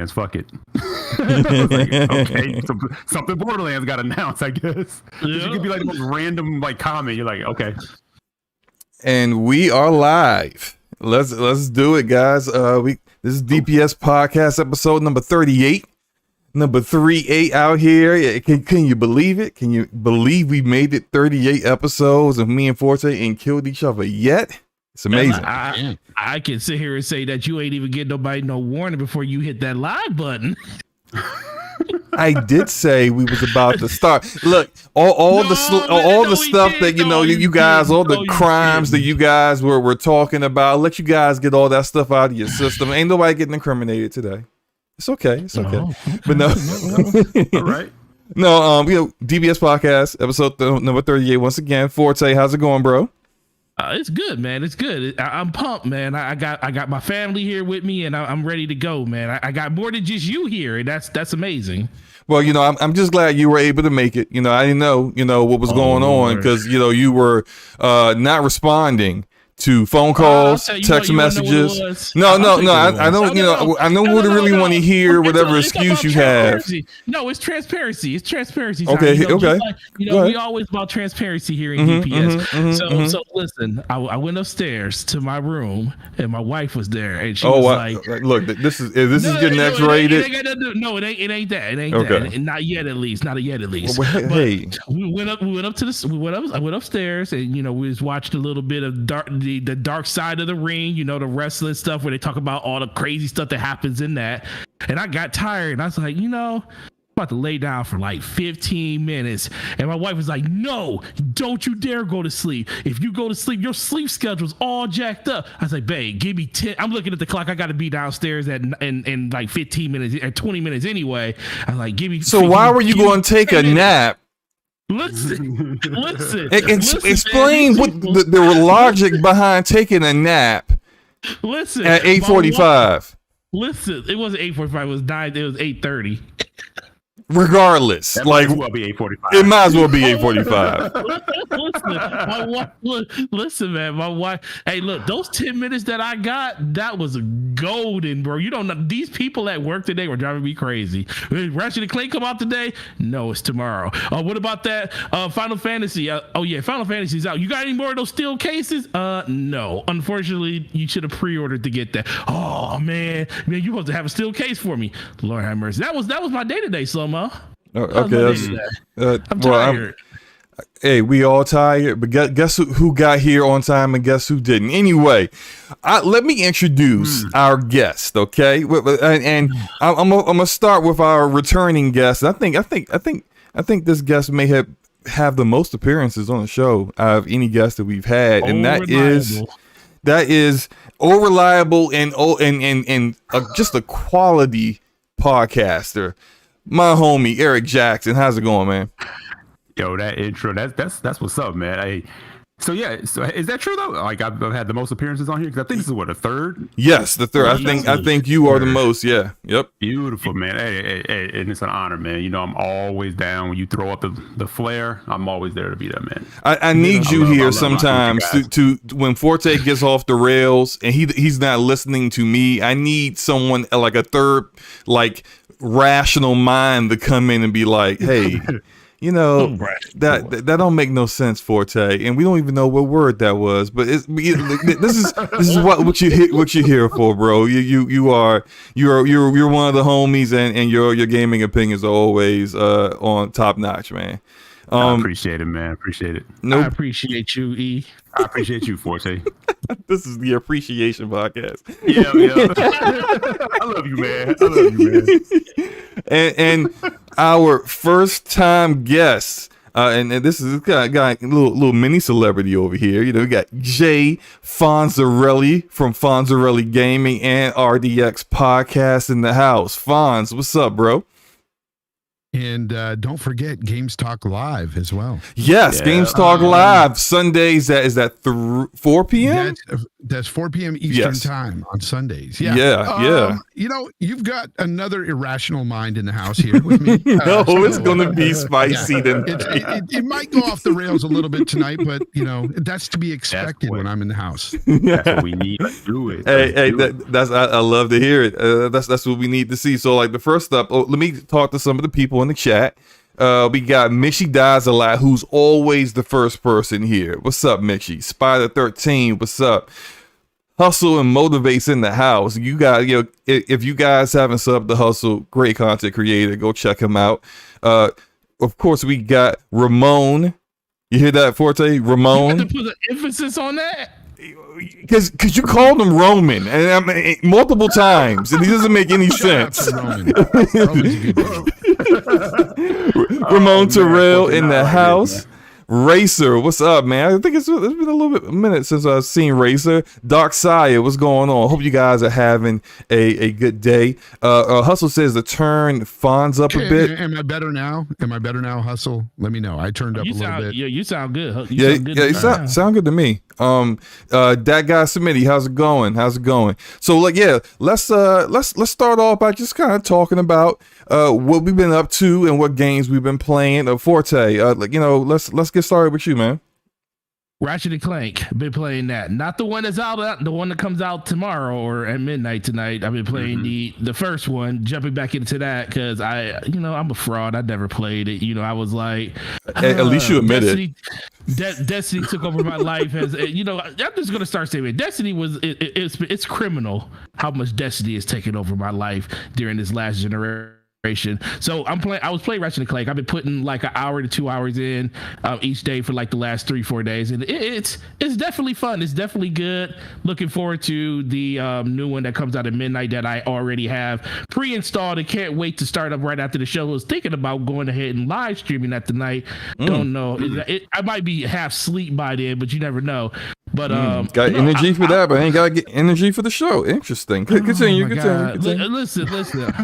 Borderlands. Fuck it. I was like, okay, something Borderlands got announced, I guess. Yeah. You could be like the most random like comment. You're like, okay. And we are live. Let's do it, guys. This is DPS podcast episode number 38. Number 38 out here. Can you believe it? Can you believe we made it 38 episodes of me and Forte ain't killed each other yet? It's amazing. I can sit here and say that you ain't even get nobody no warning before you hit that live button. I did say we was about to start. Look, all the stuff that you guys, all the crimes that you guys were talking about. Let you guys get all that stuff out of your system. Ain't nobody getting incriminated today. It's okay. It's okay. No. But no. All right. No, DBS podcast episode number 38. Once again, Forte, how's it going, bro? It's good, man. It's good. I'm pumped, man. I got my family here with me, and I'm ready to go, man. I got more than just you here, and that's amazing. Well, I'm just glad you were able to make it. I didn't know, what was going on because you were not responding to phone calls, text messages. No. I don't. I know we really want to hear whatever excuse you have. No, it's transparency. It's transparency. Okay. Okay. We always about transparency here in DPS. So listen, I went upstairs to my room and my wife was there, and she was like, "Look, this is getting X-rated." No, it ain't that. It ain't that. Not yet, at least. Not yet, at least. Well, hey, we went up to this. I went upstairs, and we just watched a little bit of the dark side of the ring, the wrestling stuff where they talk about all the crazy stuff that happens in that. And I got tired and I was like, I'm about to lay down for like 15 minutes. And my wife was like, no, don't you dare go to sleep. If you go to sleep, your sleep schedule's all jacked up. I was like, babe, give me 10. I'm looking at the clock. I got to be downstairs in like 15 minutes or 20 minutes anyway. I was like, give me. So why were you going to take a nap? Listen. Explain what the logic behind taking a nap. Listen at 8:45. Listen, it wasn't 8:45. It was 9. It was 8:30. Regardless, that might as well be 8:45. It might as well be 8:45. Listen, man, my wife. Hey, look, those 10 minutes that I got, that was golden, bro. You don't know, these people at work today were driving me crazy. Ratchet and Clank come out today? No, it's tomorrow. What about that Final Fantasy? Final Fantasy's out. You got any more of those steel cases? No. Unfortunately, you should have pre-ordered to get that. Oh man, you supposed to have a steel case for me. Lord have mercy. That was my day today, SloMo. Oh, okay, I'm tired. Hey, we all tired, but guess who got here on time and guess who didn't. Anyway, let me introduce our guest, okay? And I'm gonna start with our returning guest. I think this guest may have the most appearances on the show out of any guest that we've had, and that is reliable and just a quality podcaster. My homie Eric Jackson, how's it going, man? Yo, that intro, that's what's up, man. So is that true though? Like I've had the most appearances on here because I think this is the third. Yes, the third. I think you are the most. Yeah. Yep. Beautiful, man. Hey, and it's an honor, man. I'm always down when you throw up the flare. I'm always there to be there, man. I need you here sometimes to when Forte gets off the rails and he's not listening to me. I need someone like a third, like rational mind to come in and be like, hey. That don't make no sense, Forte, and we don't even know what word that was. But this is what you're here for, bro. You're one of the homies, and your gaming opinions are always on top notch, man. I appreciate it, man. Appreciate it. I appreciate you, E. I appreciate you, Forte. This is the appreciation podcast. Yeah. I love you, man. And our first time guest, and this is got a little mini celebrity over here. We got Jay Fonzerelli from Fonzerelli Gaming and RDX Podcast in the house. Fonz, what's up, bro? And don't forget Games Talk Live as well. Yes, Games Talk Live Sundays. Is that 4 p.m.? That's 4 p.m. Eastern time on Sundays. Yeah, yeah. You know, you've got another irrational mind in the house here with me. No, it's going to be spicy. Then it might go off the rails a little bit tonight, but you know that's to be expected when I'm in the house. That's what we need. Let's do it. I love to hear it. That's what we need to see. So, like the first up, let me talk to some of the people in the chat. We got Michi Dies a Lot, who's always the first person here. What's up, Michi? Spider 13, what's up? Hustle and Motivates in the house. You got, if you guys haven't subbed to Hustle, great content creator, go check him out. Of course, we got Ramon. You hear that, Forte? Ramon. You have to put an emphasis on that. Because you called him Roman and I mean, multiple times, and it doesn't make any sense. Ramon Terrell in the house. Racer, what's up, man? I think it's been a minute since I've seen Racer. Dark Sire, what's going on? Hope you guys are having a good day. Hustle says to turn Fonz up a bit. Am I better now? Hustle? Let me know. I turned up a little bit. Yeah, you sound good. You sound good to me. That guy Smitty, how's it going? So let's start off by just kind of talking about what we've been up to and what games we've been playing. Forte, let's get started with you, man. Ratchet and Clank, been playing that. Not the one that's out, the one that comes out tomorrow or at midnight tonight. I've been playing the first one, jumping back into that because I'm a fraud. I never played it. I was like, at least you admit it. Destiny took over my life. I'm just gonna start saying it. Destiny it's criminal how much Destiny has taken over my life during this last generation. So I was playing Ratchet and Clank. I've been putting like an hour to 2 hours in each day for like the last 3-4 days, and it's definitely fun. It's definitely good. Looking forward to the new one that comes out at midnight that I already have pre-installed and can't wait to start up right after the show. I was thinking about going ahead and live streaming that tonight. Don't know. I might be half asleep by then, but you never know. But got energy for that, but I ain't gotta get energy for the show. Interesting. Continue. Listen.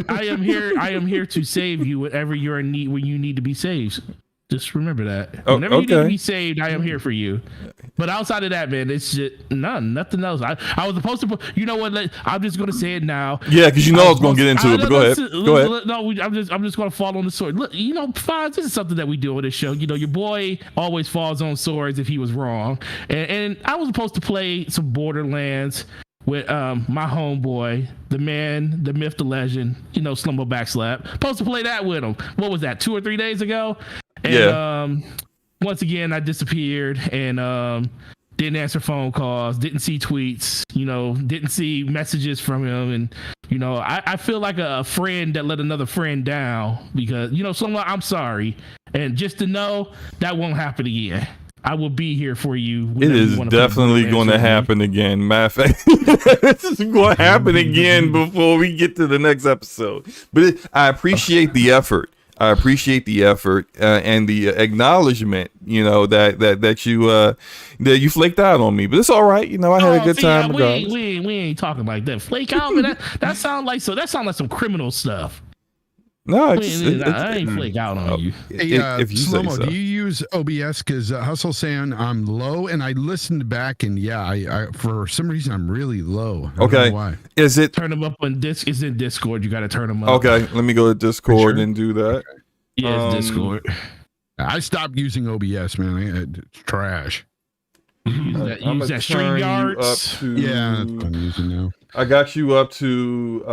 I am here to save you whenever you're in need when you need to be saved. Just remember that. Whenever you need to be saved, I am here for you. But outside of that, man, it's just nothing else. I was supposed to put, you know what? I'm just gonna say it now. Yeah, because I was gonna get into it. But go ahead. No, I'm just gonna fall on the sword. Look, Fonz, this is something that we do on this show. Your boy always falls on swords if he was wrong. And I was supposed to play some Borderlands with my homeboy, the man, the myth, the legend, SloMoBackSlap. Supposed to play that with him. What was that, 2 or 3 days ago? And once again, I disappeared and didn't answer phone calls, didn't see tweets, didn't see messages from him. And, I feel like a friend that let another friend down because, someone, I'm sorry. And just to know that won't happen again. I will be here for you. It is definitely going to happen again. Matter of fact, this is going to happen again before we get to the next episode. But I appreciate the effort. and the acknowledgement, that you flaked out on me. But it's all right. I had a good time. We ain't talking like that. Flake out, man. That sounds like some criminal stuff. No, I ain't flake out on you. If you say so. Do you use OBS? Because Hustle's saying I'm low, and I listened back, and I for some reason I'm really low. I don't know why? Is it turn them up on disc? It's in Discord. You got to turn them up. Okay, let me go to Discord and do that. Okay. Yeah, it's Discord. I stopped using OBS, man. It's trash. Use that StreamYards. I'm using now. I got you up to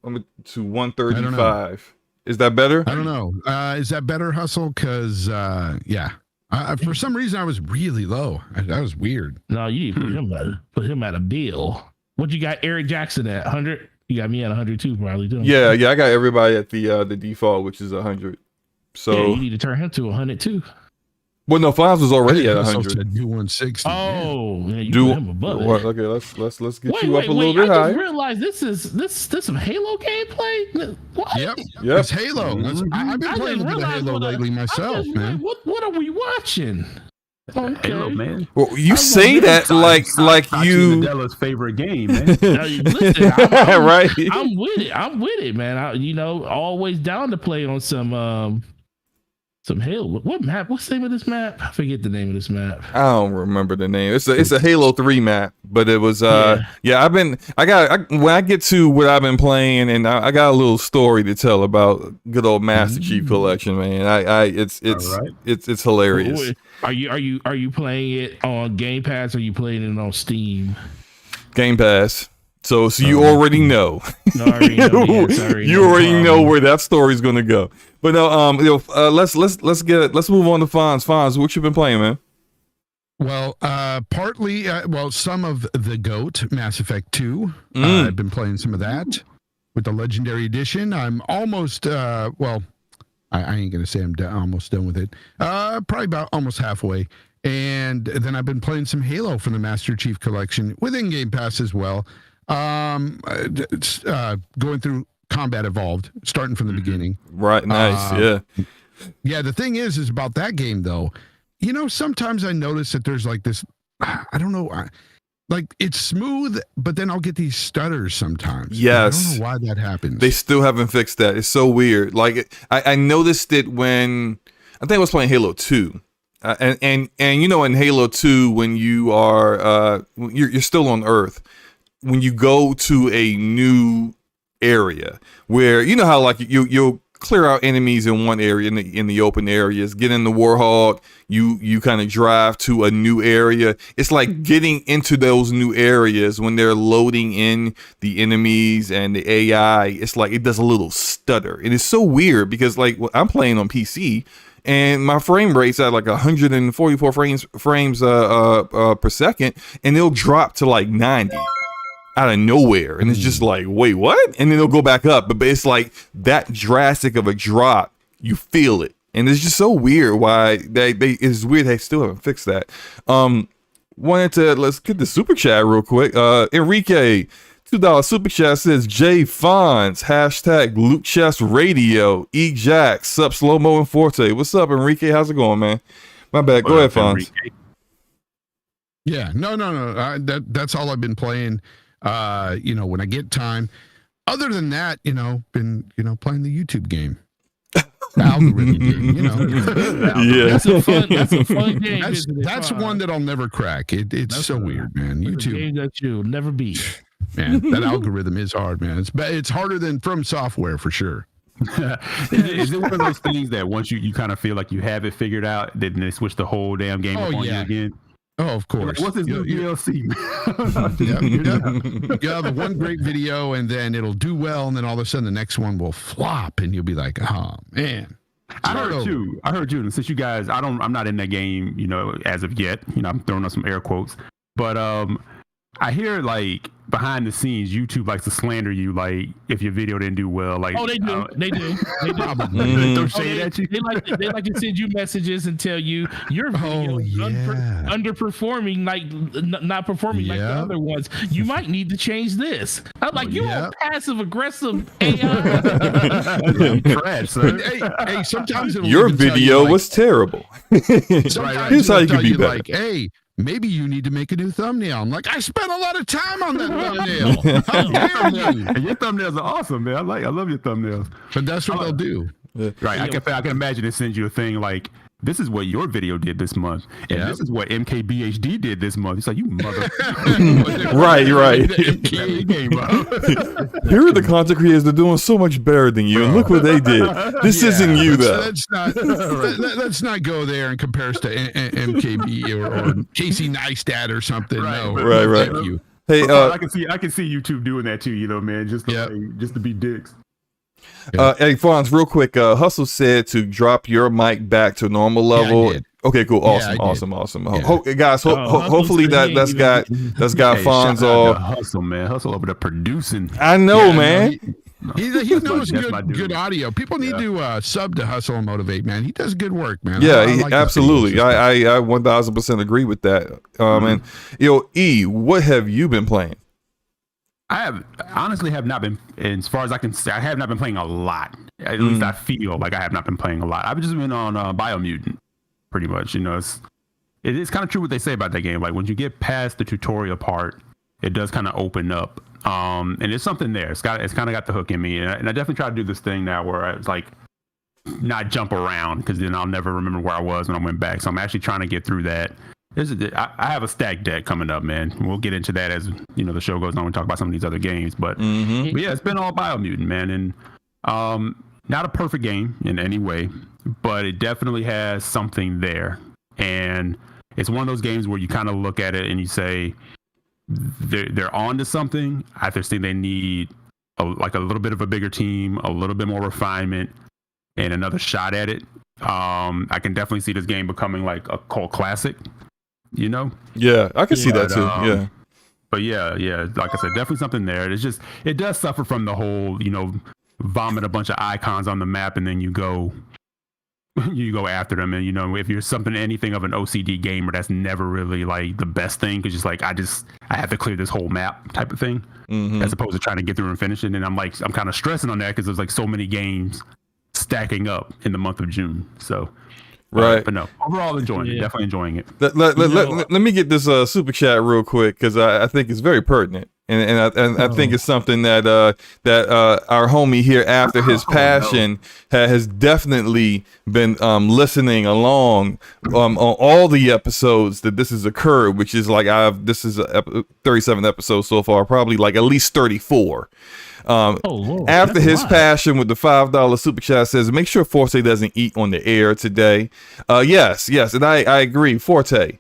135. Is that better? I don't know. Is that better, Hustle? Because for some reason I was really low. That was weird. No, you need to put him at a bill. What you got Eric Jackson at 100? You got me at 102 probably too. Yeah, I got everybody at the default, which is 100. So you need to turn him to 100 too. Well, no, Fonz was already at 100. Do 160. Oh, man, you put him above it. Okay, let's get you up a little bit higher. I just realized this some Halo gameplay. What? Yep. It's Halo. I've been playing a bit of Halo lately myself, man. What are we watching? Okay. Halo, man. Well, you say that like you Nadella's favorite game, man. Listen, right? I'm with it. I'm with it, man. Always down to play on some Halo. What map? What's the name of this map? I forget the name of this map. I don't remember the name. It's a Halo 3 map, but it was when I get to what I've been playing, and I got a little story to tell about good old Master Chief Collection, man. It's hilarious. Are you playing it on Game Pass or are you playing it on Steam? Game Pass. So you already know. You already know where that story's gonna go. But no, let's move on to Fonz. Fonz, what you been playing, man? Well, partly, some of the GOAT, Mass Effect 2. I've been playing some of that with the Legendary Edition. I'm almost, I ain't gonna say I'm almost done with it. Probably about almost halfway. And then I've been playing some Halo from the Master Chief Collection within Game Pass as well. Going through Combat Evolved, starting from the beginning. Right, nice, yeah. The thing is about that game though, sometimes I notice that there's like this, I don't know, like it's smooth, but then I'll get these stutters sometimes. Yes, I don't know why that happens. They still haven't fixed that. It's so weird. Like I noticed it when I think I was playing Halo 2. And in Halo 2, when you are you're still on Earth, when you go to a new area where how like you'll clear out enemies in one area in the open areas, get in the Warhog, you kind of drive to a new area. It's like getting into those new areas when they're loading in the enemies and the AI. It's like it does a little stutter, and it's so weird because like I'm playing on PC. And my frame rate's at like 144 frames per second, and it'll drop to like 90 out of nowhere, and it's just like, wait, what? And then it'll go back up, but it's like that drastic of a drop. You feel it, and it's just so weird. Why it's weird they still haven't fixed that. Let's get the super chat real quick. Enrique. $2 super chat says J Fonz # Loot Chest Radio Jack Sup SloMo and Forte. What's up, Enrique? How's it going, man? My bad. Go ahead, Fonz. Yeah, no. That's all I've been playing. When I get time. Other than that, been playing the YouTube game. The algorithm game, Yeah, that's a fun game. That's one that I'll never crack. It's so weird, man. YouTube game that you'll never beat. Man, that algorithm is hard, man. It's harder than From Software for sure. Is it one of those things that once you kind of feel like you have it figured out, then they switch the whole damn game up on you again? Oh, of course. Like, what's this new DLC? You have one great video, and then it'll do well, and then all of a sudden the next one will flop, and you'll be like, "Oh man." I heard you. And since you guys, I'm not in that game, as of yet. I'm throwing up some air quotes, but I hear like behind the scenes, YouTube likes to slander you, like if your video didn't do well. Like, they do. They throw shade at you. They like to send you messages and tell you your video underperforming, like not performing like the other ones. You might need to change this. I'm like, you are passive aggressive AI. Trash, sir. Hey, sometimes your video was terrible. Here's how you can be better. Like, hey, maybe you need to make a new thumbnail. I'm like, I spent a lot of time on that thumbnail. How dare you? And your thumbnails are awesome, man. I love your thumbnails. But that's what they'll do. Right. I can imagine it sends you a thing like, this is what your video did this month, and this is what MKBHD did this month. It's like, you mother. right. Here are the content creators. They're doing so much better than you, and look what they did. This isn't you, though. Let's not go there in comparison to MKB or Casey Neistat or something. Right. No, right. Thank you. Hey, I can see YouTube doing that too, man, just to be dicks. Hey, Fonz, real quick. Hustle said to drop your mic back to normal level. Yeah, okay, cool, awesome. Yeah. Guys, hopefully that's got Fonz all. Hustle, man. Hustle over there producing. I know, man. He knows good audio. People need to sub to Hustle and Motivate, man. He does good work, man. Yeah, absolutely. I 1000% agree with that. And E, what have you been playing? I honestly have not been, as far as I can say, I have not been playing a lot. At least I feel like I have not been playing a lot. I've just been on Biomutant, pretty much. It's it is kind of true what they say about that game. Like when you get past the tutorial part, it does kind of open up. And there's something there. It's kind of got the hook in me. And I definitely try to do this thing now where I was like, not jump around, because then I'll never remember where I was when I went back. So I'm actually trying to get through that. I have a stack deck coming up, man. We'll get into that as the show goes on. We talk about some of these other games, but yeah, it's been all Biomutant, man, and not a perfect game in any way, but it definitely has something there. And it's one of those games where you kind of look at it and you say they're on to something. I just think they need a little bit of a bigger team, a little bit more refinement, and another shot at it. I can definitely see this game becoming like a cult classic. Yeah, I can see that too. Yeah, but yeah, like I said, definitely something there. It does suffer from the whole vomit a bunch of icons on the map and then you go after them. And if you're anything of an OCD gamer, that's never really like the best thing, because just like I have to clear this whole map type of thing, as opposed to trying to get through and finish it. And I'm kind of stressing on that because there's like so many games stacking up in the month of June. So right, but no, overall enjoying it. Definitely enjoying it. Let me get this super chat real quick, because I think it's very pertinent, and I think it's something that our homie here, after his passion, has definitely been listening along on all the episodes that this has occurred, which is like this is 37 episodes so far, probably like at least 34. Lord, after his passion with the $5 super chat says, make sure Forte doesn't eat on the air today. Yes, and I agree, Forte.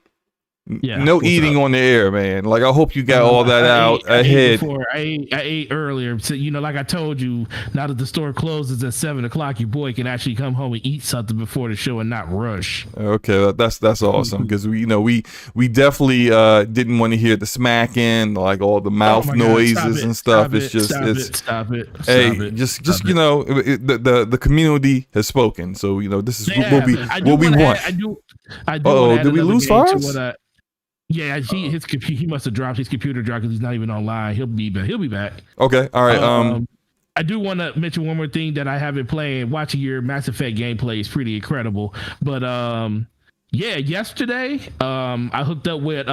Yeah, no eating on the air, man. Like, I hope you got all that out ahead. I ate earlier. So, like I told you, now that the store closes at 7:00, your boy can actually come home and eat something before the show and not rush. Okay, that's awesome, because we definitely didn't want to hear the smacking, like all the mouth noises and stuff. Stop it. The community has spoken, so this is what we want. Did we lose Fars? Yeah, he must have dropped his computer because he's not even online. He'll be back. Okay, all right. I do want to mention one more thing that I haven't played. Watching your Mass Effect gameplay is pretty incredible. But yesterday I hooked up with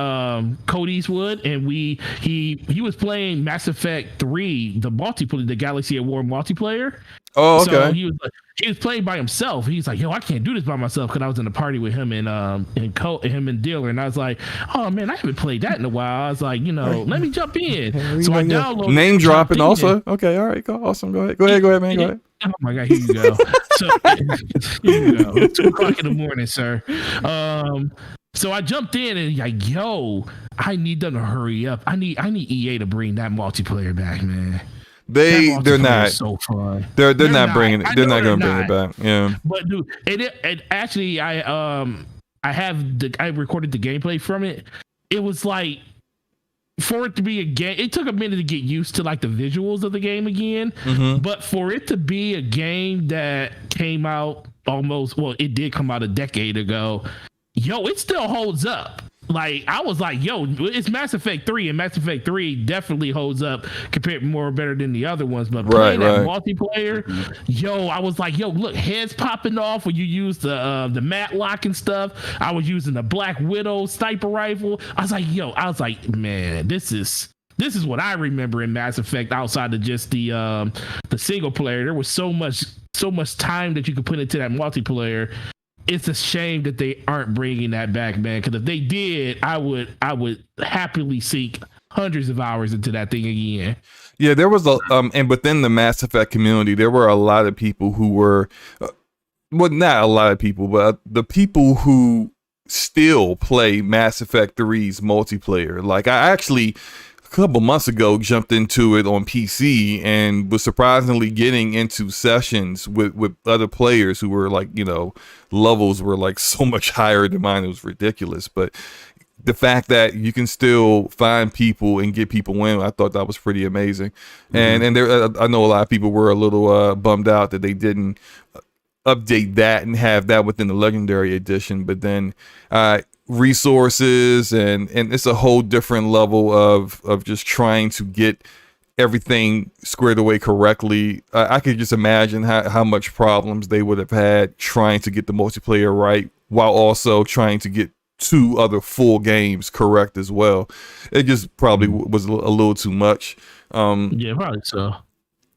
Cody Eastwood, and he was playing Mass Effect 3, the multiplayer, the Galaxy at War multiplayer. Oh, okay. So he was playing by himself. He's like, yo, I can't do this by myself, because I was in a party with him and him and Dealer, and I was like, oh man, I haven't played that in a while. I was like, let me jump in. So I downloaded name dropping also. Okay, all right, awesome. Go ahead, man. Go ahead. Oh my God, here you go. So here you go. 2:00 in the morning, sir. So I jumped in and like, yo, I need them to hurry up. I need EA to bring that multiplayer back, man. They're not. So fun. They're not bringing it. They're not going to bring it back. Yeah. But dude, it actually, I recorded the gameplay from it. It was like, for it to be a game, it took a minute to get used to like the visuals of the game again. But for it to be a game that came out it did come out a decade ago. Yo, it still holds up. Like, I was like, yo, it's Mass Effect 3, and Mass Effect 3 definitely holds up compared better than the other ones. But playing that multiplayer, yo, I was like, yo, look, heads popping off when you use the Matlock and stuff. I was using the Black Widow sniper rifle. I was like, man, this is what I remember in Mass Effect outside of just the single player. There was so much time that you could put into that multiplayer. It's a shame that they aren't bringing that back, man. Because if they did, I would happily sink hundreds of hours into that thing again. Yeah, there was and within the Mass Effect community, there were a lot of people who were, not a lot of people, but the people who still play Mass Effect 3's multiplayer. Like, I actually, a couple months ago, jumped into it on PC and was surprisingly getting into sessions with other players who were like, levels were like so much higher than mine. It was ridiculous. But the fact that you can still find people and get people in, I thought that was pretty amazing. And there, I know a lot of people were a little bummed out that they didn't update that and have that within the Legendary Edition. But then resources and it's a whole different level of just trying to get everything squared away correctly. I could just imagine how much problems they would have had trying to get the multiplayer right, while also trying to get 2 other full games correct as well. It just probably was a little too much. Yeah, probably so.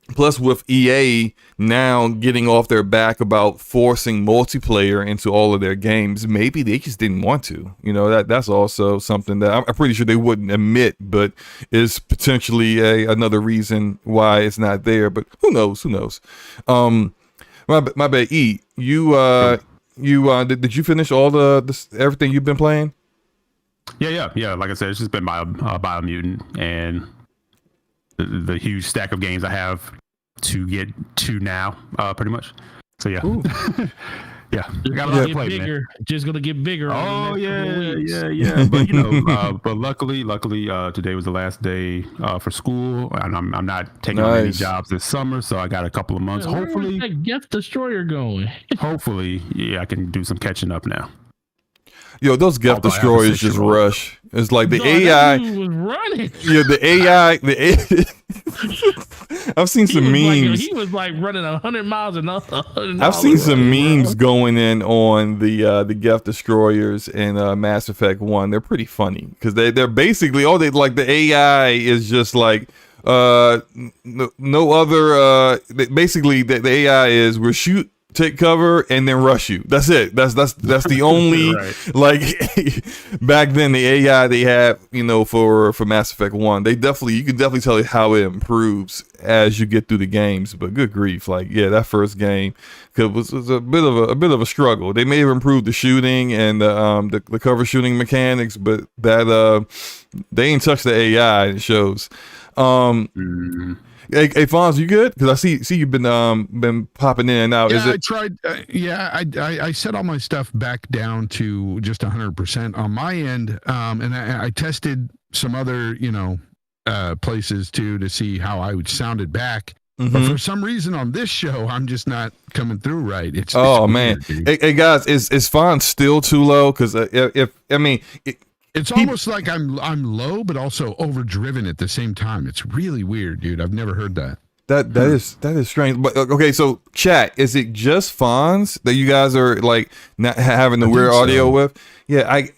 Plus, with EA now getting off their back about forcing multiplayer into all of their games, maybe they just didn't want to. You know, that's also something that I'm pretty sure they wouldn't admit, but is potentially another reason why it's not there. But who knows? Who knows? My bad. E, did you finish all the everything you've been playing? Yeah. Like I said, it's just been Biomutant and the huge stack of games I have to get to now, pretty much. So yeah. Yeah, I got a lot to play, bigger, man. Just gonna get bigger. Oh yeah. But you know, but luckily, today was the last day for school, and I'm not taking on any jobs this summer, so I got a couple of months. Hopefully, where's that Death Destroyer going? Hopefully, yeah, I can do some catching up now. Yo, those Geth Destroyers just rush. It's like the AI was running. Yeah, the AI. I've seen some memes. He was like running 100 miles an hour. I've seen some memes going in on the Geth Destroyers in Mass Effect 1. They're pretty funny because they're basically the AI is just like no other. Basically, the AI is we'll shoot, take cover, and then rush you. That's it. That's the only right. Like back then the AI they had, you know, for Mass Effect 1. You can definitely tell how it improves as you get through the games. But good grief, like that first game was a bit of a struggle. They may have improved the shooting and the cover shooting mechanics, but that they ain't touched the AI. It shows. Hey, Fonz, you good? Because I see you've been popping in and out. Yeah, I tried. I set all my stuff back down to just 100% on my end, and I tested some other places too to see how I would sound it back. Mm-hmm. But for some reason on this show, I'm just not coming through right. It's man. Weird, hey guys, is Fonz still too low? Because it's almost like I'm low, but also overdriven at the same time. It's really weird, dude. I've never heard that. That is strange. But okay, so chat, is it just Fonz that you guys are like not having the weird audio with? Yeah,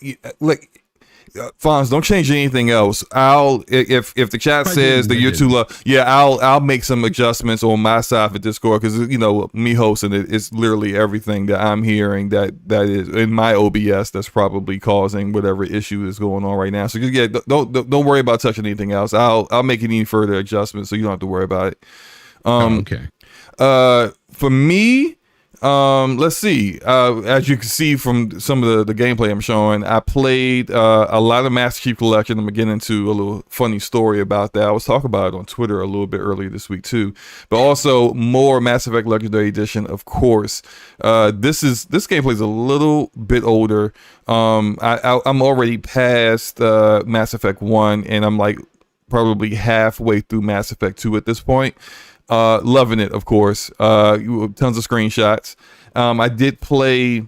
Fonz, don't change anything else. If the chat says that you're too low, I'll make some adjustments on my side for Discord because me hosting it's literally everything that I'm hearing that is in my OBS that's probably causing whatever issue is going on right now. So don't worry about touching anything else. I'll make any further adjustments so you don't have to worry about it. Okay. For me. Let's see. As you can see from some of the gameplay I'm showing, I played a lot of Master Chief Collection. I'm gonna get into a little funny story about that. I was talking about it on Twitter a little bit earlier this week too, but also more Mass Effect Legendary Edition, of course. This gameplay is a little bit older. I'm already past Mass Effect 1, and I'm like probably halfway through Mass Effect 2 at this point. Loving it, of course. Tons of screenshots. I did play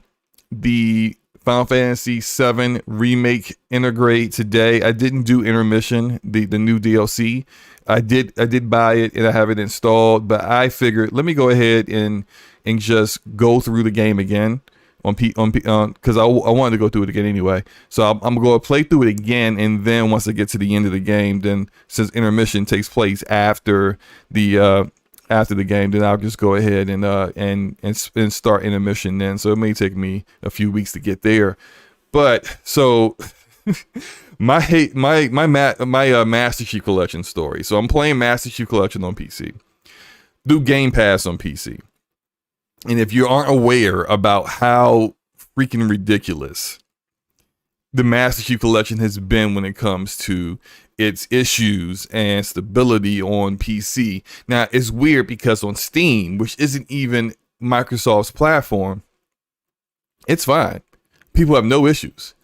the Final Fantasy VII Remake Integrate today. I didn't do Intermission, the new DLC. I did buy it and I have it installed, but I figured let me go ahead and just go through the game again because I wanted to go through it again anyway. So I'm going to play through it again, and then once I get to the end of the game, then since Intermission takes place after the game, then I'll just go ahead and start Intermission then. So it may take me a few weeks to get there. But so my Master Chief Collection story. So I'm playing Master Chief Collection on PC. Do Game Pass on PC. And if you aren't aware about how freaking ridiculous the Master Chief Collection has been when it comes to its issues and stability on PC. Now, it's weird because on Steam, which isn't even Microsoft's platform, it's fine. People have no issues.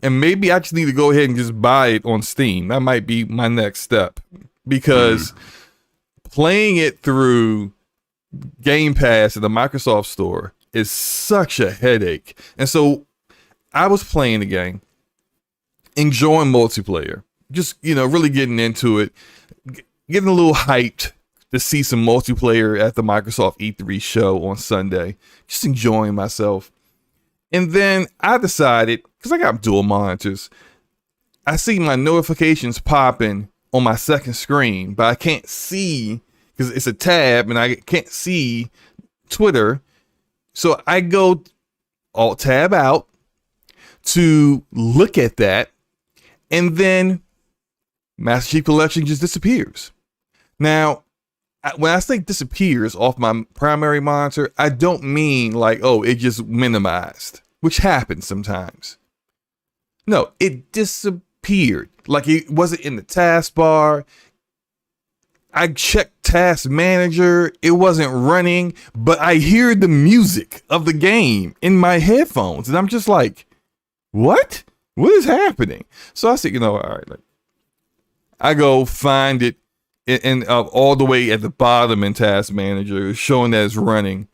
And maybe I just need to go ahead and just buy it on Steam. That might be my next step. Because playing it through Game Pass in the Microsoft Store is such a headache. And so I was playing the game, enjoying multiplayer, just really getting into it, getting a little hyped to see some multiplayer at the Microsoft E3 show on Sunday, just enjoying myself. And then I decided because I got dual monitors, I see my notifications popping on my second screen, but I can't see because it's a tab and I can't see Twitter. So I go alt tab out to look at that, and then Master Chief Collection just disappears. Now, when I say disappears off my primary monitor, I don't mean like, oh, it just minimized, which happens sometimes. No, it disappeared. Like it wasn't in the taskbar. I checked Task Manager. It wasn't running, but I hear the music of the game in my headphones. And I'm just like, what? What is happening? So I said, all right, like, I go find it and all the way at the bottom in Task Manager, showing that it's running.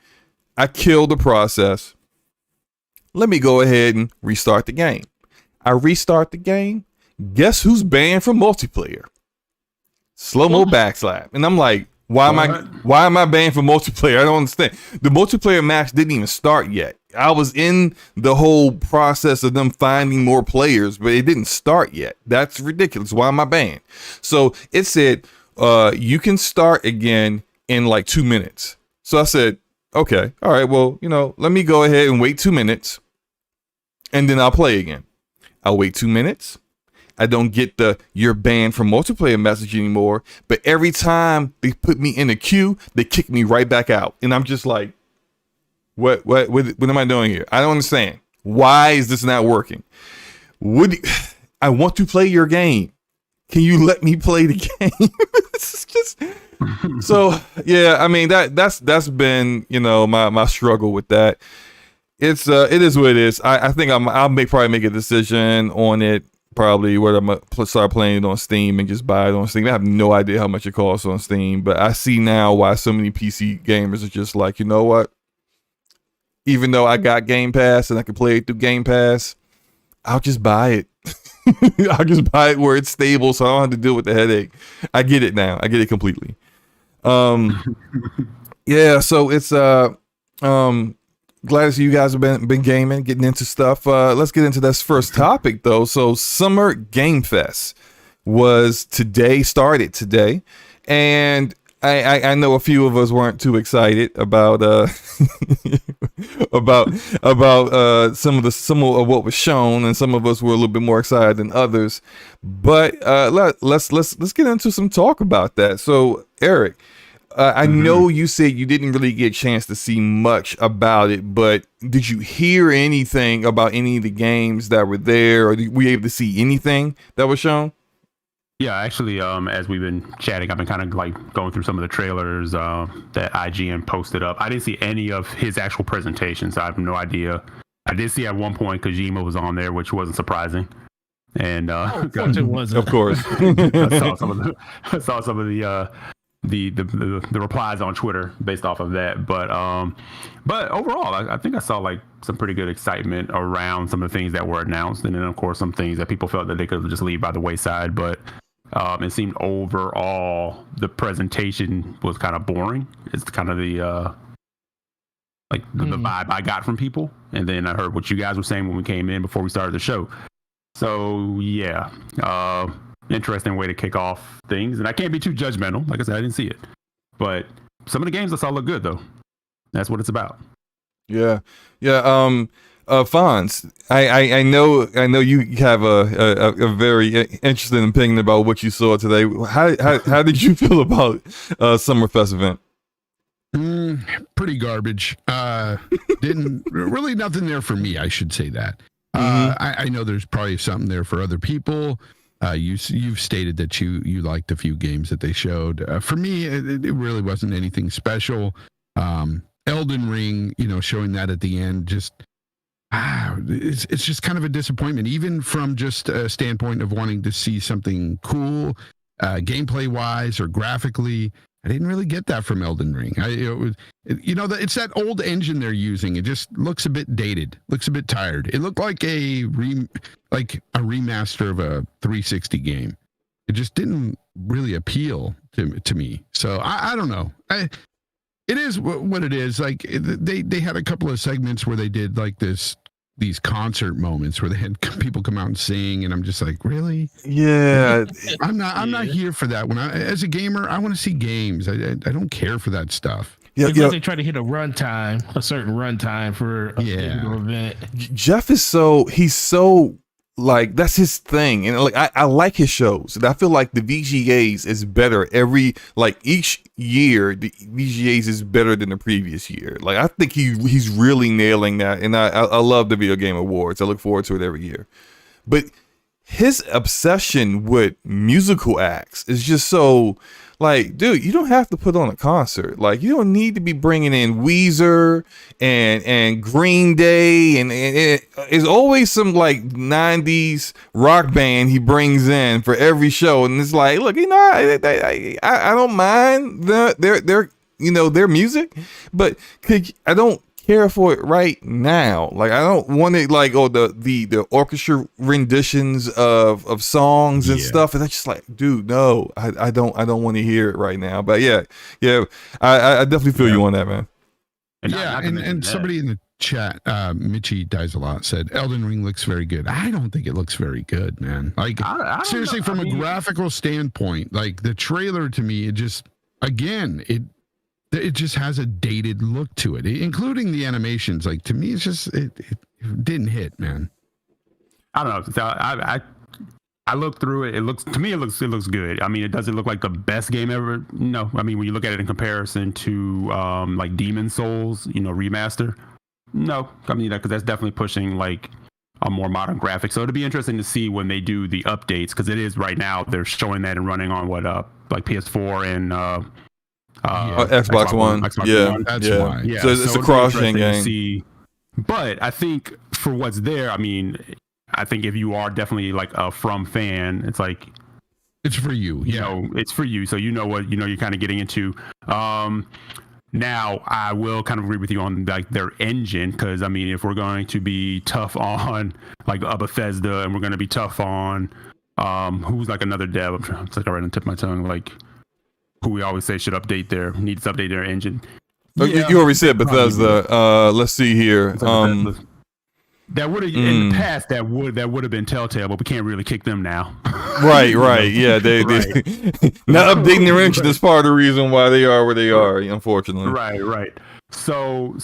I kill the process. Let me go ahead and restart the game. I restart the game. Guess who's banned from multiplayer? SloMoBackSlap. And I'm like, why am I banned from multiplayer? I don't understand. The multiplayer match didn't even start yet. I was in the whole process of them finding more players, but it didn't start yet. That's ridiculous. Why am I banned? So it said, you can start again in like 2 minutes. So I said, okay, all right, well, let me go ahead and wait 2 minutes and then I'll play again. I'll wait 2 minutes. I don't get the you're banned from multiplayer message anymore. But every time they put me in a queue, they kick me right back out. And I'm just like, what am I doing here? I don't understand. Why is this not working? I want to play your game. Can you let me play the game? It's just so yeah. I mean that's been my struggle with that. It is what it is. I think I'll probably make a decision on it. Probably whether I'm gonna start playing it on Steam and just buy it on Steam. I have no idea how much it costs on Steam, but I see now why so many PC gamers are just like, you know what? Even though I got Game Pass and I can play it through Game Pass, I'll just buy it. I'll just buy it where it's stable, so I don't have to deal with the headache. I get it now. I get it completely. Yeah. So it's glad to see you guys have been gaming, getting into stuff. Let's get into this first topic, though. So Summer Game Fest started today, and I know a few of us weren't too excited about some of what was shown, and some of us were a little bit more excited than others. But let's get into some talk about that. So Eric, I know you said you didn't really get a chance to see much about it, but did you hear anything about any of the games that were there, or were you able to see anything that was shown? Yeah, actually, as we've been chatting, I've been kind of like going through some of the trailers that IGN posted up. I didn't see any of his actual presentation, so I have no idea. I did see at one point Kojima was on there, which wasn't surprising. And of course it wasn't. Of course. I saw some of the replies on Twitter based off of that, but overall, I think I saw like some pretty good excitement around some of the things that were announced, and then of course some things that people felt that they could just leave by the wayside. But it seemed overall the presentation was kind of boring. It's kind of the vibe I got from people, and then I heard what you guys were saying when we came in before we started the show. So yeah. Interesting way to kick off things, and I can't be too judgmental. Like I said, I didn't see it, but some of the games I saw look good though. That's what it's about. Yeah. Fonz, I know you have a very interesting opinion about what you saw today. How did you feel about Summerfest event? Pretty garbage. Didn't really nothing there for me. I should say that. I know there's probably something there for other people. You've stated that you liked a few games that they showed. For me, it really wasn't anything special. Elden Ring, showing that at the end, just it's just kind of a disappointment, even from just a standpoint of wanting to see something cool, gameplay wise or graphically. I didn't really get that from Elden Ring. It's that old engine they're using. It just looks a bit dated, looks a bit tired. It looked like a remaster of a 360 game. It just didn't really appeal to me. So I don't know. It is what it is. Like they had a couple of segments where they did like this these concert moments where they had people come out and sing, and I'm just like, really? Yeah, I'm not here for that. As a gamer, I want to see games. I don't care for that stuff. Yeah, they try to hit a certain runtime for a event. Jeff is he's so like, that's his thing, and like I like his shows, and I feel like the VGAs is better each year. The VGAs is better than the previous year. Like, I think he's really nailing that, and I love the Video Game Awards. I look forward to it every year, but his obsession with musical acts is just so, like, dude, you don't have to put on a concert. Like, you don't need to be bringing in Weezer and Green Day, and it's always some like 90s rock band he brings in for every show. And it's like, look, I don't mind their music, but I don't care for it right now. Like, I don't want it like, the orchestra renditions of songs and stuff, and that's just like, dude, no, I don't want to hear it right now. But yeah, I definitely feel you on that, man. And somebody in the chat, Mitchie Dies a Lot, said Elden Ring looks very good. I don't think it looks very good, man. Like, seriously, from a graphical standpoint, like the trailer to me, it just has a dated look to it, including the animations. Like, to me, it's just it didn't hit, man. I don't know. So I looked through it. It looks good. I mean, it doesn't look like the best game ever. No, I mean, when you look at it in comparison to like Demon Souls, remaster. No, I mean, because that's definitely pushing like a more modern graphic. So it'll be interesting to see when they do the updates, because it is right now they're showing that and running on like PS4 and Xbox One. One. That's why. Yeah. So it's a cross-gen game. But I think for what's there, I mean, I think if you are definitely like a From fan, it's like, it's for you. It's for you. So what you're kind of getting into. Now I will kind of agree with you on like their engine, because I mean, if we're going to be tough on like Bethesda, and we're going to be tough on who's like another dev, it's like right on the tip of my tongue, like who we always say needs to update their engine. You already said Bethesda. Let's see here. That would have in the past that would have been Telltale, but we can't really kick them now. Right. Yeah, they not updating their engine is part of the reason why they are where they are, unfortunately. Right. So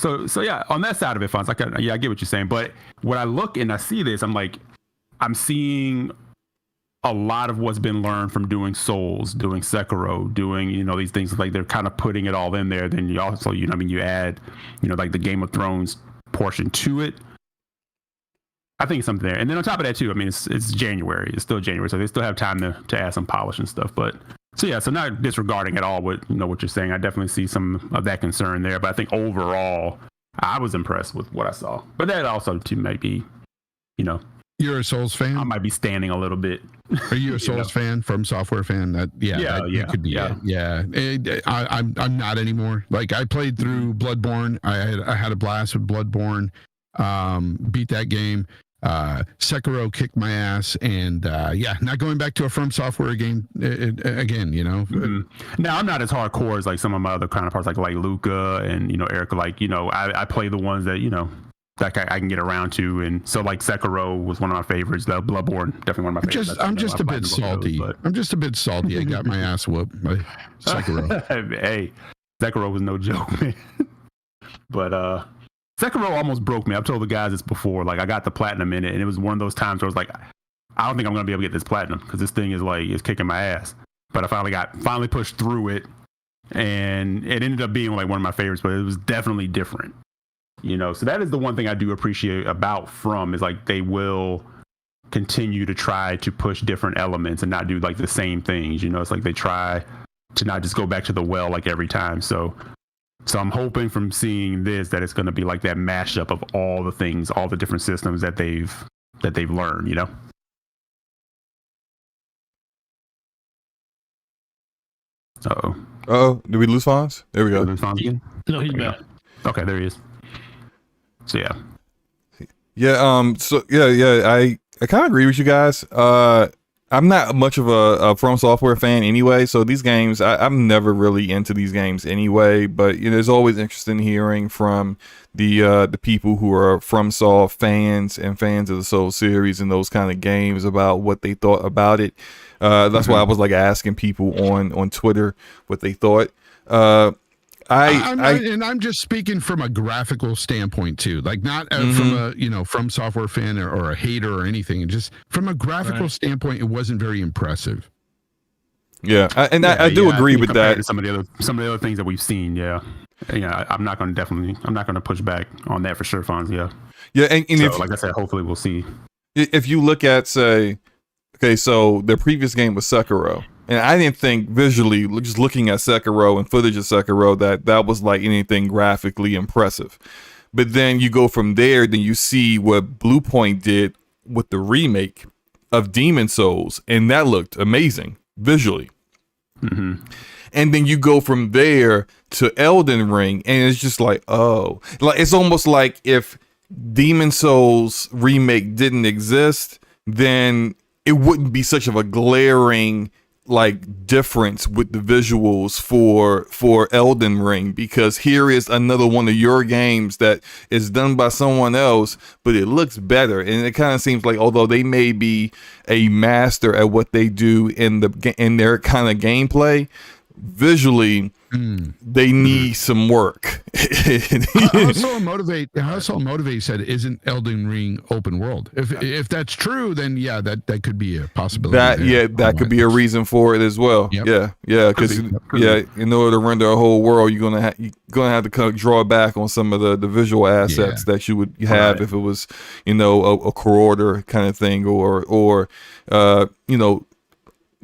yeah, on that side of it, Fonz, I get what you're saying. But when I look and I see this, I'm like, I'm seeing a lot of what's been learned from doing Souls, doing Sekiro, doing, these things, like they're kind of putting it all in there. Then you also, you add, like the Game of Thrones portion to it. I think it's something there. And then on top of that too, I mean, it's January. It's still January, so they still have time to add some polish and stuff. But so not disregarding at all what you're saying. I definitely see some of that concern there. But I think overall, I was impressed with what I saw. But that also too might be, You're a Souls fan? I might be standing a little bit. Are you a Souls fan, From Software fan? That could be it. Yeah. I'm not anymore. Like, I played through Bloodborne. I had a blast with Bloodborne. Beat that game. Sekiro kicked my ass, and not going back to a From Software game again. Mm-hmm. Now I'm not as hardcore as like some of my other counterparts, like Luca and Erica. Like I play the ones that like I can get around to, and so like Sekiro was one of my favorites. The Bloodborne, definitely one of my favorites. I'm just a bit salty. I'm just a bit salty. I got my ass whooped by Sekiro. Hey, Sekiro was no joke, man. But Sekiro almost broke me. I've told the guys this before. Like, I got the platinum in it, and it was one of those times where I was like, I don't think I'm gonna be able to get this platinum, because this thing is kicking my ass. But I finally pushed through it, and it ended up being like one of my favorites. But it was definitely different, So that is the one thing I do appreciate about From, is like they will continue to try to push different elements and not do like the same things. It's like they try to not just go back to the well like every time. So I'm hoping from seeing this that it's going to be like that mashup of all the things, all the different systems that they've learned, Oh, did we lose Fonz? There we go. Lose Fonz again? No, he's back. Okay, there he is. So yeah. I kind of agree with you guys. I I'm not much of a From Software fan anyway, so these games, I'm never really into these games anyway. But it's always interesting hearing from the people who are FromSoft fans and fans of the Soul series and those kind of games about what they thought about it. That's why I was like asking people on Twitter what they thought. I'm just speaking from a graphical standpoint too, like not from a From Software fan or a hater or anything. Just from a graphical standpoint, it wasn't very impressive. Yeah, I do agree with that. To some of the other things that we've seen, I'm not going to push back on that for sure, Fonz. Yeah, and so, like I said, hopefully we'll see. If you look at, say, okay, so the previous game was Sekiro. And I didn't think visually, just looking at Sekiro and footage of Sekiro, that was like anything graphically impressive. But then you go from there, then you see what Bluepoint did with the remake of Demon Souls, and that looked amazing visually. And then you go from there to Elden Ring, and it's just like, it's almost like if Demon Souls remake didn't exist, then it wouldn't be such of a glaring like difference with the visuals for Elden Ring, because here is another one of your games that is done by someone else, but it looks better. And it kind of seems like, although they may be a master at what they do in their kind of gameplay, visually they need some work. How so Motivate said, isn't Elden Ring open world? If that's true, then that could be a possibility. That could be a reason for it as well. Yep. Because in order to render a whole world, you're gonna have to kind of draw back on some of the visual assets that you would have if it was a quarter kind of thing, or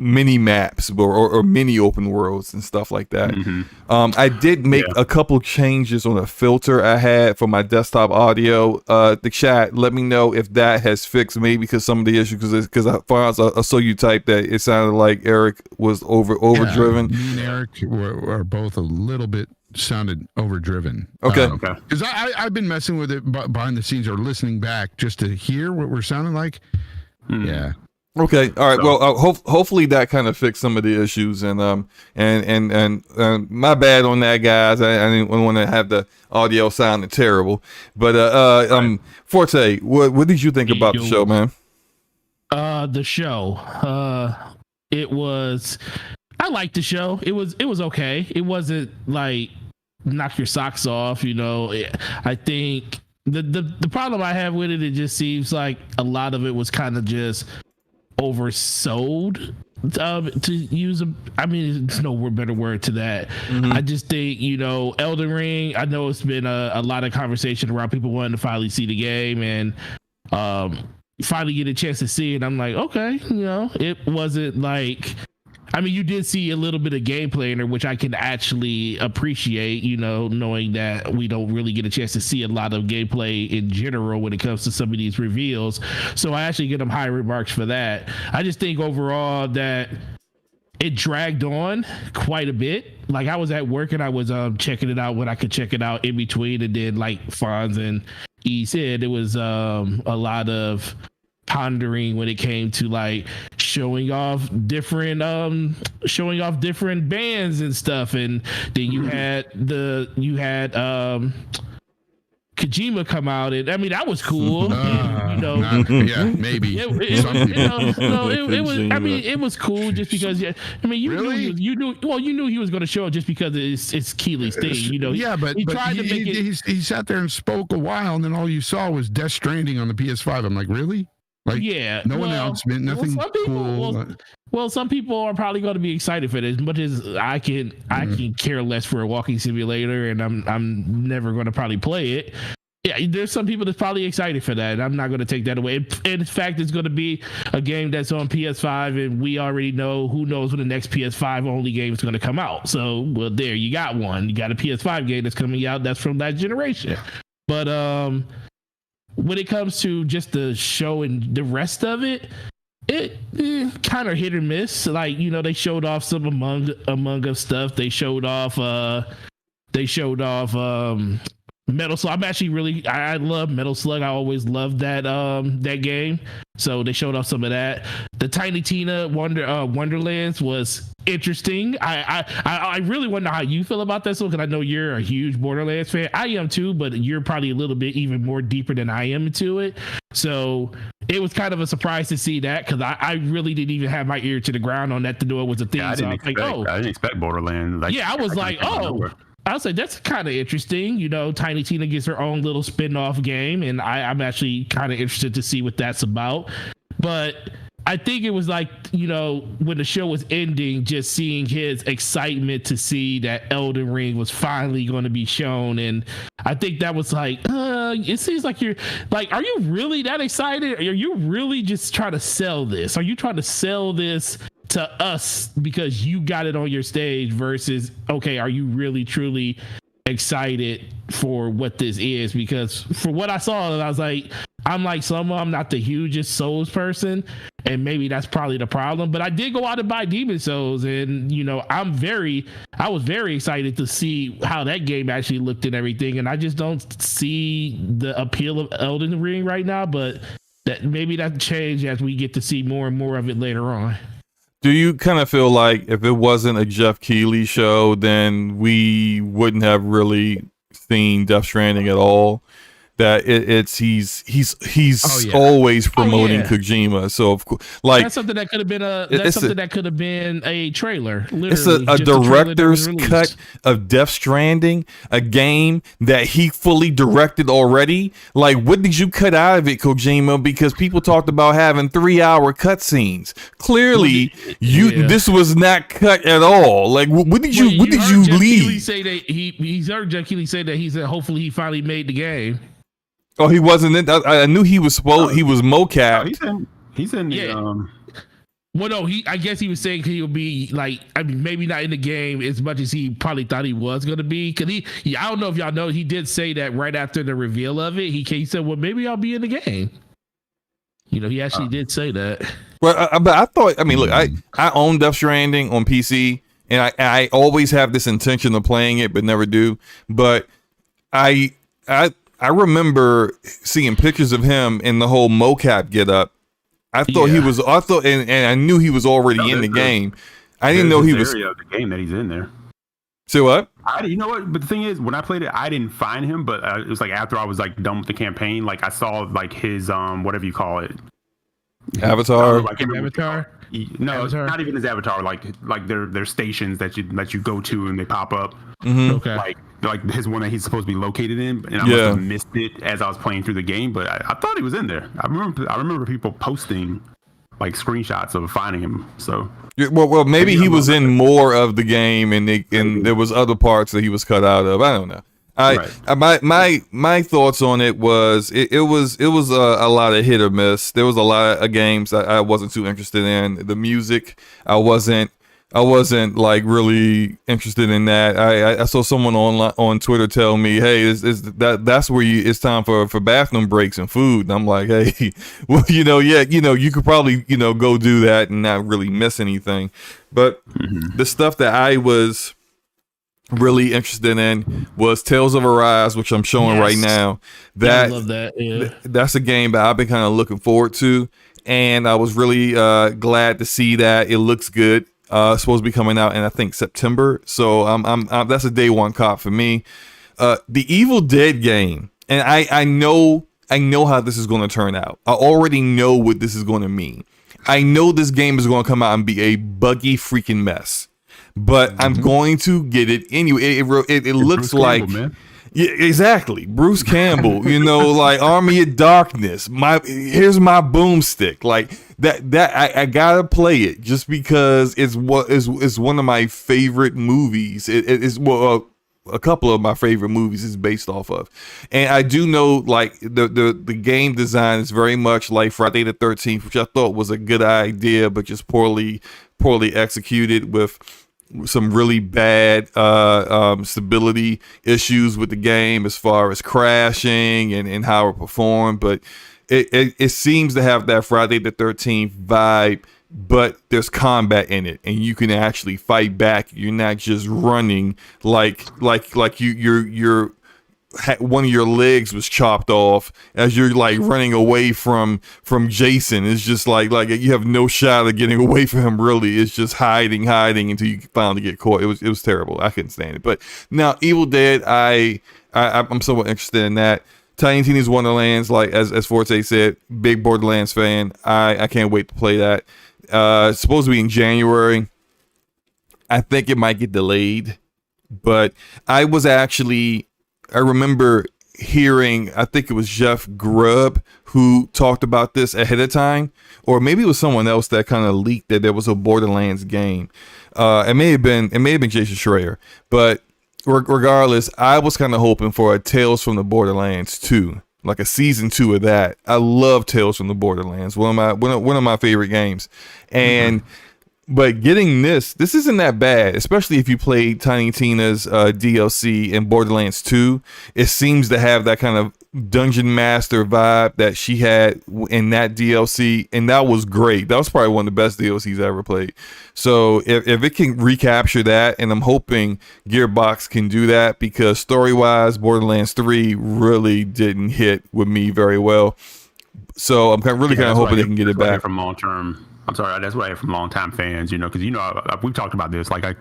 mini maps or mini open worlds and stuff like that. I did make a couple changes on a filter I had for my desktop audio. The chat, let me know if that has fixed maybe because some of the issues, because I saw you type that it sounded like Eric was overdriven. Me and Eric were both a little bit sounded overdriven. Okay. Because I've been messing with it behind the scenes or listening back just to hear what we're sounding like. Yeah. Okay. All right. Well, hopefully that kind of fixed some of the issues, and my bad on that, guys. I didn't want to have the audio sounding terrible, but Forte, what did you think about the show, man? The show, I liked the show. It was okay. It wasn't like knock your socks off, I think the problem I have with it just seems like a lot of it was kind of just oversold, to use there's no better word to that. I just think Elden Ring, I know it's been a lot of conversation around people wanting to finally see the game and finally get a chance to see it. I'm like, okay, it wasn't like, you did see a little bit of gameplay in there, which I can actually appreciate, knowing that we don't really get a chance to see a lot of gameplay in general when it comes to some of these reveals. So I actually get them high remarks for that. I just think overall that it dragged on quite a bit. Like I was at work and I was checking it out when I could check it out in between. And then like Fonz and E said, it was a lot of pondering when it came to like showing off different bands and stuff, and then you had Kojima come out, and that was cool. Maybe. It was cool just because. You knew he was going to show up just because it's Keely's thing. But he sat there and spoke a while, and then all you saw was Death Stranding on the PS5. I'm like, really? No announcement, nothing cool. Some people are probably going to be excited for this, as much as I can care less for a walking simulator, and I'm never going to probably play it. Yeah, there's some people that's probably excited for that, and I'm not going to take that away. In fact, it's going to be a game that's on PS5, and we already know who knows when the next PS5 only game is going to come out. So, there you got one. You got a PS5 game that's coming out that's from that generation. But when it comes to just the show and the rest of it, it kind of hit or miss. Like, they showed off some Among Us stuff. They showed off Metal Slug. I'm actually really, I love Metal Slug. I always loved that game. So they showed off some of that. The Tiny Tina Wonderlands was interesting. I really wonder how you feel about this one, because I know you're a huge Borderlands fan. I am too, but you're probably a little bit even more deeper than I am into it. So it was kind of a surprise to see that, because I really didn't even have my ear to the ground on that to know it was a thing. Yeah, I didn't expect Borderlands. I was like, oh. I was like, that's kind of interesting. You know, Tiny Tina gets her own little spin-off game, and I'm actually kind of interested to see what that's about. But I think it was like, you know, when the show was ending, just seeing his excitement to see that Elden Ring was finally going to be shown. And I think that was like, it seems like you're like, are you really that excited? Are you really just trying to sell this? Are you trying to sell this to us because you got it on your stage versus, okay, are you really truly excited for what this is? Because for what I saw, I was like, I'm not the hugest Souls person, and maybe that's probably the problem, but I did go out and buy Demon Souls, and you know, I was very excited to see how that game actually looked and everything, and I just don't see the appeal of Elden Ring right now, but that change as we get to see more and more of it later on. Do you kind of feel like if it wasn't a Jeff Keighley show, then we wouldn't have really seen Death Stranding at all? That he's always promoting Kojima, so of course, like that's something that could have been a trailer. It's a director's cut of Death Stranding, a game that he fully directed already. Like, what did you cut out of it, Kojima? Because people talked about having 3-hour cutscenes. Clearly, this was not cut at all. Like, what did you leave? He's heard Jeff Keighley say that he said hopefully he finally made the game. Oh, he wasn't in. I knew he was supposed. He was mocap. No, he's in the. Well, no, I guess he was saying he'll be like. I mean, maybe not in the game as much as he probably thought he was going to be. Because I don't know if y'all know, he did say that right after the reveal of it. He said, "Well, maybe I'll be in the game." You know, he actually did say that. Well, but I thought. I mean, look, I own Death Stranding on PC, and I always have this intention of playing it, but never do. But I remember seeing pictures of him in the whole mocap get up. I thought he was. I thought, and I knew he was already in the game. I didn't know he was. Area of the game that he's in there. So what? You know what? But the thing is, when I played it, I didn't find him. But it was like after I was like done with the campaign, like I saw like his whatever you call it, avatar. Avatar. No, avatar? Not even his avatar. Like they're stations that you go to and they pop up. Mm-hmm. Okay. Like his one that he's supposed to be located in, and I must have missed it as I was playing through the game. But I thought he was in there. I remember people posting like screenshots of finding him. So well, maybe he was in more of the game, and there was other parts that he was cut out of. I don't know. My thoughts on it was it was a lot of hit or miss. There was a lot of games I wasn't too interested in. The music, I wasn't like really interested in that. I saw someone on Twitter tell me, "Hey, that's where it's time for bathroom breaks and food." And I'm like, "Hey, well, you could probably go do that and not really miss anything." But the stuff that I was really interested in was Tales of Arise, which I'm showing right now. I love that. Yeah. That's a game that I've been kind of looking forward to, and I was really glad to see that it looks good. It's supposed to be coming out in I think September, so I'm that's a day one cop for me. The Evil Dead game, and I know how this is going to turn out. I already know what this is going to mean. I know this game is going to come out and be a buggy freaking mess, but I'm going to get it anyway. It looks like Campbell, man. Yeah, exactly. Bruce Campbell, like Army of Darkness. Here's my boomstick. Like that I gotta play it just because it's one of my favorite movies. It is a couple of my favorite movies is based off of. And I do know like the game design is very much like Friday the 13th, which I thought was a good idea, but just poorly executed with some really bad stability issues with the game as far as crashing and how it performed. But it seems to have that Friday the 13th vibe, but there's combat in it and you can actually fight back. You're not just running like you're one of your legs was chopped off as you're like running away from Jason. It's just like you have no shot of getting away from him. Really, it's just hiding until you finally get caught. It was terrible. I couldn't stand it. But now Evil Dead, I'm somewhat interested in that. Tiny Tina's Wonderlands, like as Forte said, big Borderlands fan. I can't wait to play that. It's supposed to be in January. I think it might get delayed, but I remember hearing, I think it was Jeff Grubb who talked about this ahead of time, or maybe it was someone else that kind of leaked that there was a Borderlands game. It may have been Jason Schreier, but regardless, I was kind of hoping for a Tales from the Borderlands 2, like a season 2 of that. I love Tales from the Borderlands, one of my favorite games, and. But getting this isn't that bad, especially if you played Tiny Tina's DLC in Borderlands 2. It seems to have that kind of Dungeon Master vibe that she had in that DLC, and that was great. That was probably one of the best DLCs I ever played. So if it can recapture that, and I'm hoping Gearbox can do that, because story-wise, Borderlands 3 really didn't hit with me very well. So I'm really kind of hoping they can get it back. From long-term... I'm sorry, that's what I hear from longtime fans, because we've talked about this. Like I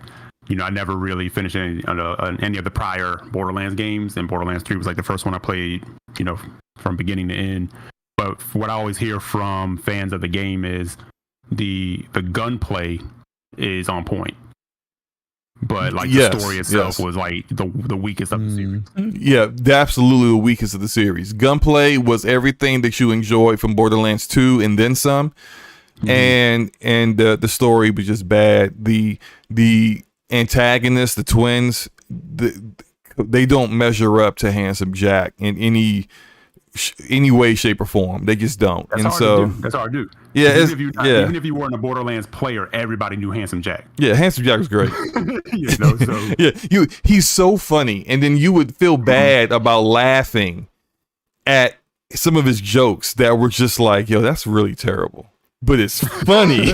never really finished any of the prior Borderlands games, and Borderlands 3 was like the first one I played, from beginning to end. But what I always hear from fans of the game is the gunplay is on point, but like the story itself was like the weakest of the series. Yeah, absolutely the weakest of the series. Gunplay was everything that you enjoyed from Borderlands 2 and then some. And the story was just bad. The antagonists, the twins, they don't measure up to Handsome Jack in any way, shape, or form. They just don't. That's hard to do. Yeah, even if you weren't a Borderlands player, everybody knew Handsome Jack. Yeah, Handsome Jack was great. He's so funny, and then you would feel bad about laughing at some of his jokes that were just like, yo, that's really terrible. But it's funny.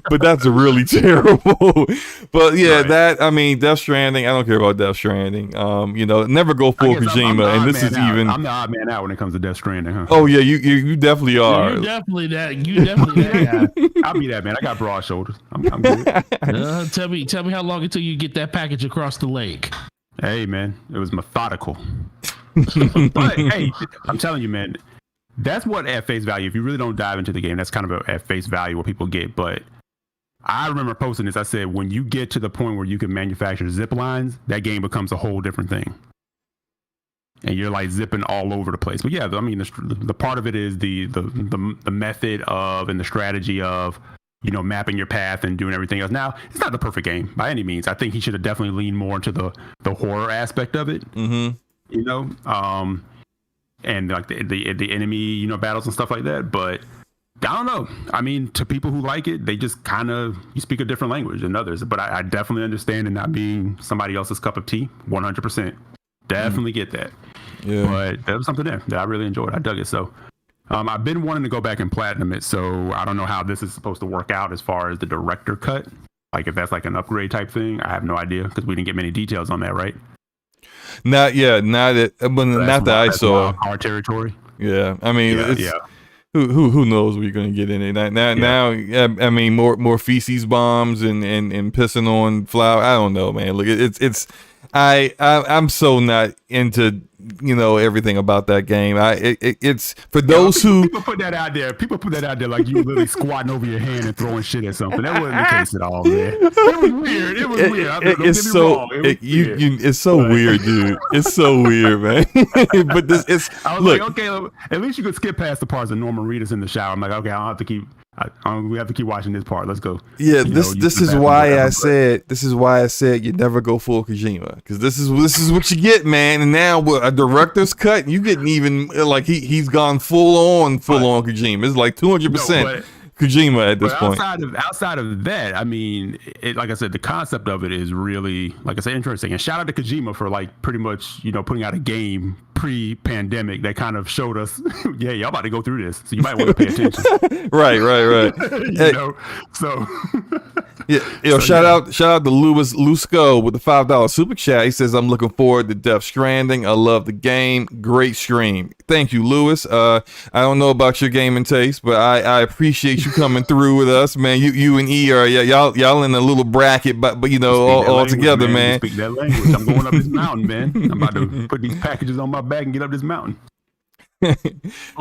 but that's really terrible. But yeah, right. Death Stranding, I don't care about Death Stranding. Never go full Kojima, and this is even. I'm the odd man out when it comes to Death Stranding, huh? Oh yeah, you definitely are. Yeah, you definitely that. I'll be that man. I got broad shoulders. I'm good. Tell me how long until you get that package across the lake. Hey man, it was methodical. But hey, I'm telling you, man. That's what at face value, if you really don't dive into the game, that's kind of at face value what people get. But I remember posting this. I said, when you get to the point where you can manufacture zip lines, that game becomes a whole different thing. And you're like zipping all over the place. But yeah, the part of it is the method of and the strategy of, mapping your path and doing everything else. Now, it's not the perfect game by any means. I think he should have definitely leaned more into the horror aspect of it. Mm-hmm. And like the enemy, battles and stuff like that. But I don't know. To people who like it, they just you speak a different language than others. But I definitely understand it not being somebody else's cup of tea. 100%. Definitely get that. Yeah. But there was something there that I really enjoyed. I dug it. So I've been wanting to go back and platinum it. So I don't know how this is supposed to work out as far as the director cut. Like if that's like an upgrade type thing. I have no idea because we didn't get many details on that, right? Not that I saw. Our territory. Yeah, who knows what you're gonna get in it now? More feces bombs and pissing on flour. I don't know, man. Look, I'm so not into everything about that game. It's for those who people put that out there. People put that out there like you were literally squatting over your hand and throwing shit at something. That wasn't the case at all, man. It was weird. It's so weird, dude. It's so weird, man. But okay. At least you could skip past the parts of Norman Reedus in the shower. I'm like, okay, we have to keep watching this part. Let's go. Yeah, this is why I said you never go full Kojima, because this is what you get, man. And now a director's cut, you getting even like he's gone full on Kojima. It's like 200% Kojima at this point. Outside of that, like I said, the concept of it is really, like I said, interesting. And shout out to Kojima for like pretty much putting out a game pre-pandemic that kind of showed us, yeah, y'all about to go through this, so you might want to pay attention. Right. So Yeah, yo, shout out to Louis Lusco with the $5 super chat. He says, I'm looking forward to Death Stranding. I love the game. Great stream. Thank you, Louis. I don't know about your gaming taste, but I appreciate you coming through with us, man. You and E are y'all in a little bracket, but you know, all together, man. Speak that language. I'm going up this mountain, man. I'm about to put these packages on my back and get up this mountain. I'm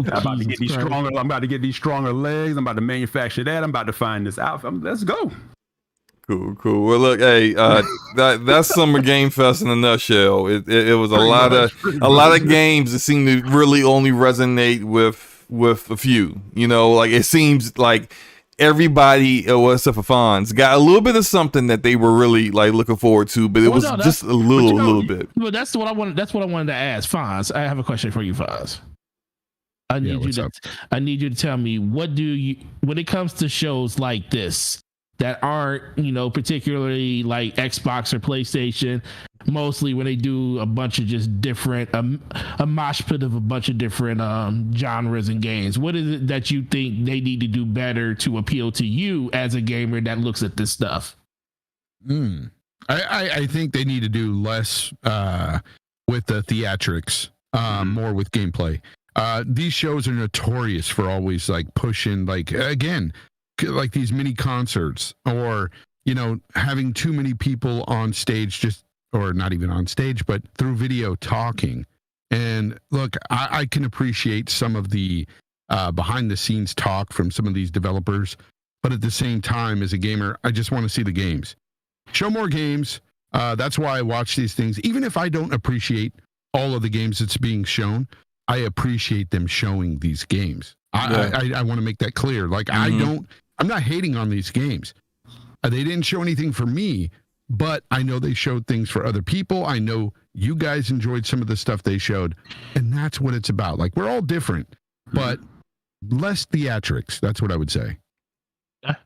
about to get these stronger. I'm about to get these stronger legs. I'm about to manufacture that. I'm about to find this outfit. Let's go. Cool. Well, look, hey, that's Summer Game Fest in a nutshell. It was a lot of games that seem to really only resonate with a few. You know, like it seems like everybody, except for Fonz, got a little bit of something that they were really like looking forward to, but it was just a little bit. But that's what I wanted. That's what I wanted to ask Fonz. I have a question for you, Fonz. I need you to tell me, what do you, when it comes to shows like this that aren't, you know, particularly like Xbox or PlayStation, mostly when they do a bunch of just different a mosh pit of a bunch of different genres and games, what is it that you think they need to do better to appeal to you as a gamer that looks at this stuff? I think they need to do less with the theatrics, more with gameplay. These shows are notorious for always like pushing, like, again, like these mini concerts, or, you know, having too many people on stage, just, or not even on stage, but through video talking. And look, I can appreciate some of the behind the scenes talk from some of these developers, but at the same time, as a gamer, I just want to see the games. Show more games. That's why I watch these things. Even if I don't appreciate all of the games that's being shown, I appreciate them showing these games. I want to make that clear. Like, I'm not hating on these games. They didn't show anything for me, but I know they showed things for other people. I know you guys enjoyed some of the stuff they showed, and that's what it's about. Like, we're all different, but less theatrics. That's what I would say.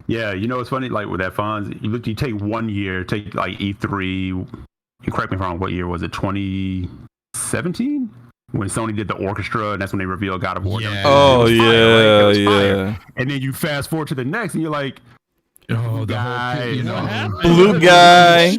Yeah, you know, it's funny, like with that Fonz, you take 1 year, take like E3, and correct me if I'm wrong, what year was it, 2017? When Sony did the orchestra, and that's when they revealed God of War. Yeah. Oh, yeah, yeah. And then you fast forward to the next, and you're like, oh, the guy, whole, you know, blue guy,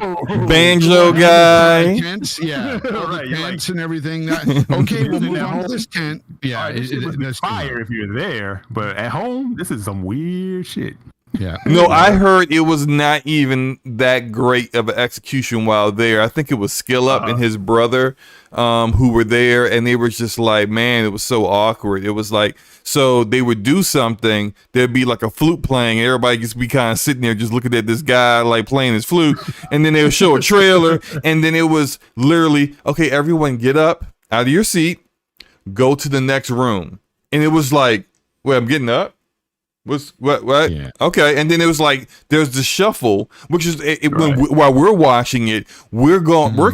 banjo guy, tents, yeah, right, tents and everything. Okay, we'll move on to this tent. Yeah, it's fire if you're there, but at home, this is some weird shit. Yeah. No, I heard it was not even that great of an execution while there. I think it was Skill Up and his brother who were there, and they were just like, man, it was so awkward. It was like, so they would do something, there'd be like a flute playing, everybody just be kind of sitting there just looking at this guy like playing his flute, and then they would show a trailer, and then it was literally, okay, everyone get up out of your seat, go to the next room. And it was like, wait, I'm getting up? What? Yeah. Okay, and then it was like there's the shuffle, which is while we're watching it, we're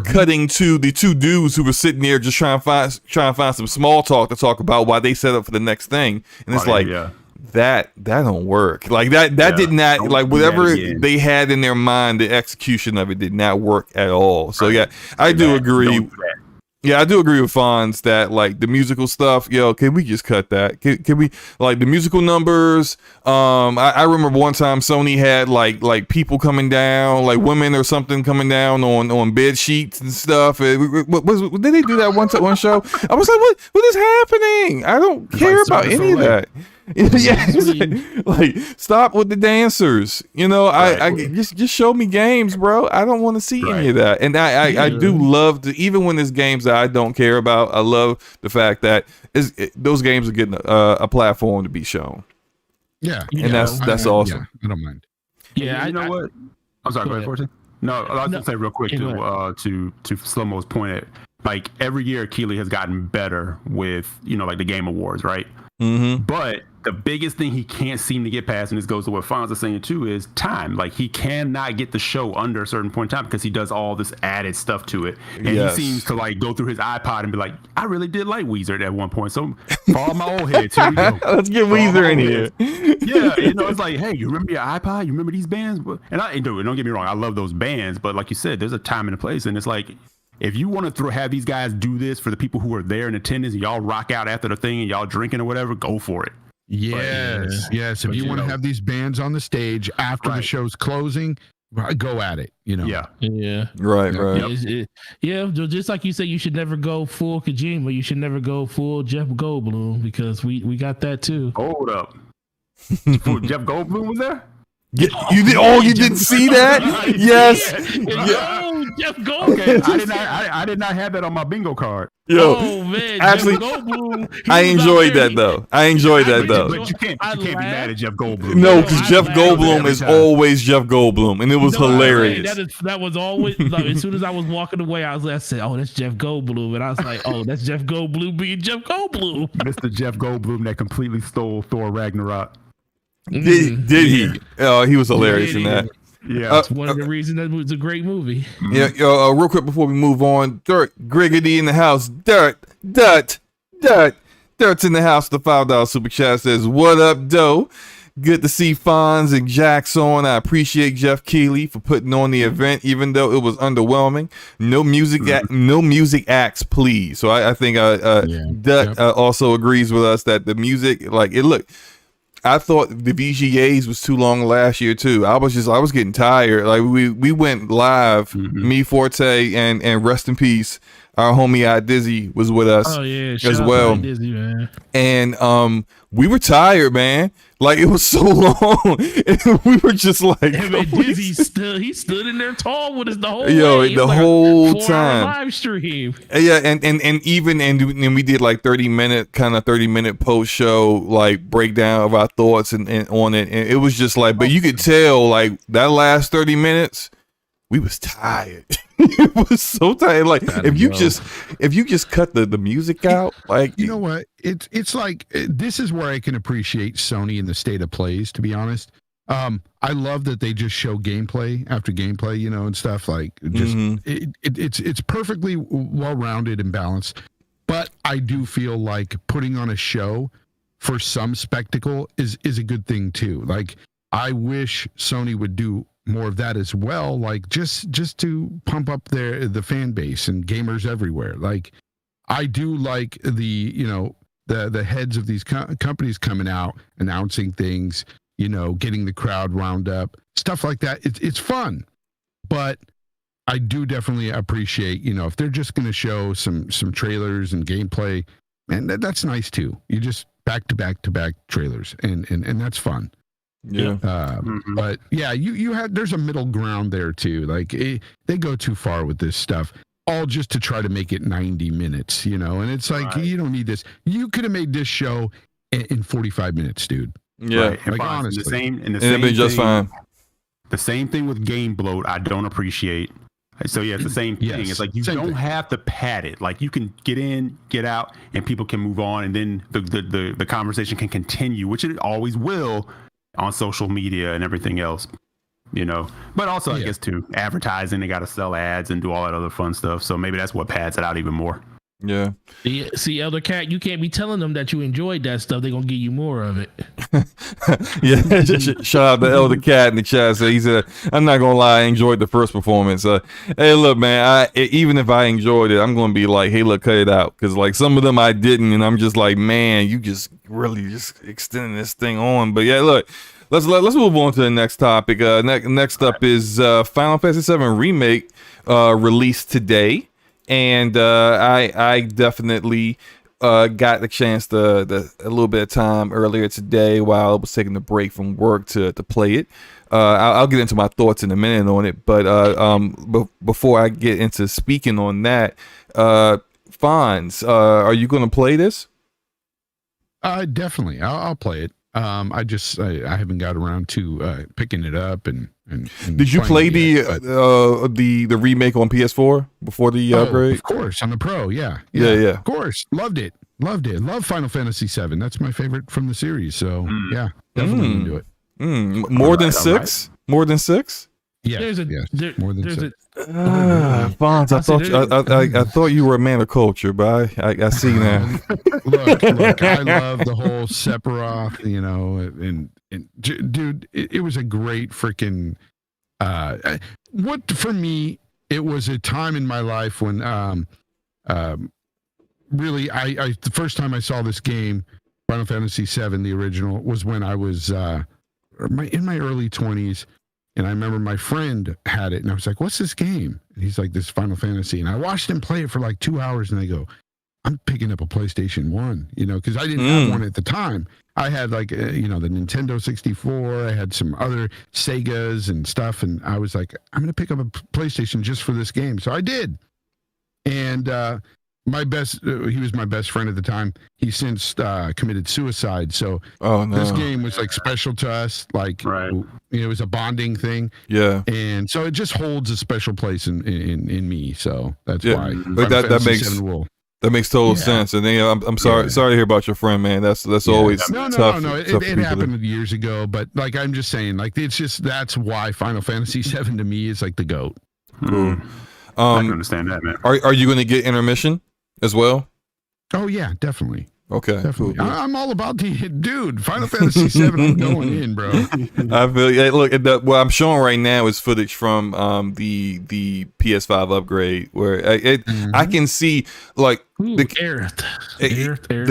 cutting to the two dudes who were sitting there just trying to find some small talk to talk about why they set up for the next thing, and it's that don't work. Like that did not, like whatever they had in their mind, the execution of it did not work at all. So yeah, I do agree. Yeah, I do agree with Fonz that like the musical stuff, can we just cut that? Can we, like, the musical numbers? I remember one time Sony had like people coming down, like women or something coming down on bed sheets and stuff. Did they do that one show? I was like, what is happening? I don't care about any of that. Yeah, like stop with the dancers. You know, I just show me games, bro. I don't want to see any of that. And I do love to, even when there's games that I don't care about, I love the fact that those games are getting a platform to be shown. Yeah, and that's awesome. Yeah, I don't mind. Yeah, you know what? I'm sorry, go ahead, Forte. No, I was gonna say real quick to SloMo's point. Like every year, Keeley has gotten better with like the Game Awards, right? Mm-hmm. But the biggest thing he can't seem to get past, and this goes to what Fonz is saying too, is time. Like he cannot get the show under a certain point in time because he does all this added stuff to it. And he seems to like go through his iPod and be like, I really did like Weezer at one point. So for all my old heads, here we go. Let's get Weezer in here. Yeah, it's like, hey, you remember your iPod? You remember these bands? And don't get me wrong, I love those bands, but like you said, there's a time and a place, and it's like, if you want to have these guys do this for the people who are there in attendance and y'all rock out after the thing and y'all drinking or whatever, go for it. Yes. If you want to have these bands on the stage after the show's closing, go at it. Right. Just like you said, you should never go full Kojima. You should never go full Jeff Goldblum, because we got that too. Hold up. Jeff Goldblum was there? You did? Oh, you didn't see that? Yes. Jeff Goldblum. Okay, I did not have that on my bingo card. Yo, man, actually, Jeff Goldblum, I enjoyed that though. But you can't be mad at Jeff Goldblum. No, because Jeff Goldblum is always Jeff Goldblum, and it was hilarious. That was always like, as soon as I was walking away, I said, "Oh, that's Jeff Goldblum," and I was like, "Oh, that's Jeff Goldblum being Jeff Goldblum." Mr. Jeff Goldblum that completely stole Thor Ragnarok. Did he? Oh, he was hilarious in that. Yeah, that's one of the reasons that was a great movie. Yeah, real quick before we move on, Dirt Griggity in the house. Dirt's in the house. The $5 super chat says, "What up, doe? Good to see Fonz and Jax on. I appreciate Jeff Keighley for putting on the event, even though it was underwhelming. No music acts, please." So I think Dut also agrees with us that the music, like it looked. I thought the VGAs was too long last year too. I was getting tired. Like we went live, me, Forte, and rest in peace, our homie Dizzy was with us as well. Dizzy, man. And we were tired, man. Like it was so long, and we were just like, Dizzy he stood in there tall with us the whole way. The whole time. Live stream. Yeah, and we did like 30 minute post show like breakdown of our thoughts and on it, and it was just like, but you could tell like that last 30 minutes, we was tired. It was so tired. Like if you just cut the music out, like you know what? It's like this is where I can appreciate Sony in the state of plays, to be honest. I love that they just show gameplay after gameplay, and stuff like just it's perfectly well rounded and balanced. But I do feel like putting on a show for some spectacle is a good thing too. Like I wish Sony would do more of that as well, like just to pump up the fan base and gamers everywhere. Like I do like the heads of these companies coming out announcing things, getting the crowd wound up, stuff like that. It's fun, but I do definitely appreciate if they're just going to show some trailers and gameplay, and that's nice too. You just back to back trailers, and that's fun. Yeah. But yeah, you had, there's a middle ground there too. Like they go too far with this stuff, all just to try to make it 90 minutes, and it's like, you don't need this. You could have made this show in 45 minutes, dude. Yeah. Right. Like honestly, the same just fine. The same thing with game bloat. I don't appreciate. So yeah, it's the same thing. It's like you don't have to pad it. Like you can get in, get out, and people can move on, and then the conversation can continue, which it always will on social media and everything else, but also I guess too, advertising, they got to sell ads and do all that other fun stuff. So maybe that's what pads it out even more. Yeah. See, Elder Cat, you can't be telling them that you enjoyed that stuff. They're gonna give you more of it. Yeah. Shout out to Elder Cat in the chat. So he said, "I'm not gonna lie, I enjoyed the first performance. Hey, look, man. Even if I enjoyed it, I'm gonna be like, hey, look, cut it out, because like some of them I didn't, and I'm just like, man, you just really just extending this thing on." But yeah, look. Let's move on to the next topic. Next up is Final Fantasy VII Remake released today. And I definitely got the chance a little bit of time earlier today while I was taking a break from work to play it. I'll get into my thoughts in a minute on it, but before I get into speaking on that, Fonz, are you going to play this? Definitely, I'll play it. I haven't got around to picking it up and did you play the remake on PS4 before the upgrade? Of course, on the Pro, yeah. Of course, loved it. Love Final Fantasy VII. That's my favorite from the series. So yeah, definitely into it. More than six? More than six? Yeah, more than six. Fonz, I thought you were a man of culture, but I see now. Look, I love the whole Sephiroth, and dude, it was a great freaking. What for me, it was a time in my life when, really, I the first time I saw this game Final Fantasy VII, the original, was when I was in my early 20s. And I remember my friend had it, and I was like, what's this game? And he's like, this Final Fantasy. And I watched him play it for like 2 hours, and I go, I'm picking up a PlayStation 1, because I didn't have one at the time. I had like, the Nintendo 64. I had some other Segas and stuff, and I was like, I'm going to pick up a PlayStation just for this game. So I did. And he was my best friend at the time. He since committed suicide. So this game was like special to us. Like, it was a bonding thing. Yeah. And so it just holds a special place in me. So that's why. But that makes total sense. And then I'm sorry to hear about your friend, man. That's always tough. No. It happened years ago. But like I'm just saying, like that's why Final Fantasy VII to me is like the GOAT. Cool. I can understand that, man. Are you going to get intermission as well? Oh yeah, definitely. Okay, definitely. Cool. I'm all about dude. Final Fantasy VII. I'm going in, bro. I feel. Look, what I'm showing right now is footage from the PS5 upgrade, where I can see like the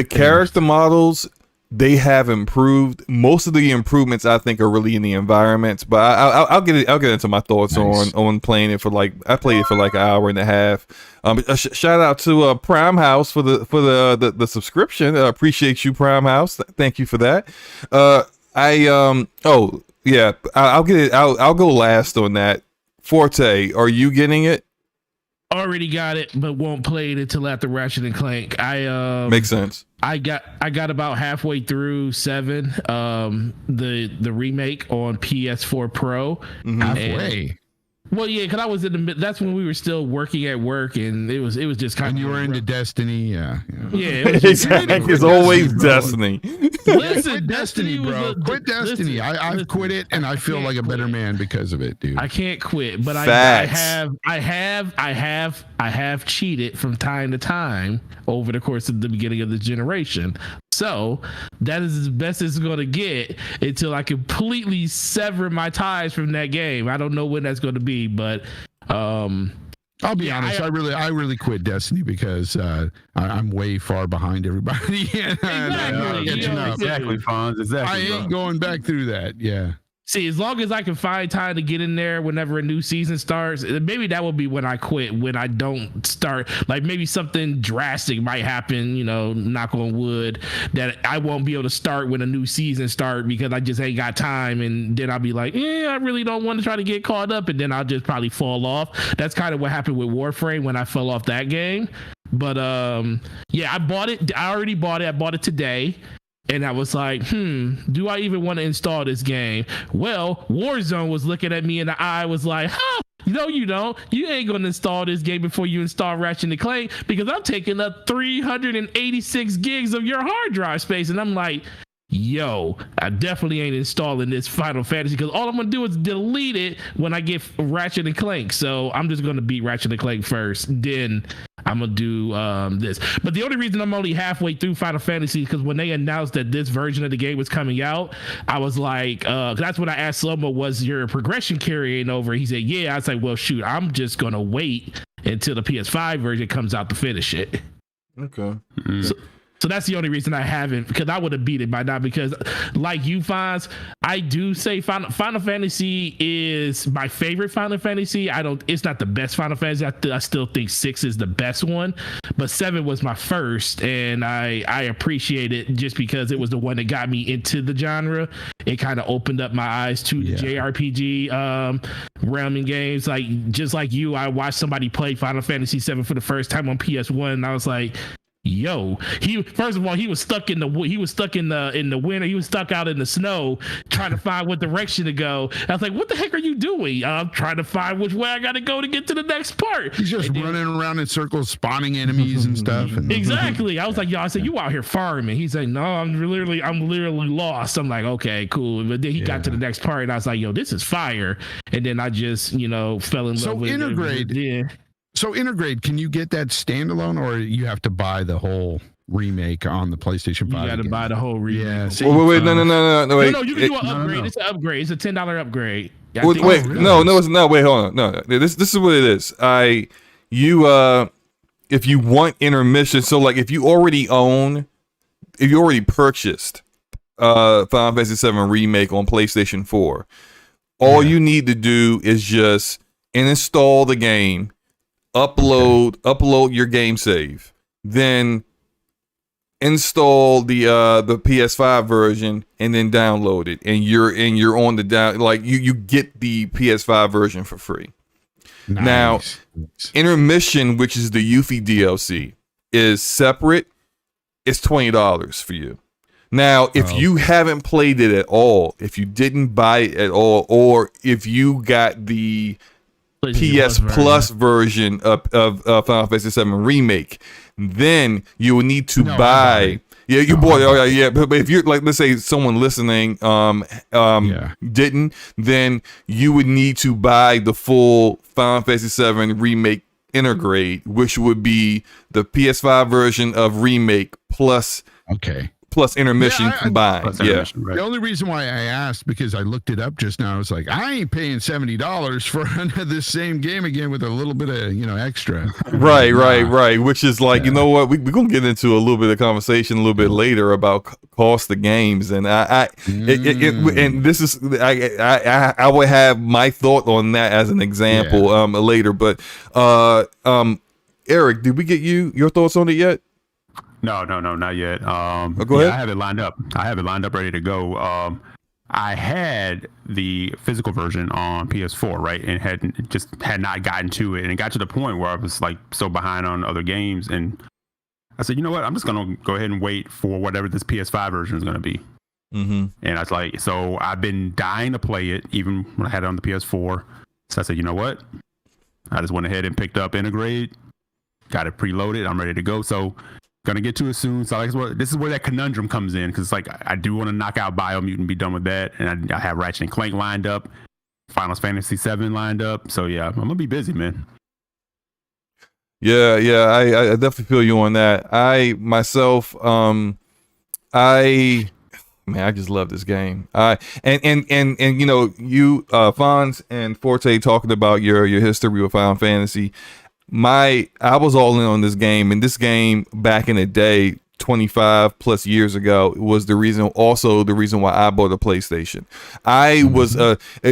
character models. They have improved. Most of the improvements, I think, are really in the environments. But I'll get into my thoughts on playing it for I played it for like an hour and a half. Shout out to Prime House for the subscription. I appreciate you, Prime House. Thank you for that. I'll get it. I'll go last on that. Forte, are you getting it? Already got it, but won't play it until after Ratchet and Clank. Makes sense. I got about halfway through 7, the remake on PS4 Pro. Halfway. Well, yeah, because I was in the. That's when we were still working at work, and it was just kind of. And you were into Destiny, yeah. It's always Destiny. Listen, Destiny, bro. Quit Destiny. I've quit it, and I feel like a better man because of it, dude. I can't quit, but I have cheated from time to time over the course of the beginning of this generation. So that is as best as it's going to get until I completely sever my ties from that game. I don't know when that's going to be, but I'll be honest. I really quit Destiny because I'm way far behind everybody. Exactly, Fonz. Exactly. I ain't going back through that. Yeah. See, as long as I can find time to get in there whenever a new season starts, maybe that will be when I quit, when I don't start. Like maybe something drastic might happen, knock on wood, that I won't be able to start when a new season starts because I just ain't got time. And then I'll be like, I really don't want to try to get caught up. And then I'll just probably fall off. That's kind of what happened with Warframe when I fell off that game. But I bought it. I already bought it. I bought it today. And I was like, do I even want to install this game? Well, Warzone was looking at me in the eye, was like, no, you don't. You ain't going to install this game before you install Ratchet and Clank because I'm taking up 386 gigs of your hard drive space. And I'm like, yo, I definitely ain't installing this Final Fantasy because all I'm going to do is delete it when I get Ratchet and Clank. So I'm just going to beat Ratchet and Clank first. Then I'm going to do this. But the only reason I'm only halfway through Final Fantasy is because when they announced that this version of the game was coming out, I was like, that's when I asked SloMo, was your progression carrying over? He said, yeah. I was like, well, shoot, I'm just going to wait until the PS5 version comes out to finish it. Okay. So that's the only reason I haven't, because I would have beat it by now. Because like you, Fonz, I do say Final Fantasy is my favorite Final Fantasy. It's not the best Final Fantasy. I still think 6 is the best one, but 7 was my first, and I appreciate it just because it was the one that got me into the genre. It kind of opened up my eyes to the JRPG realm in games. Like just like you, I watched somebody play Final Fantasy 7 for the first time on PS1, and I was like, yo, first of all, he was stuck in the winter. He was stuck out in the snow trying to find what direction to go. I was like, what the heck are you doing? I'm trying to find which way I got to go to get to the next part. He's just running around in circles, spawning enemies and stuff. Exactly. I was like, yo, I said, you out here farming. He's like, no, I'm literally lost. I'm like, okay, cool. But then he got to the next part, and I was like, yo, this is fire. And then I just, fell in love with Intergrade. Yeah. So Intergrade, can you get that standalone, or you have to buy the whole remake on the PlayStation 5? You got to buy the whole remake. Yeah. See, wait, no, wait. No, you can do an upgrade. No. It's an upgrade. It's a $10 upgrade. Wait, no, it's not. Wait, hold on. No, this is what it is. If you want intermission, so like if you already own purchased Final Fantasy VII Remake on PlayStation 4, all you need to do is just install the game, upload your game save, then install the PS5 version, and then download it, and you're on the down. Like you get the PS5 version for free. Nice. Now, Intermission, which is the Yuffie DLC, is separate. It's $20 for you. Now, if you haven't played it at all, if you didn't buy it at all, or if you got the PS Plus version of Final Fantasy VII Remake, then you will need to buy. Yeah, you bought it. Oh yeah, but if you're like, let's say someone listening didn't, then you would need to buy the full Final Fantasy VII Remake Integrate, which would be the PS5 version of Remake plus Intermission combined. Intermission, right. The only reason why I asked, because I looked it up just now, I was like, I ain't paying $70 for this same game again with a little bit of extra. Right. Which is like, you know what, we're gonna get into a little bit of conversation a little bit later about cost of games, and I would have my thought on that as an example later. But Eric, did we get your thoughts on it yet? No, not yet. Go ahead. I have it lined up. Ready to go. I had the physical version on PS4, right, and had not gotten to it, and it got to the point where I was like so behind on other games, and I said, you know what, I'm just gonna go ahead and wait for whatever this PS5 version is gonna be. And I was like, so I've been dying to play it, even when I had it on the PS4. So I said, you know what, I just went ahead and picked up Integrate, got it preloaded. I'm ready to go. So. Gonna get to it soon. So this is where that conundrum comes in, because like I do want to knock out Biomutant and be done with that, and I have Ratchet and Clank lined up, Final Fantasy VII lined up. So yeah, I'm gonna be busy, man. Yeah, I definitely feel you on that. I myself, I just love this game. And you know, you Fonz and Forte talking about your history with Final Fantasy. I was all in on this game, and this game back in the day, 25 plus years ago, was the reason why I bought a PlayStation. I was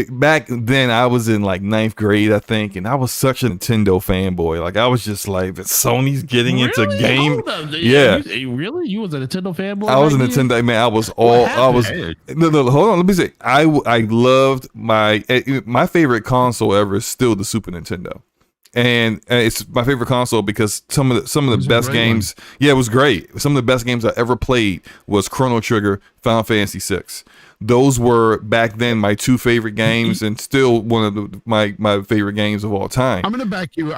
back then I was in like 9th grade, I think, and I was such a Nintendo fanboy. Like I was just like, Sony's getting into game. Yeah, you was a Nintendo fanboy? I was a Nintendo man. No, hold on. Let me say, I loved my favorite console ever is still the Super Nintendo. And it's my favorite console because some of the best games. Yeah, it was great. Some of the best games I ever played was Chrono Trigger, Final Fantasy VI. Those were back then my two favorite games, and still one of my favorite games of all time. I'm gonna back you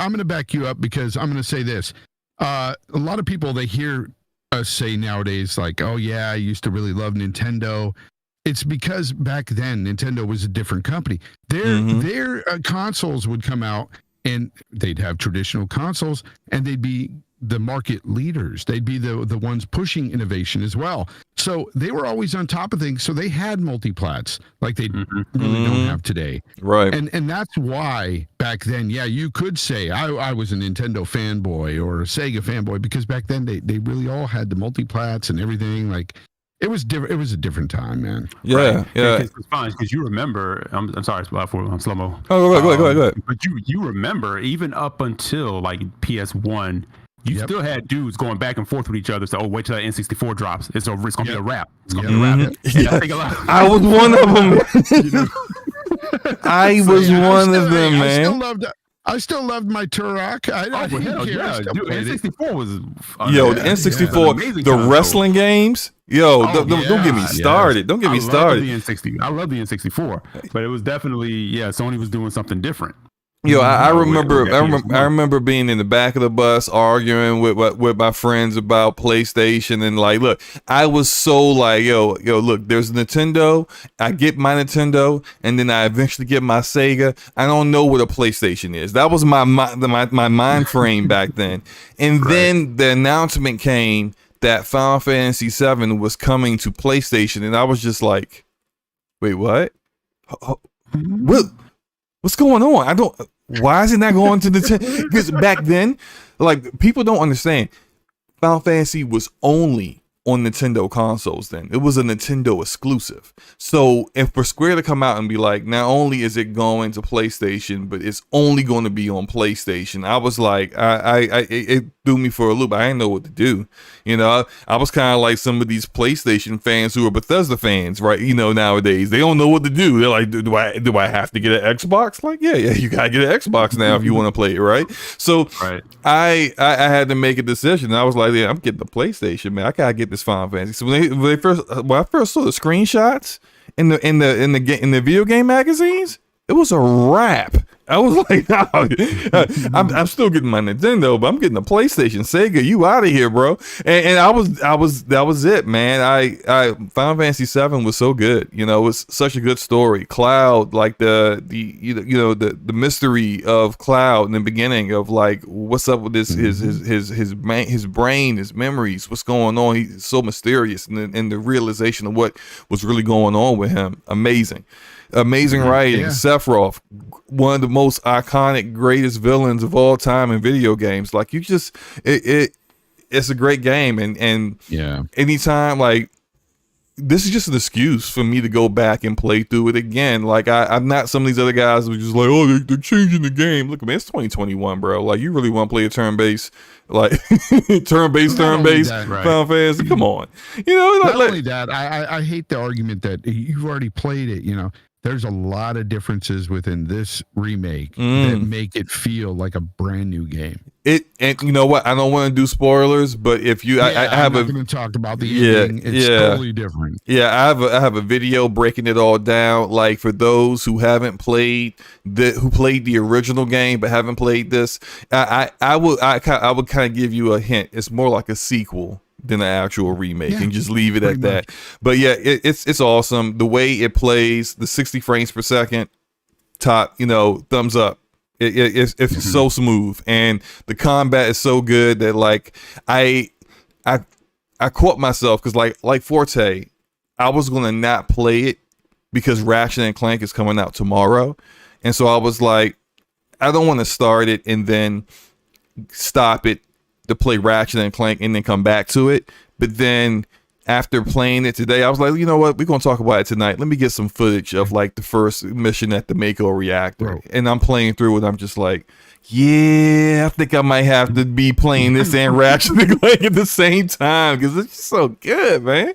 up because I'm gonna say this. A lot of people, they hear us say nowadays like, "Oh yeah, I used to really love Nintendo." It's because back then Nintendo was a different company. Their consoles would come out, and they'd have traditional consoles, and they'd be the market leaders. They'd be the ones pushing innovation as well. So they were always on top of things. So they had multiplats like they really don't have today. Right. And that's why back then, you could say I was a Nintendo fanboy or a Sega fanboy, because back then they really all had the multiplats and everything. Like it was different. It was a different time, man. Yeah, right? Yeah. It's fine because you remember. I'm sorry for SloMo. Oh, go ahead. But you remember even up until like PS1, you still had dudes going back and forth with each other. So, wait till that N64 drops. It's gonna be a wrap. It's gonna be a wrap. I was one of them. I was one of them, man. I still loved my Turok. Dude, N64 was the N64, the wrestling games. Don't get me started. Don't get me started. I love the N64, but it was definitely Sony was doing something different. I remember being in the back of the bus arguing with my friends about PlayStation, and like, look, I was so like, look, there's Nintendo. I get my Nintendo, and then I eventually get my Sega. I don't know what a PlayStation is. That was my mind frame back then. And then the announcement came that Final Fantasy VII was coming to PlayStation, and I was just like, wait, what? What's going on? Why is it not going to the because back then, like, people don't understand, Final Fantasy was only on Nintendo consoles then. It was a Nintendo exclusive. So, and for Square to come out and be like, not only is it going to PlayStation, but it's only going to be on PlayStation, I was like, it threw me for a loop. I didn't know what to do. You know, I was kind of like some of these PlayStation fans who are Bethesda fans, right? You know, nowadays they don't know what to do. They're like, do I have to get an Xbox? Like, yeah, you gotta get an Xbox now if you want to play it, right? So, I had to make a decision. I was like, yeah, I'm getting the PlayStation, man. I gotta get this Final Fantasy. So when I first saw the screenshots in the video game magazines, it was a wrap. I was like, no, I'm still getting my Nintendo, but I'm getting the PlayStation. Sega, you out of here, bro. And that was it, man. Final Fantasy VII was so good. You know, it was such a good story. Cloud, like the mystery of Cloud in the beginning of like what's up with this his brain, his memories, what's going on. He's so mysterious, and the realization of what was really going on with him. Amazing writing. Yeah. Sephiroth, one of the most iconic, greatest villains of all time in video games. Like, you just, it's a great game, and yeah, anytime, like, this is just an excuse for me to go back and play through it again. Like, I'm not some of these other guys who are just like, oh, they're changing the game. Look, man, it's 2021, bro. Like, you really want to play a turn-based, like turn-based Final Fantasy? Come on, you know. Not only that, I hate the argument that you've already played it. You know, there's a lot of differences within this remake that make it feel like a brand new game. And you know what? I don't want to do spoilers, but if you, I have I'm not going to talk about the ending. It's totally different. Yeah, I have a video breaking it all down. Like, for those who haven't played who played the original game but haven't played this, I would kind of give you a hint. It's more like a sequel than an actual remake, and just leave it at that. But yeah, it's awesome. The way it plays, the 60 frames per second, top, thumbs up. It's so smooth, and the combat is so good that like I caught myself because like Forte, I was gonna not play it because Ratchet and Clank is coming out tomorrow, and so I was like, I don't want to start it and then stop it to play Ratchet and Clank and then come back to it. But then after playing it today, I was like, you know what? We're going to talk about it tonight. Let me get some footage of like the first mission at the Mako reactor. And I'm playing through it. I'm just like, yeah, I think I might have to be playing this and Ratchet and Clank at the same time because it's just so good, man.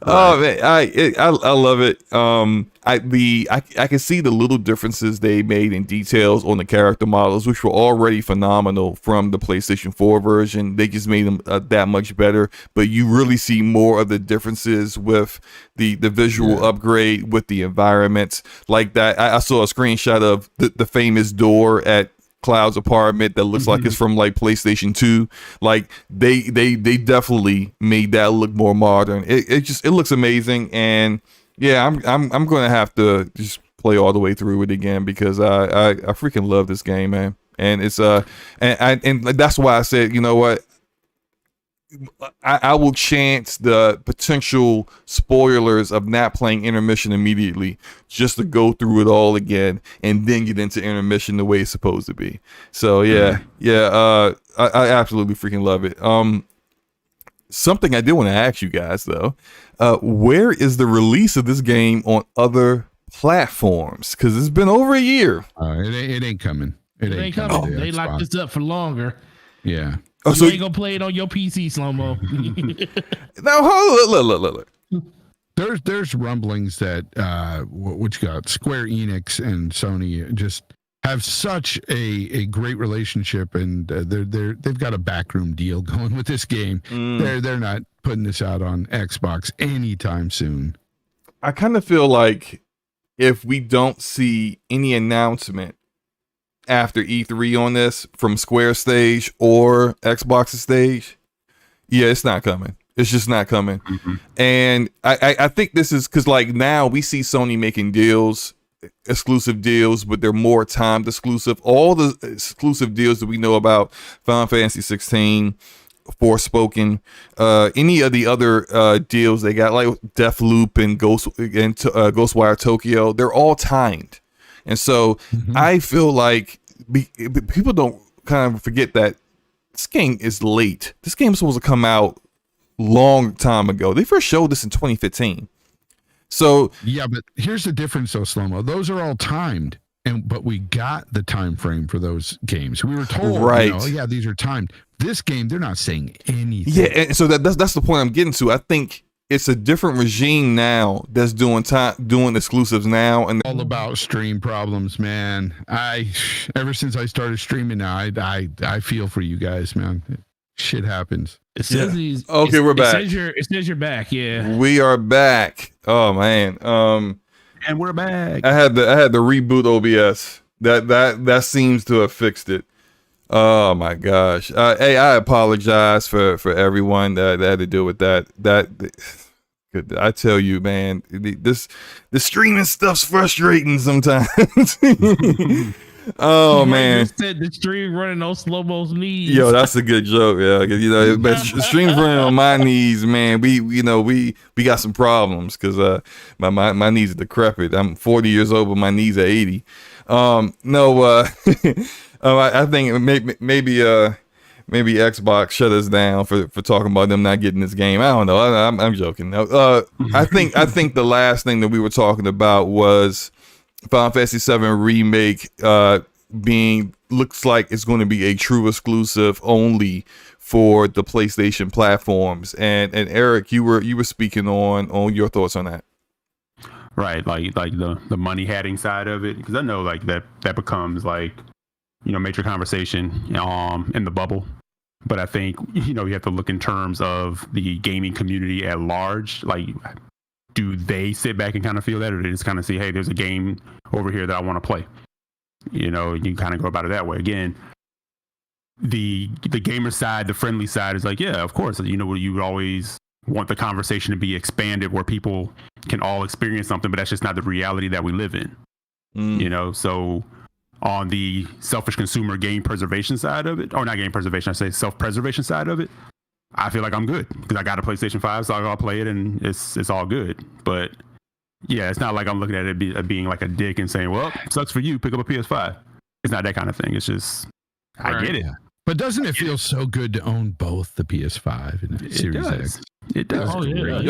Oh man, I love it. I can see the little differences they made in details on the character models, which were already phenomenal from the PlayStation 4 version. They just made them that much better. But you really see more of the differences with the visual upgrade, with the environments like that. I saw a screenshot of the famous door at Cloud's apartment that looks like it's from like PlayStation 2. Like they definitely made that look more modern. It looks amazing, and yeah, I'm gonna have to just play all the way through it again because I freaking love this game, man. And it's and that's why I said, you know what, I will chance the potential spoilers of not playing Intermission immediately just to go through it all again and then get into Intermission the way it's supposed to be. So I absolutely freaking love it. Something I did want to ask you guys though, where is the release of this game on other platforms? Because it's been over a year. It ain't coming. It ain't coming. They locked this up for longer. Yeah. Oh, so you ain't gonna play it on your PC, SloMo. Now, look. There's rumblings that what you got, Square Enix and Sony just have such a great relationship, and they've got a backroom deal going with this game. They're not putting this out on Xbox anytime soon. I kind of feel like if we don't see any announcement after E3 on this from Square stage or Xbox's stage, yeah, it's not coming. It's just not coming. And I think this is because like now we see Sony making deals, exclusive deals, but they're more timed exclusive. All the exclusive deals that we know about, Final Fantasy 16, Forspoken, any of the other deals they got, like Deathloop and Ghostwire Tokyo, they're all timed. And so I feel like people don't kind of forget that this game is late. This game is supposed to come out long time ago. They first showed this in 2015. So yeah, but here's the difference, though, SloMo. Those are all timed, but we got the time frame for those games. We were told, right? Yeah, these are timed. This game, they're not saying anything. Yeah, and so that's the point I'm getting to. I think it's a different regime now that's doing exclusives now, and all about stream problems, man. Ever since I started streaming now, I feel for you guys, man. Shit happens. It says okay, we're back. It says you're back. Yeah, we are back. Oh man. And we're back. I had to reboot OBS. That seems to have fixed it. Oh my gosh. Hey, I apologize for everyone that had to deal with that. I tell you, man, the streaming stuff's frustrating sometimes. Oh man, just said the stream running on SloMo's knees. Yo, that's a good joke. Yeah, but streams running on my knees, man. We got some problems because my knees are decrepit. I'm 40 years old, but my knees are 80. I think maybe Xbox shut us down for talking about them not getting this game. I don't know. I'm joking. I think the last thing that we were talking about was Final Fantasy VII Remake looks like it's going to be a true exclusive only for the PlayStation platforms. And Eric, you were speaking on your thoughts on that. Right, like the money hatting side of it, because I know like that becomes like, major conversation in the bubble. But I think you have to look in terms of the gaming community at large. Like, do they sit back and kind of feel that, or they just kind of see, hey, there's a game over here that I want to play? You kind of go about it that way. Again, the gamer side, the friendly side is like, yeah, of course. You would always want the conversation to be expanded where people can all experience something, but that's just not the reality that we live in. So on the selfish consumer game preservation side of it, or not game preservation, I say self-preservation side of it, I feel like I'm good because I got a PlayStation 5, so I'll play it and it's all good. But yeah, it's not like I'm looking at it being like a dick and saying, well, sucks for you, pick up a PS5. It's not that kind of thing. It's just, I get it. But doesn't it feel so good to own both the PS5 and the Series X? It does. Oh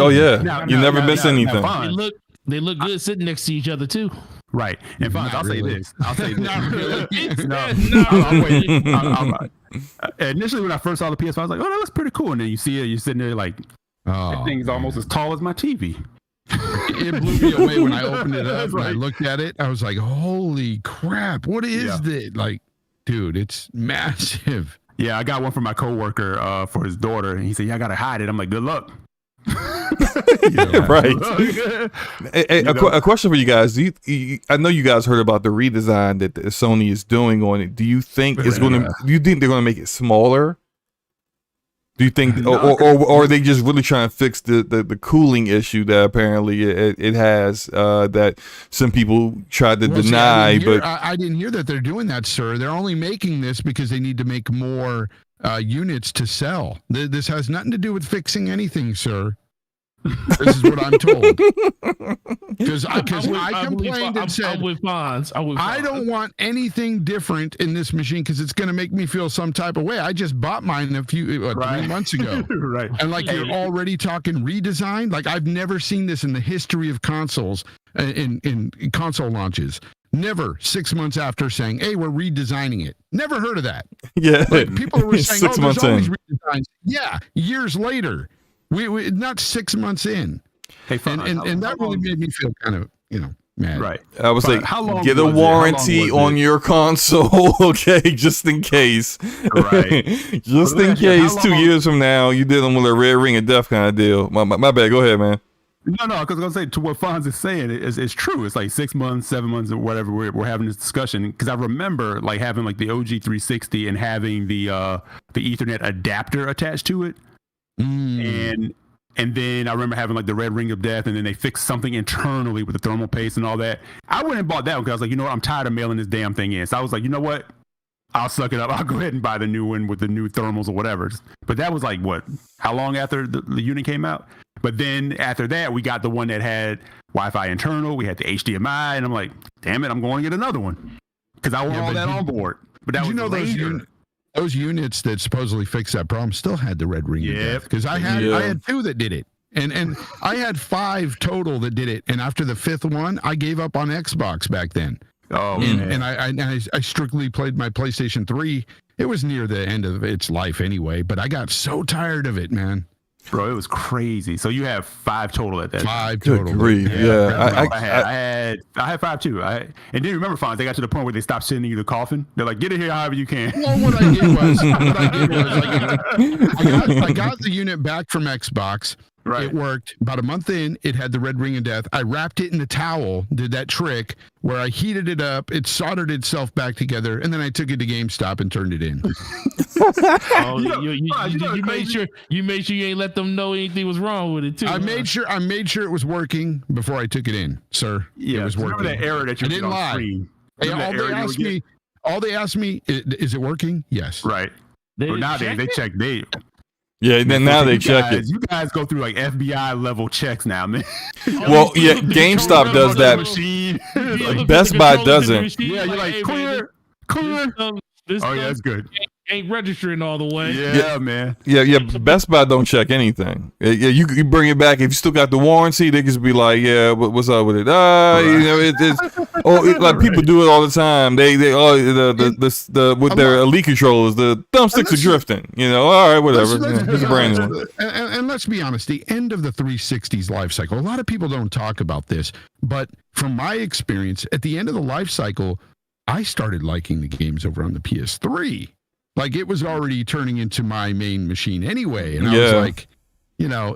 yeah. You never miss anything. They look good sitting next to each other too. Right. And Fonz, I'll say this. Not really. Initially, when I first saw the PS5, I was like, oh, that looks pretty cool. And then you see it, you're sitting there like, that thing's almost as tall as my TV. It blew me away when I opened it up and I looked at it. I was like, holy crap. What is this? Like, dude, it's massive. Yeah, I got one for my coworker for his daughter. And he said, yeah, I got to hide it. I'm like, good luck. Right. A question for you guys. I know you guys heard about the redesign that Sony is doing on it. Do you think they're going to make it smaller? Do you think, or are they just really trying to fix the cooling issue that apparently it has that some people tried to deny? I didn't hear that they're doing that, sir. They're only making this because they need to make more units to sell. This has nothing to do with fixing anything, sir. This is what I'm told. Because I complained and said, I'm with Fonz. I don't want anything different in this machine because it's going to make me feel some type of way. I just bought mine 3 months ago. Right. And you're already talking redesign? Like, I've never seen this in the history of consoles, in console launches. Never 6 months after saying, hey, we're redesigning it. Never heard of that. Yeah. People were saying, 6 months there's always redesigns. Yeah, years later. We not 6 months in. Hey, and that really made me feel kind of, mad. Right. I was like, get a warranty on your console, okay, just in case. Right. Just in case 2 years from now you did them with a red ring of death kind of deal. My bad. Go ahead, man. No, because I was going to say, to what Fonz is saying, it's true. It's like 6 months, 7 months, or whatever. We're having this discussion because I remember like having like the OG 360 and having the Ethernet adapter attached to it. And then I remember having like the red ring of death, and then they fixed something internally with the thermal paste and all that. I went and bought that one because I was like, you know what, I'm tired of mailing this damn thing in. So I was like, you know what, I'll suck it up. I'll go ahead and buy the new one with the new thermals or whatever. But that was like how long after the unit came out? But then after that, we got the one that had Wi-Fi internal. We had the HDMI, and I'm like, damn it, I'm going to get another one because I want all that on board. But that was later. those units that supposedly fixed that problem still had the red ring of death, because I had 2 that did it. And I had 5 total that did it. And after the 5th one, I gave up on Xbox back then. Oh, and I strictly played my PlayStation 3. It was near the end of its life anyway, but I got so tired of it, man. Bro, it was crazy. So you have 5 total at that. 5 total. Grief. Yeah. I had 5 too. And then remember, Fonz, they got to the point where they stopped sending you the coffin. They're like, get it here however you can. Well, what I did was I got the unit back from Xbox. Right. It worked. About a month in, it had the red ring of death. I wrapped it in a towel, did that trick where I heated it up, it soldered itself back together, and then I took it to GameStop and turned it in. You made sure you ain't let them know anything was wrong with it too. I made sure it was working before I took it in, sir. Yeah, it was working. Remember that error that you didn't lie. Hey, all they asked me, is it working? Yes. Right. But nowadays they check. Yeah, then now they check it. You guys go through like FBI level checks now, man. Well, yeah, GameStop does that. Like Best Buy doesn't. Yeah, you're like clear. Oh yeah, that's good. Ain't registering all the way. Yeah, man. Yeah. Best Buy don't check anything. Yeah, you bring it back if you still got the warranty. They just be like, yeah, what's up with it? Like people do it all the time. They with their elite controllers, the thumbsticks are drifting. All right, whatever. It's a brand new one. And let's be honest, the end of the 360's life cycle. A lot of people don't talk about this, but from my experience, at the end of the life cycle, I started liking the games over on the PS3. Like it was already turning into my main machine anyway. And I was like,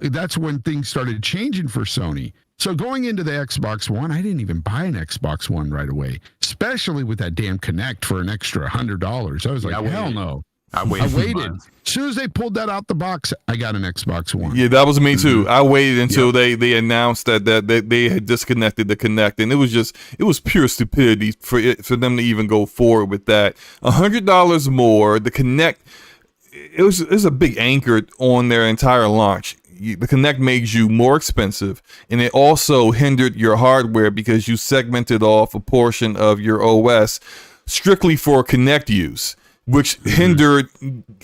that's when things started changing for Sony. So going into the Xbox One, I didn't even buy an Xbox One right away, especially with that damn Kinect for an extra $100. I was like, hell no. I waited. As soon as they pulled that out the box, I got an Xbox One. Yeah, that was me too. I waited until they announced that they had disconnected the Kinect, and it was pure stupidity for them to even go forward with that. $100 more. The Kinect, it was a big anchor on their entire launch. The Kinect made you more expensive, and it also hindered your hardware because you segmented off a portion of your OS strictly for Kinect use, which hindered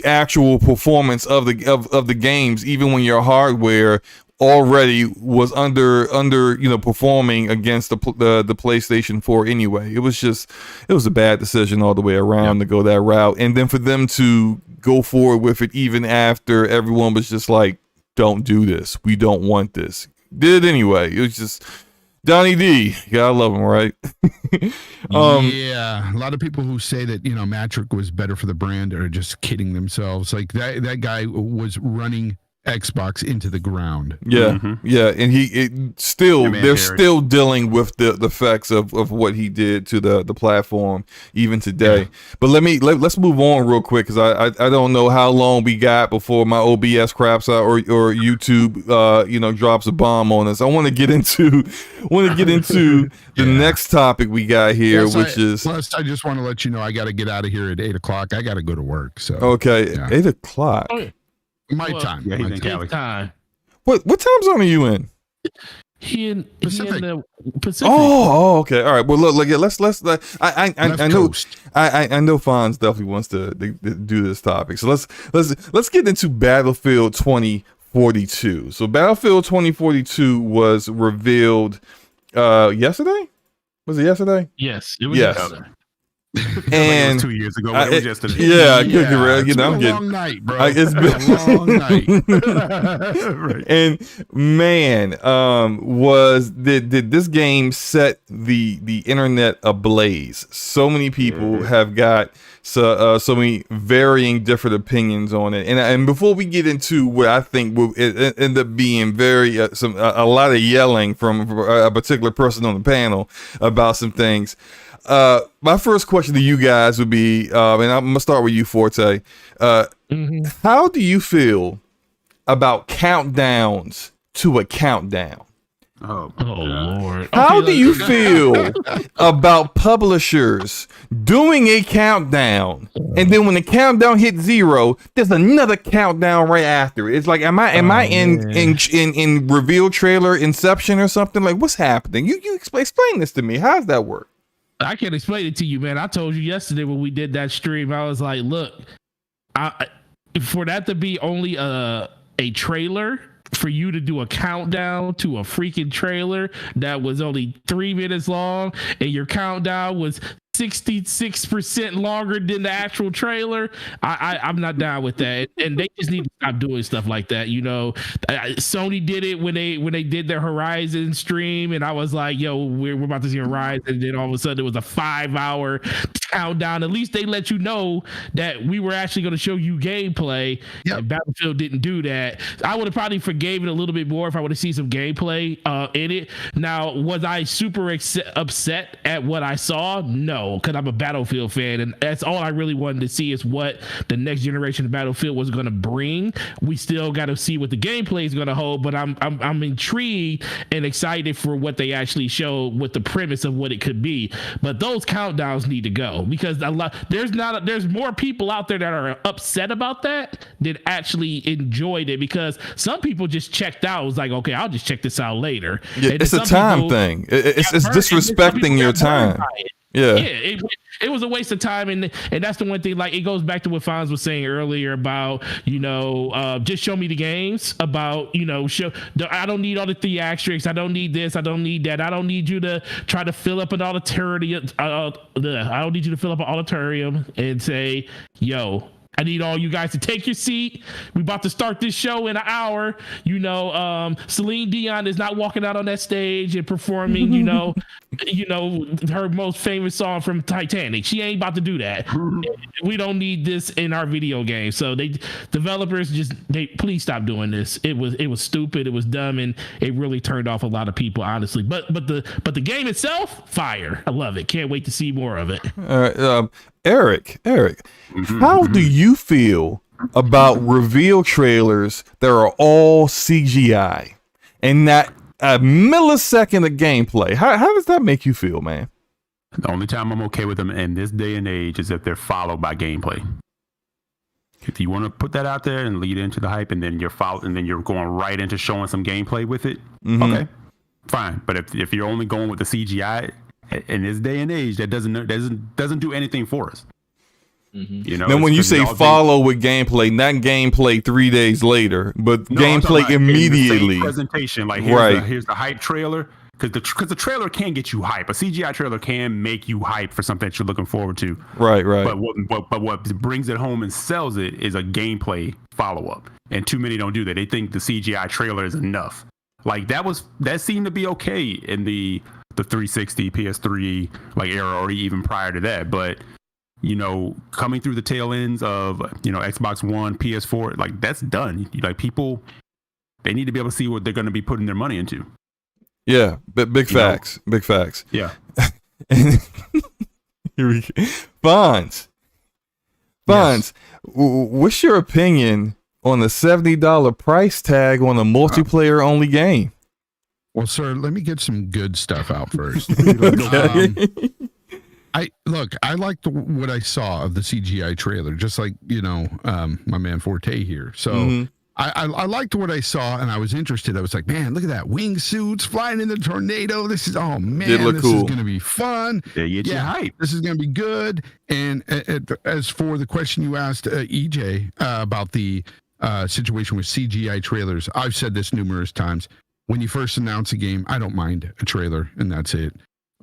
actual performance of the games, even when your hardware already was under performing against the PlayStation 4 anyway. It was a bad decision all the way around to go that route, and then for them to go forward with it even after everyone was just like, "Don't do this. We don't want this." Did it anyway. It was just. Donnie D, you gotta love him, right? Yeah, a lot of people who say that Matrick was better for the brand are just kidding themselves. Like that guy was running Xbox into the ground. Yeah, yeah, and they're still dealing with the effects of what he did to the platform even today. Yeah. But let's move on real quick because I don't know how long we got before my OBS craps out or YouTube drops a bomb on us. I want to get into the next topic we got here, plus I just want to let you know I got to get out of here at 8:00. I got to go to work. So 8:00. Oh, yeah. My time. Yeah, he's in Cali. Time. What time zone are you in? He in the Pacific. Oh, okay. All right. Well, look. Let's. I know. I know Fonz definitely wants to do this topic. So let's get into Battlefield 2042. So Battlefield 2042 was revealed yesterday. Was it yesterday? Yes, it was yesterday. And it was 2 years ago. It was yesterday. It's been a long night, bro. It's been a long night. Right. And man, did this game set the internet ablaze? So many people have got so many varying different opinions on it. And before we get into what I think will end up being a lot of yelling from a particular person on the panel about some things. My first question to you guys would be, and I'm gonna start with you, Forte. How do you feel about countdowns to a countdown? Oh Lord! How do you feel about publishers doing a countdown, and then when the countdown hits 0, there's another countdown right after? It's like, am I in reveal trailer Inception or something? Like, what's happening? You explain this to me. How does that work? I can't explain it to you, man. I told you yesterday when we did that stream, I was like, look, for that to be only a trailer, for you to do a countdown to a freaking trailer that was only 3 minutes long, and your countdown was 66% longer than the actual trailer, I'm not down with that. And they just need to stop doing stuff like that. You know, Sony did it when they did their Horizon stream, and I was like, yo, we're about to see Horizon, and then all of a sudden it was a 5-hour countdown. At least they let you know that we were actually going to show you gameplay. Yep. And Battlefield didn't do that. I would have probably forgave it a little bit more if I would have seen some gameplay in it. Now, was I super upset at what I saw? No, because I'm a Battlefield fan, and that's all I really wanted to see, is what the next generation of Battlefield was going to bring. We still got to see what the gameplay is going to hold, but I'm intrigued and excited for what they actually show with the premise of what it could be. But those countdowns need to go, because there's more people out there that are upset about that than actually enjoyed it, because some people just checked out. It was like, okay, I'll just check this out later. Yeah, it's a time thing. It's disrespecting your time. Yeah, it was a waste of time, and that's the one thing. Like, it goes back to what Fonz was saying earlier about, you know, just show me the games. About, you know, I don't need all the theatrics. I don't need this. I don't need that. I don't need you to try to fill up an auditorium. I don't need you to fill up an auditorium and say, yo, I need all you guys to take your seat. We about to start this show in an hour. You know, Celine Dion is not walking out on that stage and performing, you know, her most famous song from Titanic. She ain't about to do that. We don't need this in our video game. So developers please stop doing this. It was stupid. It was dumb, and it really turned off a lot of people, honestly. But the game itself, fire. I love it. Can't wait to see more of it. All right, Eric, how do you feel about reveal trailers that are all CGI and not a millisecond of gameplay? How does that make you feel, man? The only time I'm okay with them in this day and age is if they're followed by gameplay. If you want to put that out there and lead into the hype, and then you're going right into showing some gameplay with it, okay, fine. But if you're only going with the CGI in this day and age, that doesn't do anything for us. You know, then when you say follow with gameplay, not gameplay 3 days later, but gameplay immediately. Presentation, like here's the hype trailer, because the trailer can get you hype. A CGI trailer can make you hype for something that you're looking forward to. Right. But what brings it home and sells it is a gameplay follow up, and too many don't do that. They think the CGI trailer is enough. Like that seemed to be okay in the 360 PS3 like era, or even prior to that, but you know, coming through the tail ends of, you know, Xbox One, PS4, like that's done. Like people, they need to be able to see what they're going to be putting their money into. Yeah, big facts. Yeah. Here we go. Fonz, yes. What's your opinion on the $70 price tag on a multiplayer only game? Well, sir, let me get some good stuff out first. I liked what I saw of the CGI trailer, just like, you know, my man Forte here. So I liked what I saw, and I was interested. I was like, man, look at that, wingsuits flying in the tornado. This is, oh man, this is going to be fun. Yeah, hype. This is going to be good. And as for the question you asked EJ about the situation with CGI trailers, I've said this numerous times. When you first announce a game, I don't mind a trailer, and that's it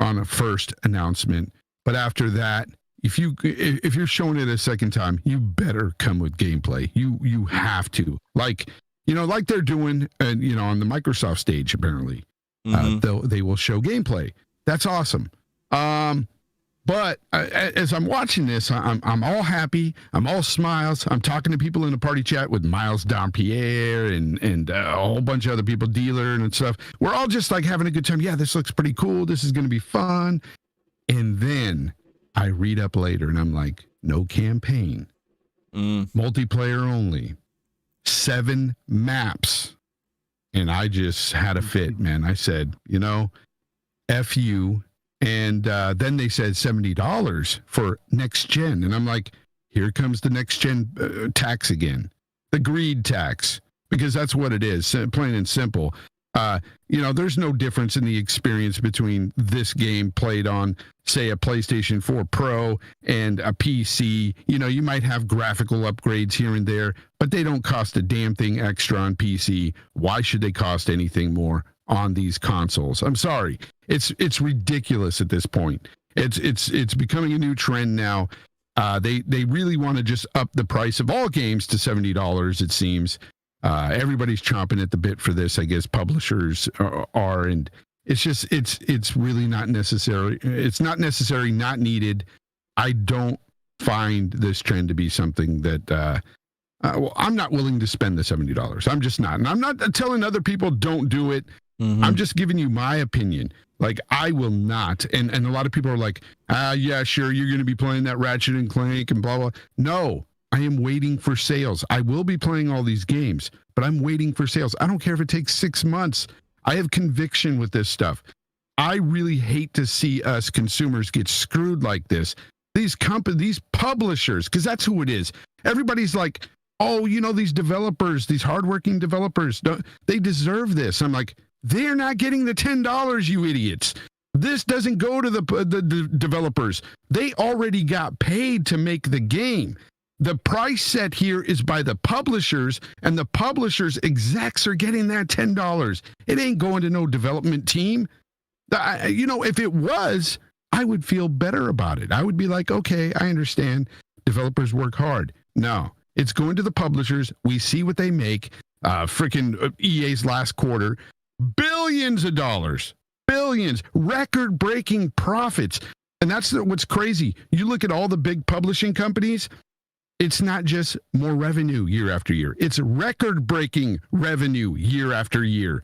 on a first announcement. But after that, if you're showing it a second time, you better come with gameplay. You have to, like, you know, like they're doing, you know, on the Microsoft stage. Apparently, they will show gameplay. That's awesome. But as I'm watching this, I'm all happy. I'm all smiles. I'm talking to people in the party chat with Miles Dampierre and a whole bunch of other people, Dealer and stuff. We're all just like having a good time. Yeah, this looks pretty cool. This is going to be fun. And then I read up later and I'm like, no campaign, multiplayer only, 7 maps. And I just had a fit, man. I said, you know, F you. And then they said $70 for next gen. And I'm like, here comes the next gen tax again, the greed tax, because that's what it is, plain and simple. There's no difference in the experience between this game played on, say, a PlayStation 4 Pro and a PC. You might have graphical upgrades here and there, but they don't cost a damn thing extra on PC. Why should they cost anything more on these consoles? I'm sorry. It's ridiculous at this point. It's becoming a new trend now. They really want to just up the price of all games to $70, it seems. Everybody's chomping at the bit for this, I guess publishers are, and it's really not necessary. It's not necessary, not needed. I don't find this trend to be something that I'm not willing to spend the $70. I'm just not. And I'm not telling other people don't do it. Mm-hmm. I'm just giving you my opinion. Like, I will not. And a lot of people are like, yeah, sure, you're going to be playing that Ratchet and Clank and blah, blah. No, I am waiting for sales. I will be playing all these games, but I'm waiting for sales. I don't care if it takes 6 months. I have conviction with this stuff. I really hate to see us consumers get screwed like this. These publishers, because that's who it is. Everybody's like, oh, these developers, these hardworking developers, they deserve this. I'm like, they're not getting the $10, you idiots. This doesn't go to the developers. They already got paid to make the game. The price set here is by the publishers, and the publishers' execs are getting that $10. It ain't going to no development team. If it was, I would feel better about it. I would be like, okay, I understand. Developers work hard. No, it's going to the publishers. We see what they make. Freaking EA's last quarter. Billions of dollars, billions, record-breaking profits. And that's what's crazy. You look at all the big publishing companies, it's not just more revenue year after year. It's record-breaking revenue year after year.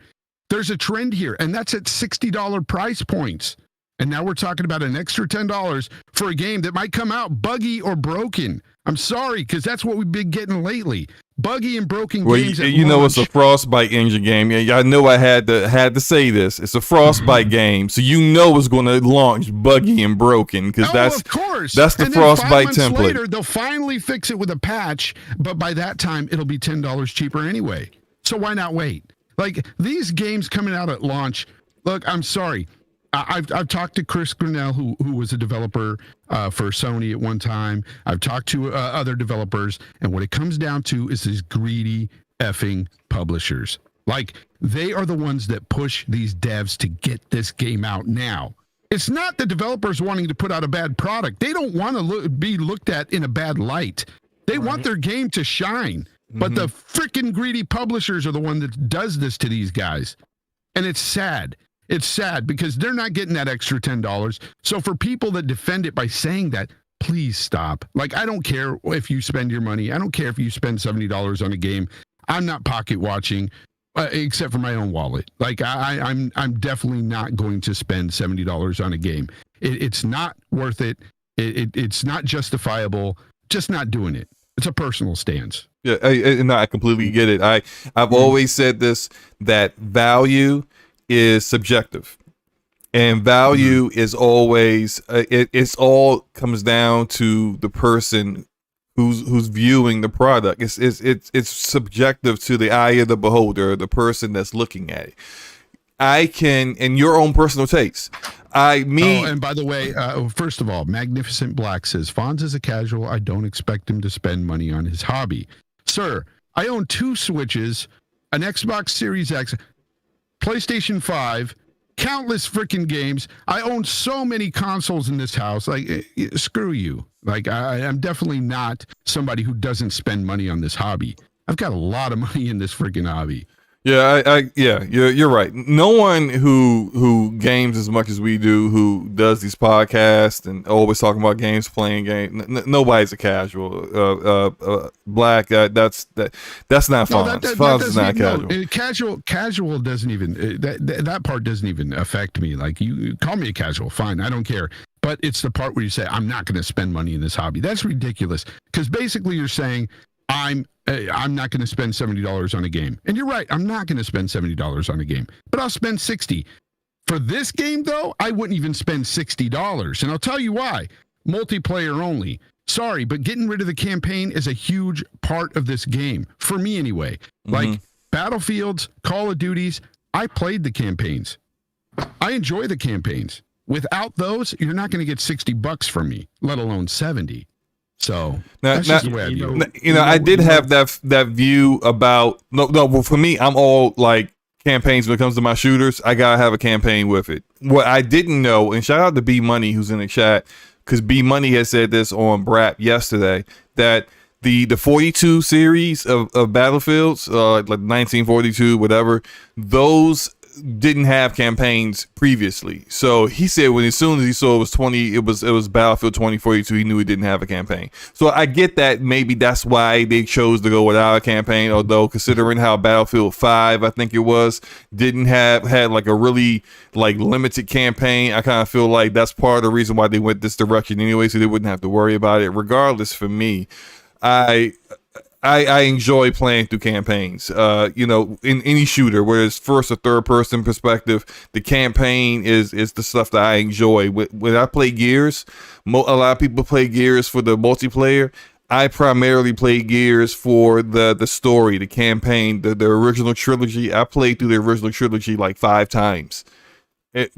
There's a trend here, and that's at $60 price points. And now we're talking about an extra $10 for a game that might come out buggy or broken. I'm sorry, because that's what we've been getting lately. Buggy and broken games. It's a Frostbite engine game. Yeah, I know I had to say this. It's a Frostbite game, so it's going to launch buggy and broken because of course. That's the Frostbite template. Later, they'll finally fix it with a patch, but by that time it'll be $10 cheaper anyway. So why not wait? Like, these games coming out at launch. Look, I'm sorry. I've talked to Chris Grinnell, who was a developer for Sony at one time. I've talked to other developers, and what it comes down to is these greedy effing publishers. Like, they are the ones that push these devs to get this game out now. It's not the developers wanting to put out a bad product. They don't want to be looked at in a bad light. They want their game to shine. But the freaking greedy publishers are the one that does this to these guys. And it's sad. It's sad because they're not getting that extra $10. So for people that defend it by saying that, please stop. Like, I don't care if you spend your money. I don't care if you spend $70 on a game. I'm not pocket watching, except for my own wallet. Like, I'm definitely not going to spend $70 on a game. It's not worth it. It's not justifiable. Just not doing it. It's a personal stance. Yeah, I completely get it. I've always said this, that value is subjective, and value is always it's all comes down to the person who's viewing the product. It's subjective to the eye of the beholder, the person that's looking at it. And your own personal taste. And by the way, first of all, Magnificent Black says, Fonz is a casual. I don't expect him to spend money on his hobby. Sir, I own 2 Switches, an Xbox Series X, PlayStation 5, countless freaking games. I own so many consoles in this house. Like, screw you. Like, I'm definitely not somebody who doesn't spend money on this hobby. I've got a lot of money in this freaking hobby. Yeah, you're right. No one who games as much as we do, who does these podcasts and always talking about games, playing games. Nobody's a casual. Black, that's not Fonz. Fonz is not casual. Casual doesn't even that part doesn't even affect me. Like, you call me a casual, fine, I don't care. But it's the part where you say I'm not going to spend money in this hobby. That's ridiculous, because basically you're saying I'm not going to spend $70 on a game. And you're right, I'm not going to spend $70 on a game, but I'll spend $60. For this game, though, I wouldn't even spend $60. And I'll tell you why. Multiplayer only. Sorry, but getting rid of the campaign is a huge part of this game. For me, anyway. Like, Battlefields, Call of Duties, I played the campaigns. I enjoy the campaigns. Without those, you're not going to get $60 from me, let alone 70. So that's just the way I view it. I did have that view about well, for me, I'm all like campaigns when it comes to my shooters. I gotta have a campaign with it. What I didn't know, and shout out to B Money who's in the chat, because B Money has said this on Brap yesterday, that the 42 series of Battlefields, like 1942, whatever, those didn't have campaigns previously. So he said as soon as he saw it was Battlefield 2042, he knew he didn't have a campaign. So I get that maybe that's why they chose to go without a campaign, although considering how Battlefield 5, I think it was, had like a really like limited campaign, I kind of feel like that's part of the reason why they went this direction anyway, so they wouldn't have to worry about it. Regardless, for me, I enjoy playing through campaigns. In any shooter, whether it's first or third person perspective, the campaign is the stuff that I enjoy. When I play Gears, a lot of people play Gears for the multiplayer. I primarily play Gears for the story, the campaign, the original trilogy. I played through the original trilogy like 5 times.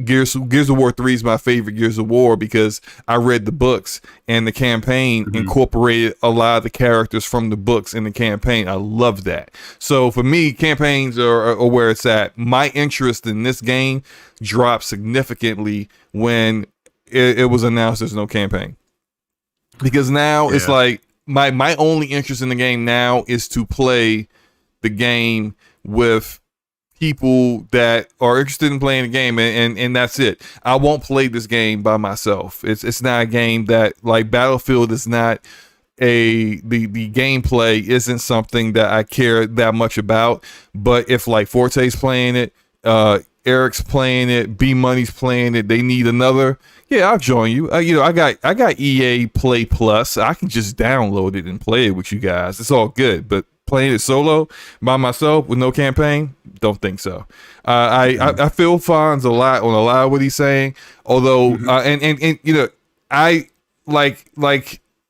Gears of War 3 is my favorite Gears of War because I read the books and the campaign incorporated a lot of the characters from the books in the campaign. I love that. So for me, campaigns are where it's at. My interest in this game dropped significantly when it was announced there's no campaign, because now it's like my only interest in the game now is to play the game with people that are interested in playing the game, and that's it. I won't play this game by myself. It's not a game that, like, Battlefield is not the gameplay isn't something that I care that much about. But if like Forte's playing it, Eric's playing it, B Money's playing it, they need another, I'll join you. I got EA Play Plus. I can just download it and play it with you guys. It's all good. But playing it solo by myself with no campaign, don't think so. I feel Fonz a lot on a lot of what he's saying, although I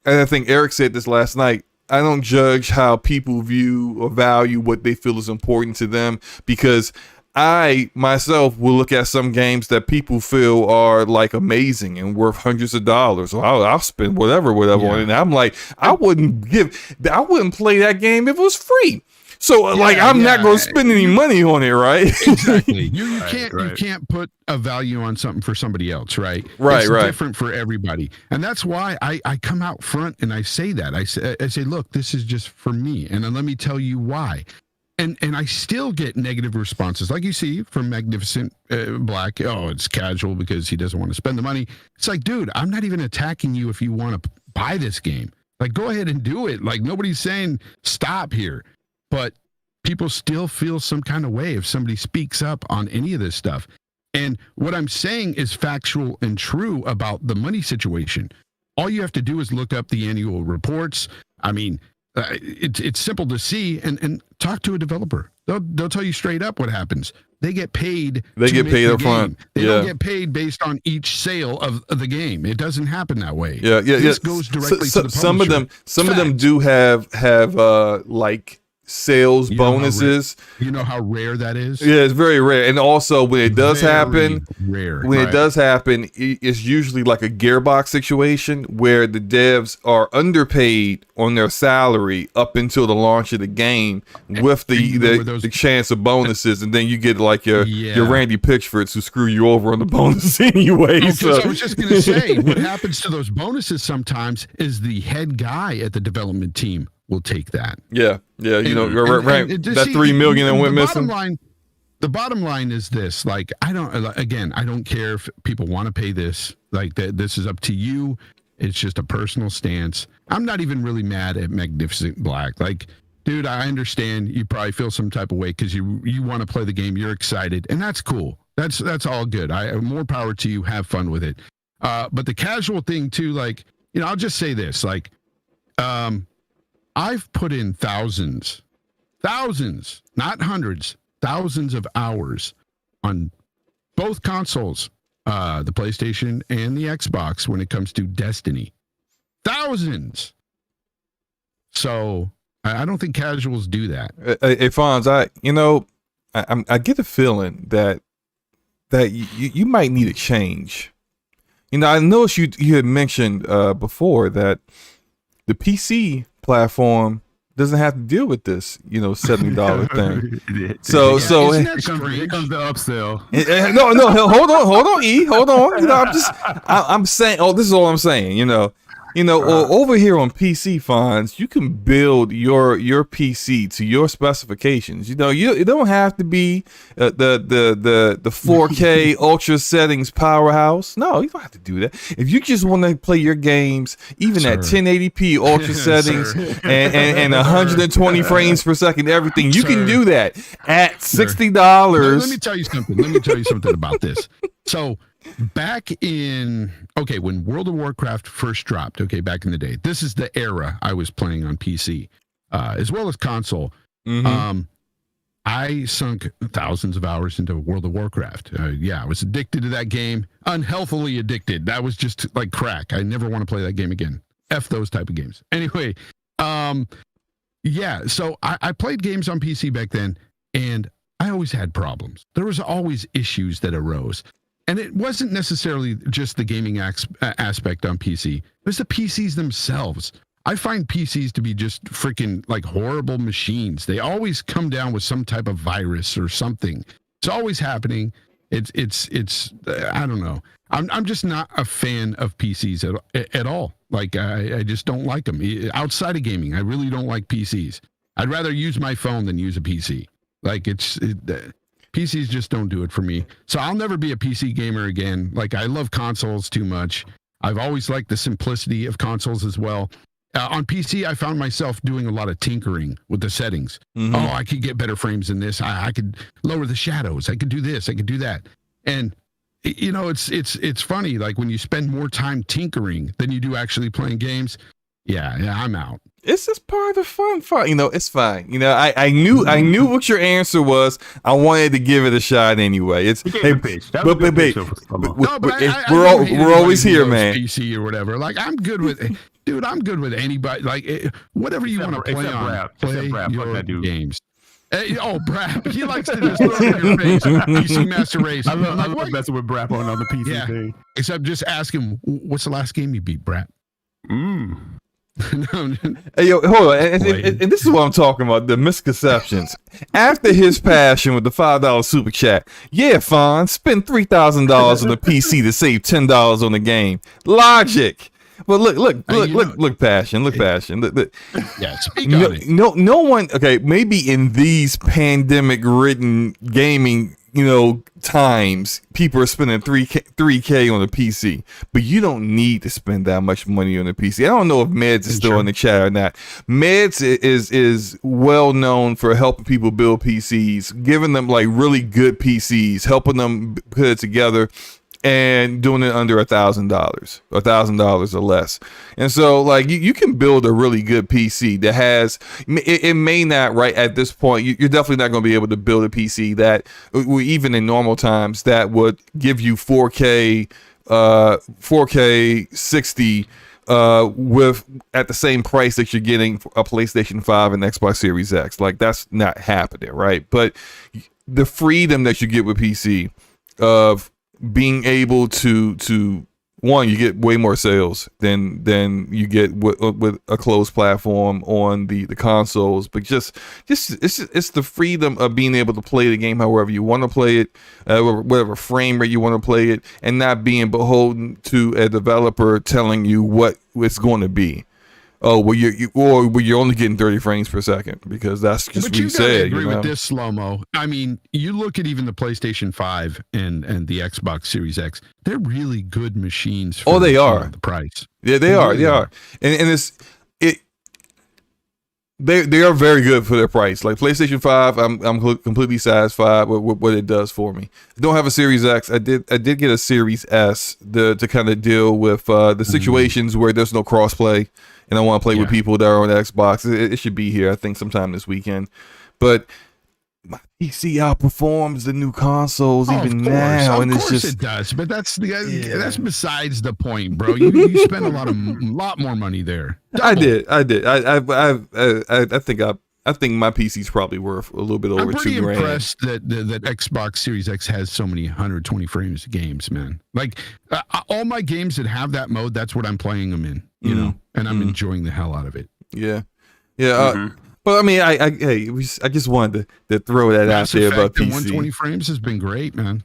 and I think Eric said this last night, I don't judge how people view or value what they feel is important to them, because I myself will look at some games that people feel are like amazing and worth hundreds of dollars, or I'll spend whatever on it. And I'm like, I wouldn't play that game if it was free. So I'm not going to spend any money on it, right? Exactly. You can't put a value on something for somebody else, right? It's different for everybody, and that's why I come out front and I say that. I say, look, this is just for me, and then let me tell you why. And I still get negative responses, like you see from Magnificent Black. Oh, it's casual because he doesn't want to spend the money. It's like, dude, I'm not even attacking you if you want to buy this game. Like, go ahead and do it. Like, nobody's saying stop here. But people still feel some kind of way if somebody speaks up on any of this stuff. And what I'm saying is factual and true about the money situation. All you have to do is look up the annual reports. I mean, it's simple to see, and talk to a developer. They'll tell you straight up what happens. They get paid. They get paid up front. They don't get paid based on each sale of the game. It doesn't happen that way. This goes directly to the publisher. Some of them do have like sales bonuses. You know how rare that is? Yeah, it's very rare. And also when it does happen, it's usually like a Gearbox situation where the devs are underpaid on their salary up until the launch of the game with the chance of bonuses, and then you get like your Randy Pitchfords who screw you over on the bonus anyway. So I was just going to say, what happens to those bonuses sometimes is the head guy at the development team will take that. That $3 million that went missing. The bottom line is this: like, I don't care if people want to pay this. Like, this is up to you. It's just a personal stance. I'm not even really mad at Magnificent Black. Like, dude, I understand you probably feel some type of way because you want to play the game. You're excited, and that's cool. That's all good. More power to you. Have fun with it. But the casual thing too, like, I'll just say this: like, I've put in thousands, not hundreds, thousands of hours on both consoles, the PlayStation and the Xbox, when it comes to Destiny. Thousands. So I don't think casuals do that. Hey, Fonz, I get a feeling that you might need a change. You know, I noticed you had mentioned before that the PC platform doesn't have to deal with this, you know, $70 thing. So here comes the upsell. No, hold on, E, hold on. You know, I'm saying, this is all I'm saying. Over here on PC Fonz, you can build your PC to your specifications. You know, it don't have to be the 4K ultra settings powerhouse. No, you don't have to do that. If you just want to play your games even at 1080p ultra settings and 120 frames per second, everything, you can do that at $60. Let me tell you something about this. So back in when World of Warcraft first dropped, back in the day, this is the era I was playing on PC as well as console. I sunk thousands of hours into World of Warcraft. I was addicted to that game, unhealthily addicted. That was just like crack. I never want to play that game again. F those type of games. Anyway, so I played games on PC back then, and I always had problems. There was always issues that arose. And it wasn't necessarily just the gaming aspect on PC. It was the PCs themselves. I find PCs to be just freaking like horrible machines. They always come down with some type of virus or something. It's always happening. It's I don't know. I'm just not a fan of PCs at all. Like I just don't like them. Outside of gaming, I really don't like PCs. I'd rather use my phone than use a PC. Like PCs just don't do it for me. So I'll never be a PC gamer again. Like, I love consoles too much. I've always liked the simplicity of consoles as well. On PC, I found myself doing a lot of tinkering with the settings. Oh, I could get better frames than this. I could lower the shadows. I could do this. I could do that. And, you know, it's funny. Like, when you spend more time tinkering than you do actually playing games, yeah, I'm out. It's just part of the fun. You know, it's fine. You know, I knew what your answer was. I wanted to give it a shot anyway. We're always here, man. PC or whatever. Like, I'm good with, dude. I'm good with anybody. Like, whatever you want to play on. Play your games. Brap. He likes to just throw in your face. PC Master Race. I love messing with Brap on the PC thing. Except just ask him, what's the last game you beat, Brap? Hey, yo, hold on, and this is what I'm talking about, the misconceptions. After his passion with the $5 super chat, Fonz, spend $3,000 on the PC to save $10 on the game. Logic. But look, passion. Look. Yeah, speak on it. No one. Okay, maybe in these pandemic-ridden gaming, times, people are spending $3K on a PC, but you don't need to spend that much money on a PC. I don't know if Meds is still in the chat or not. Meds is well known for helping people build PCs, giving them like really good PCs, helping them put it together, and doing it under $1,000 or less. And so, like, you can build a really good PC that has, it may not, right at this point, you're definitely not going to be able to build a PC that, even in normal times, that would give you 4K 60 with at the same price that you're getting a PlayStation 5 and Xbox Series X. Like, that's not happening, right? But the freedom that you get with PC of being able to one, you get way more sales than you get with a closed platform on the consoles, but just it's the freedom of being able to play the game however you want to play it, whatever frame rate you want to play it, and not being beholden to a developer telling you what it's going to be. Oh, well, you're only getting 30 frames per second because that's just what you said. Agree with this, SloMo. I mean, you look at even the PlayStation 5 and the Xbox Series X; they're really good machines. For they are the price. Yeah, they are. They are, and they are very good for their price. Like PlayStation 5, I'm completely satisfied with what it does for me. I don't have a Series X. I did get a Series S to kind of deal with the situations where there's no crossplay. And I want to play with people that are on Xbox. It should be here, I think, sometime this weekend. But my PC outperforms the new consoles even now, and it's just it does. But that's besides the point, bro. You spend a lot more money there. Double. I did. I think I think my PC's probably worth a little bit over $2,000. I'm pretty impressed that Xbox Series X has so many 120 frames games, man. Like all my games that have that mode, that's what I'm playing them in, you know, and I'm enjoying the hell out of it. Yeah. But I mean, I just wanted to throw that out there about PC. 120 frames has been great, man.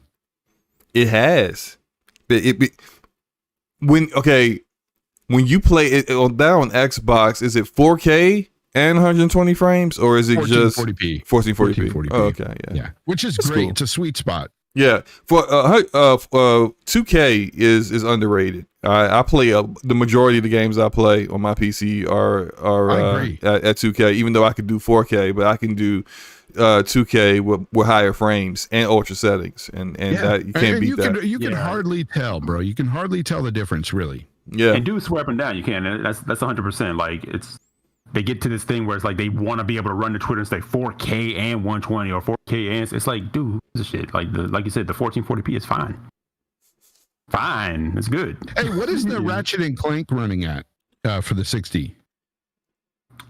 It has. When you play it on Xbox, is it 4K and 120 frames, or is it just 1440p? 1440p. Oh, okay, yeah, which is great. Cool. It's a sweet spot. Yeah, for 2K is underrated. I play the majority of the games I play on my PC are at 2K. Even though I could do 4K, but I can do 2K with higher frames and ultra settings, and that, you can't beat that. You can hardly tell, bro. You can hardly tell the difference, really. Yeah, and do swear up and down. You can. That's 100%. Like they get to this thing where it's like they want to be able to run to Twitter and say 4K and 120 or 4K and it's like, dude, who gives a shit? Like you said, the 1440p is fine. Fine, it's good. Hey, what is the Ratchet and Clank running at for the 60?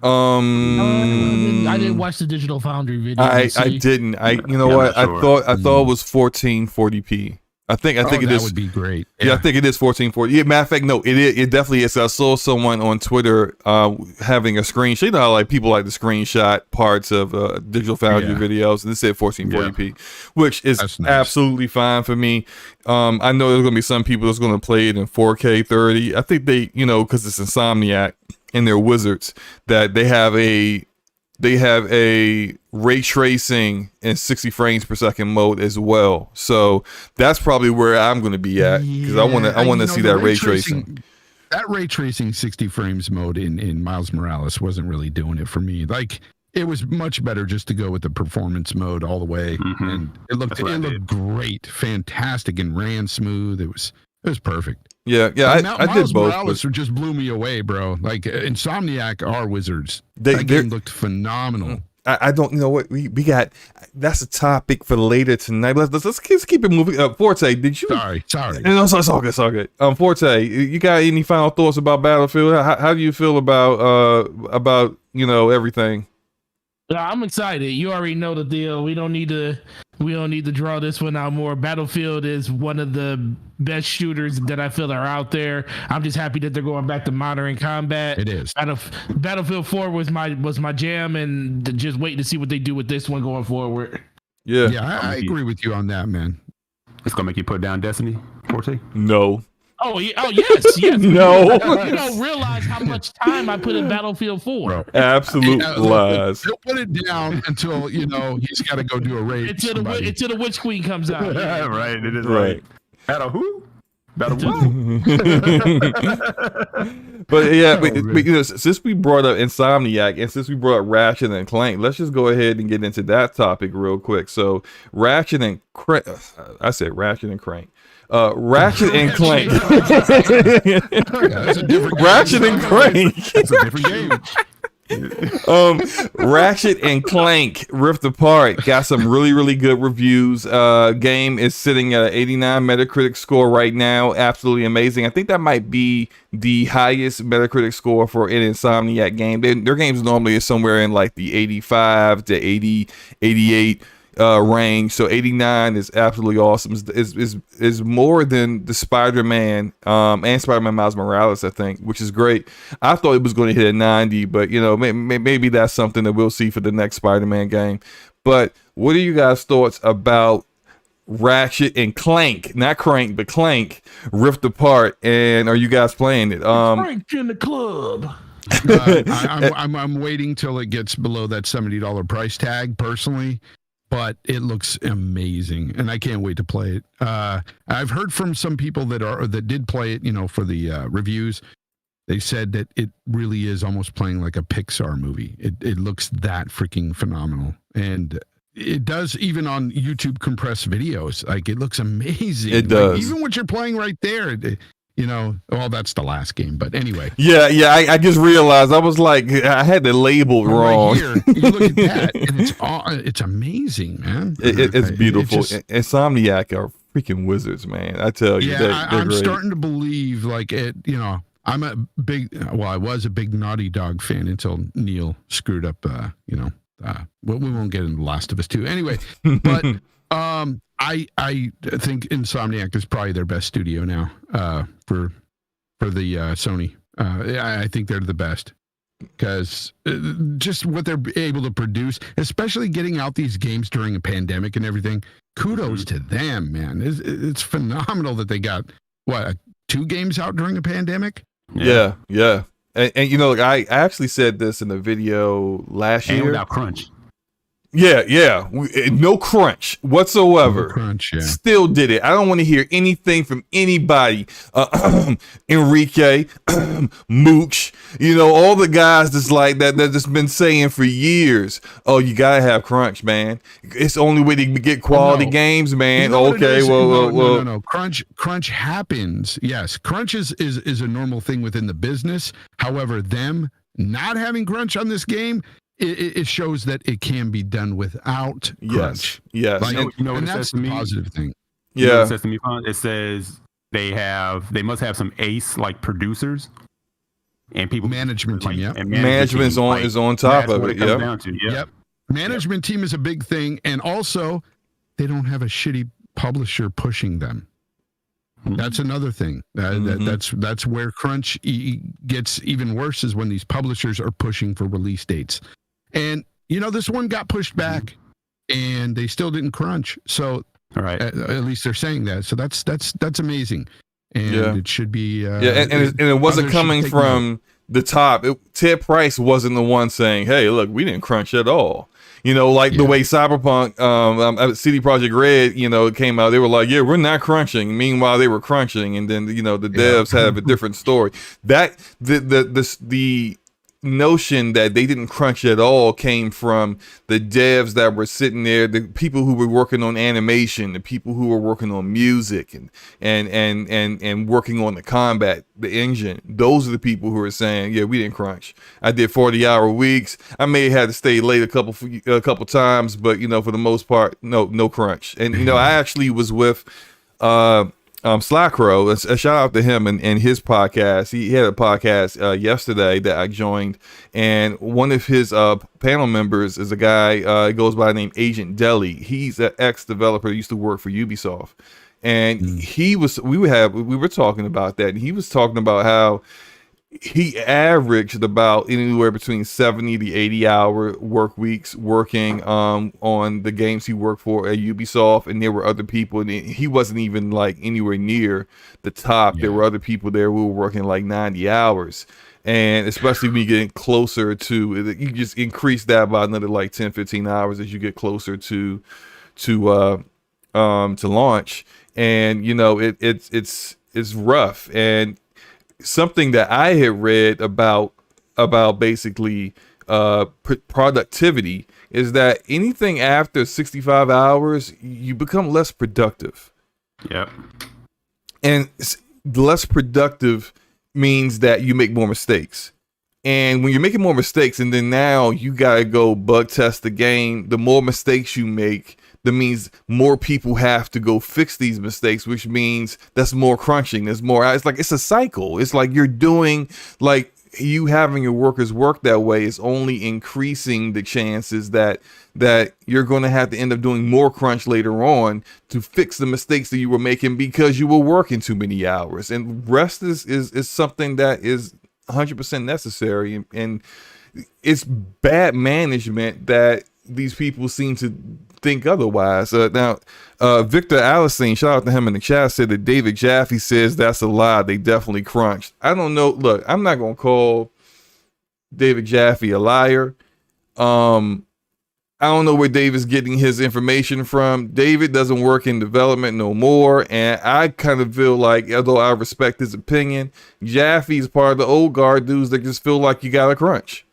I didn't watch the Digital Foundry video. I didn't. You know what? Sure. I thought it was 1440p. I think it is. That would be great. Yeah, I think it is 1440. Yeah, matter of fact, no, it definitely is. I saw someone on Twitter having a screenshot. You know how like people like to screenshot parts of Digital Foundry videos, and it said 1440p, which is nice. Absolutely fine for me. I know there's gonna be some people that's gonna play it in 4K 30. I think they, because it's Insomniac and they're wizards, that they have a ray tracing and 60 frames per second mode as well. So that's probably where I'm going to be at, because I want to see that ray tracing. That ray tracing 60 frames mode in Miles Morales wasn't really doing it for me. Like, it was much better just to go with the performance mode all the way, and it looked great, fantastic, and ran smooth. It was perfect. Yeah, I did both. Morales just blew me away, bro. Like, Insomniac are wizards. That game looked phenomenal. I don't know what we got. That's a topic for later tonight. Let's keep it moving. Forte, did you? Sorry. No, it's all good. Forte, you got any final thoughts about Battlefield? How do you feel about everything? I'm excited. You already know the deal. We don't need to draw this one out more. Battlefield is one of the best shooters that I feel are out there. I'm just happy that they're going back to modern combat. It is. Battlefield 4 was my jam, and just waiting to see what they do with this one going forward. Yeah, I agree with you on that, man. It's gonna make you put down Destiny, Forte? No. Oh yes. No. You don't realize how much time I put in Battlefield 4. Bro, absolute lies. He'll put it down until he's got to go do a raid. Until the Witch Queen comes out. Yeah, right. It is right. Battle who? Battle what? but since we brought up Insomniac and since we brought up Ratchet and Clank, let's just go ahead and get into that topic real quick. So Ratchet and Crank. I said Ratchet and Crank. Ratchet and Clank. Ratchet and Clank. It's a different game. Ratchet and Clank Rift Apart got some really, really good reviews. Game is sitting at an 89 Metacritic score right now. Absolutely amazing. I think that might be the highest Metacritic score for an Insomniac game. Their games normally is somewhere in like the 85 to 80, 88 range. So 89 is absolutely awesome. Is more than the Spider-Man and Spider-Man Miles Morales, I think, which is great. I thought it was going to hit a 90, but maybe that's something that we'll see for the next Spider-Man game. But what are you guys' thoughts about Ratchet and Clank, not Crank, but Clank Rift Apart? And are you guys playing it? Crank in the club. I'm waiting till it gets below that $70 price tag personally. But it looks amazing, and I can't wait to play it. I've heard from some people that did play it, for the reviews. They said that it really is almost playing like a Pixar movie. It looks that freaking phenomenal, and it does even on YouTube compressed videos. Like, it looks amazing. It does. Like, even what you're playing right there. Well, that's the last game, but anyway. Yeah. I just realized I was like, I had the label wrong. Right here, you look at that, and it's amazing, man. It's beautiful. Insomniac are freaking wizards, man. I tell you, they're I'm great. starting to believe, like it. I'm a big, well, I was a big Naughty Dog fan until Neil screwed up, well, we won't get into The Last of Us 2 anyway, but I think Insomniac is probably their best studio now for the Sony. I think they're the best because just what they're able to produce, especially getting out these games during a pandemic and everything. Kudos to them, man. It's phenomenal that they got 2 games out during a pandemic. Yeah. And I actually said this in the video last year. Without crunch. Yeah. No crunch whatsoever. No crunch, yeah. Still did it. I don't want to hear anything from anybody. Enrique, Mooch, all the guys that's like that just been saying for years, oh, you gotta have crunch, man. It's the only way to get quality games, man. Okay, no. Crunch happens. Yes, crunch is a normal thing within the business. However, them not having crunch on this game, it shows that it can be done without crunch. Yes. Like, and that's the positive thing. Yeah. It says to me, it says they must have some ace like producers and people management team. Yeah, and management is on top of it. Yep. Management team is a big thing, and also they don't have a shitty publisher pushing them. That's another thing. That's where crunch gets even worse, is when these publishers are pushing for release dates. And this one got pushed back, and they still didn't crunch. So, all right, at least they're saying that. So that's amazing, and it should be. And it wasn't coming from the top. Ted Price wasn't the one saying, "Hey, look, we didn't crunch at all." The way Cyberpunk, CD Projekt Red, came out, they were like, "Yeah, we're not crunching." Meanwhile, they were crunching, and then the devs have a different story. That the notion that they didn't crunch at all came from the devs that were sitting there, the people who were working on animation, the people who were working on music and working on the combat, the engine. Those are the people who are saying, yeah, we didn't crunch. I did 40-hour weeks. I may have had to stay late a couple times, but for the most part, no crunch. And I actually was with Slackrow, a shout out to him and his podcast. He had a podcast yesterday that I joined, and one of his panel members is a guy goes by the name Agent Deli. He's an ex-developer, used to work for Ubisoft, and we were talking about that, and he was talking about how he averaged about anywhere between 70 to 80-hour work weeks working on the games he worked for at Ubisoft, and there were other people, and he wasn't even like anywhere near the top. There were other people there who were working like 90 hours, and especially when you get closer to, you just increase that by another like 10-15 hours as you get closer to launch, and it's rough. And something that I had read about basically productivity is that anything after 65 hours, you become less productive. Yeah. And less productive means that you make more mistakes. And when you're making more mistakes, and then now you gotta go bug test the game, the more mistakes you make, that means more people have to go fix these mistakes, which means that's more crunching. There's more. It's a cycle. It's like you're doing, like, you having your workers work that way is only increasing the chances that you're going to have to end up doing more crunch later on to fix the mistakes that you were making because you were working too many hours. And rest is something that is 100% necessary. And it's bad management that these people seem to think otherwise. Now, Victor Allison, shout out to him in the chat, said that David Jaffe says that's a lie. They definitely crunched. I don't know. Look, I'm not going to call David Jaffe a liar. I don't know where David's getting his information from. David doesn't work in development no more. And I kind of feel like, although I respect his opinion, Jaffe's part of the old guard dudes that just feel like you got to crunch.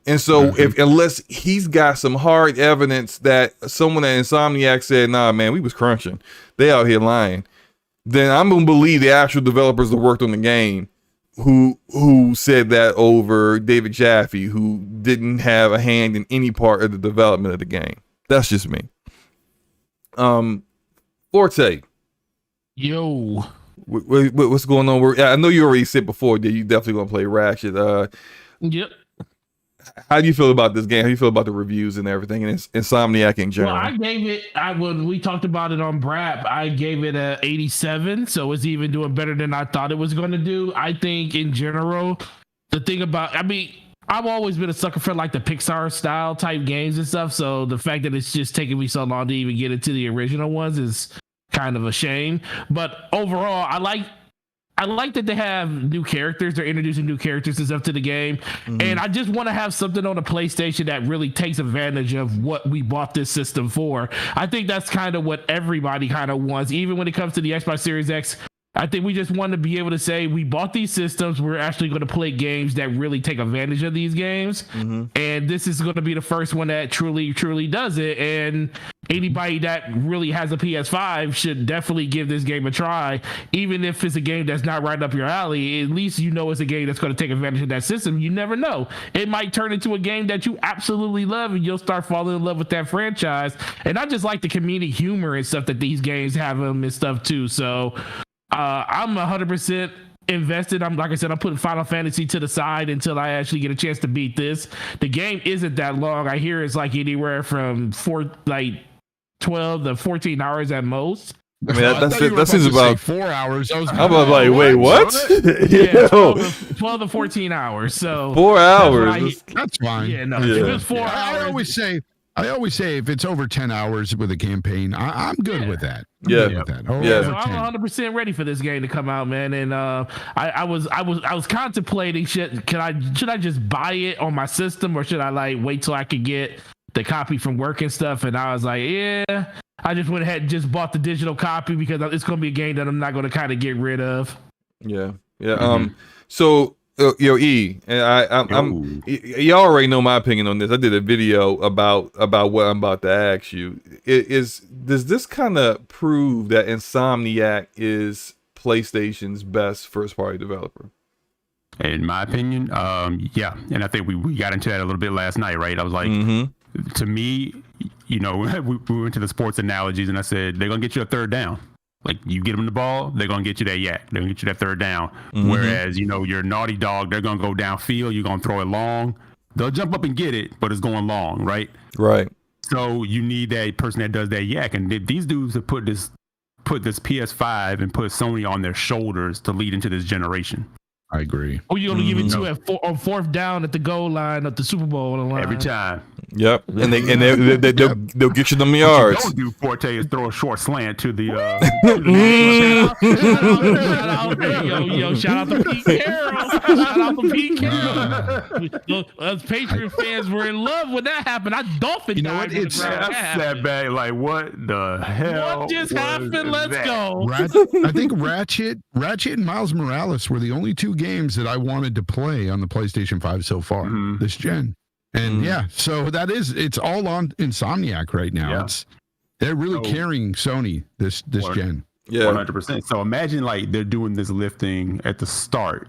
And so unless he's got some hard evidence that someone at Insomniac said, nah, man, we was crunching, they out here lying, then I'm going to believe the actual developers that worked on the game who said that over David Jaffe, who didn't have a hand in any part of the development of the game. That's just me. Forte. Yo. What's going on? I know you already said before that you definitely gonna play Ratchet. Yep. How do you feel about this game? How do you feel about the reviews and everything, and Insomniac in general? Well, I gave it. When we talked about it on Brap, I gave it a 87. So it's even doing better than I thought it was going to do. I think in general, the thing about, I've always been a sucker for like the Pixar style type games and stuff. So the fact that it's just taking me so long to even get into the original ones is kind of a shame. But overall, I like that they have new characters. They're introducing new characters and stuff to the game. And I just want to have something on the PlayStation that really takes advantage of what we bought this system for. I think that's kind of what everybody kind of wants. Even when it comes to the Xbox Series X, I think we just want to be able to say we bought these systems. We're actually going to play games that really take advantage of these games. And this is going to be the first one that truly does it. And anybody that really has a PS5 should definitely give this game a try. Even if it's a game that's not right up your alley, at least you know it's a game that's going to take advantage of that system. You never know. It might turn into a game that you absolutely love and you'll start falling in love with that franchise. And I just like the comedic humor and stuff that these games have and stuff too. So I'm 100% invested. Like I said, I'm putting Final Fantasy to the side until I actually get a chance to beat this. The game isn't that long. I hear it's like anywhere from 12 to 14 hours at most. I mean, that seems about 4 hours. I'm about like, wait, what? Yeah, 12 to 14 hours. So 4 hours. That's fine. Yeah, no. If it was 4 hours, I always say if it's over 10 hours with a campaign, I'm good with that. Yeah. So I'm 100% ready for this game to come out, man. And I was contemplating should I just buy it on my system or should I like wait till I could get the copy from work and stuff? And I was like, yeah. I just went ahead and just bought the digital copy because it's going to be a game that I'm not going to kind of get rid of. Yeah. So E, and y'all already know my opinion on this. I did a video about what I'm about to ask you. Does this kind of prove that Insomniac is PlayStation's best first party developer? In my opinion, yeah. And I think we got into that a little bit last night, right? I was like, to me, we went to the sports analogies and I said, they're going to get you a third down. Like you get them the ball, they're going to get you that yak. They're going to get you that third down. Whereas, your Naughty Dog, they're going to go downfield. You're going to throw it long. They'll jump up and get it, but it's going long, right? Right. So you need that person that does that yak. And these dudes have put this PS5 and put Sony on their shoulders to lead into this generation. I agree. Or you're going to give it to on fourth down at the goal line of the Super Bowl line. Every time. Yep. And they'll get you them yards. What you don't do, Forte, is throw a short slant to the shout out to Pete Carroll. Shout out to Pete Carroll. Us Patriot fans were in love when that happened. I dolphin. You know what? It's that bad. Like what the hell? What just happened? Let's go. I think Ratchet and Miles Morales were the only two games that I wanted to play on the PlayStation 5 so far this gen. And so it's all on Insomniac right now. Yeah. They're really carrying Sony this gen. Yeah, 100%. So imagine like they're doing this lifting at the start.